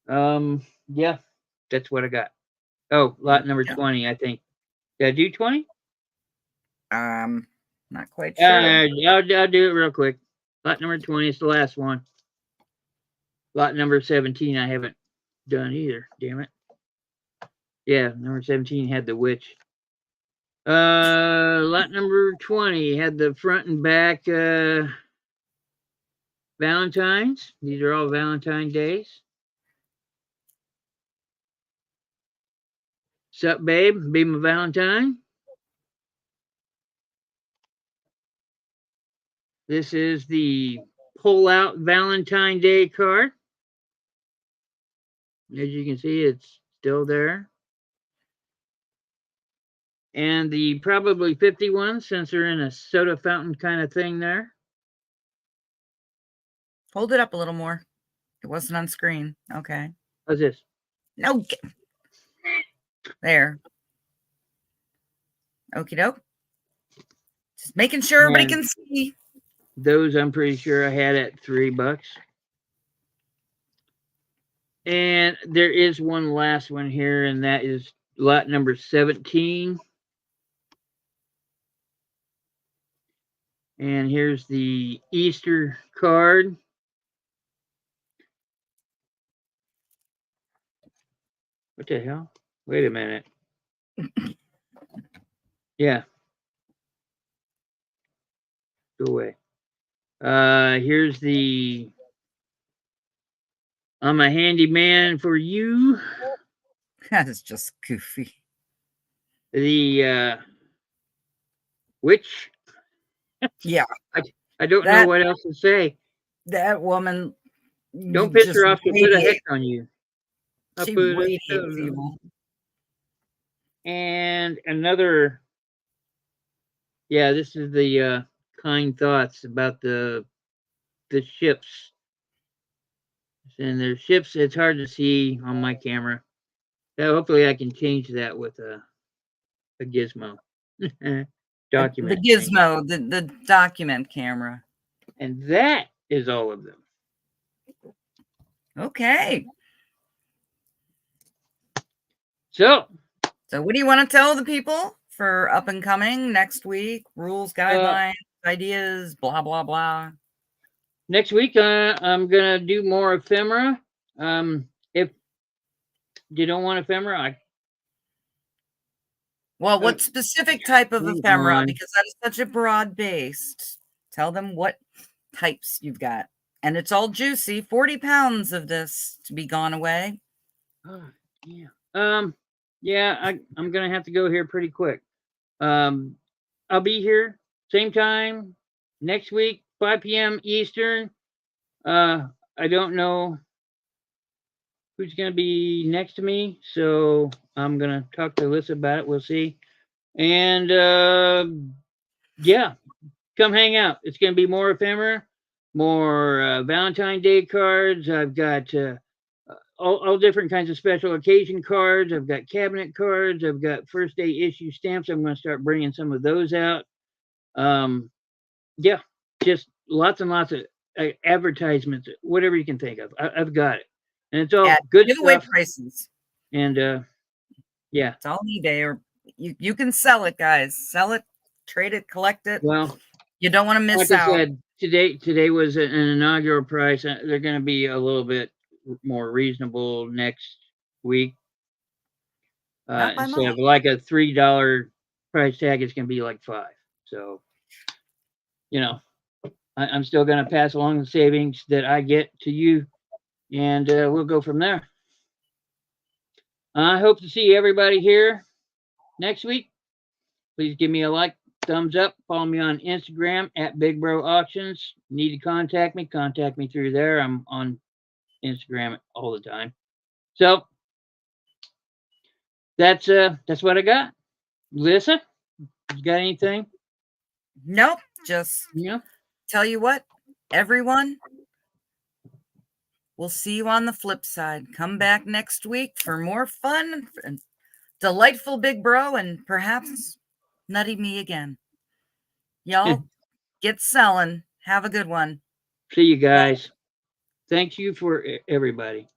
Yeah, that's what I got. Oh, lot number 20, I think. Did I do 20? Not quite sure. I'll do it real quick. Lot number 20 is the last one. Lot number 17, I haven't done either. Damn it. Yeah, number 17 had the witch. Lot number 20 had the front and back Valentines. These are all Valentine days. Sup, babe? Be my Valentine. This is the pull-out Valentine Day card. As you can see, it's still there. And the probably 51, since they're in a soda fountain kind of thing there. Hold it up a little more. It wasn't on screen. Okay. How's this? No. There. Okie doke. Just making sure everybody can see. Those I'm pretty sure I had at $3. And there is one last one here, and that is lot number 17. And here's the Easter card. What the hell? Wait a minute. Yeah. Go away. Here's the I'm a handyman for you. That is just goofy. The witch. Yeah. I don't know what else to say. That woman. Don't piss her off. She'll put a hex on you. She radiates evil. And another. Yeah, this is the kind thoughts about the ships. And their ships. It's hard to see on my camera. Hopefully, I can change that with a gizmo. Document. The gizmo, the document camera. And that is all of them. Okay. So what do you want to tell the people for up and coming next week? Rules, guidelines, ideas, blah, blah, blah. Next week, I'm going to do more ephemera. If you don't want ephemera, well, what specific type of ephemera? Because that is such a broad based. Tell them what types you've got. And it's all juicy. 40 pounds of this to be gone away. Oh, yeah. Yeah, I'm gonna have to go here pretty quick. I'll be here same time next week, 5 p.m. Eastern. I don't know who's gonna be next to me, so I'm gonna talk to Lissa about it. We'll see. And yeah, come hang out. It's gonna be more ephemera, more Valentine's Day cards. I've got all different kinds of special occasion cards. I've got cabinet cards. I've got first day issue stamps. I'm going to start bringing some of those out. Yeah, just lots and lots of advertisements, whatever you can think of. I've got it, and it's all good giveaway stuff. Prices. And yeah, it's all eBay, or you can sell it, guys. Sell it, trade it, collect it. Well, you don't want to miss like out. I said, today was an inaugural price. They're going to be a little bit more reasonable next week. Instead of like a $3 price tag, it's going to be like $5. So, I'm still going to pass along the savings that I get to you, and we'll go from there. I hope to see everybody here next week. Please give me a like, thumbs up, follow me on Instagram at Big Bro Auctions. Need to contact me through there. I'm on Instagram all the time. So that's what I got. Lissa, you got anything? Nope. Just tell you what, everyone, we'll see you on the flip side. Come back next week for more fun and delightful Big Bro, and perhaps nutty me again. Y'all get selling. Have a good one. See you guys. Thank you for everybody.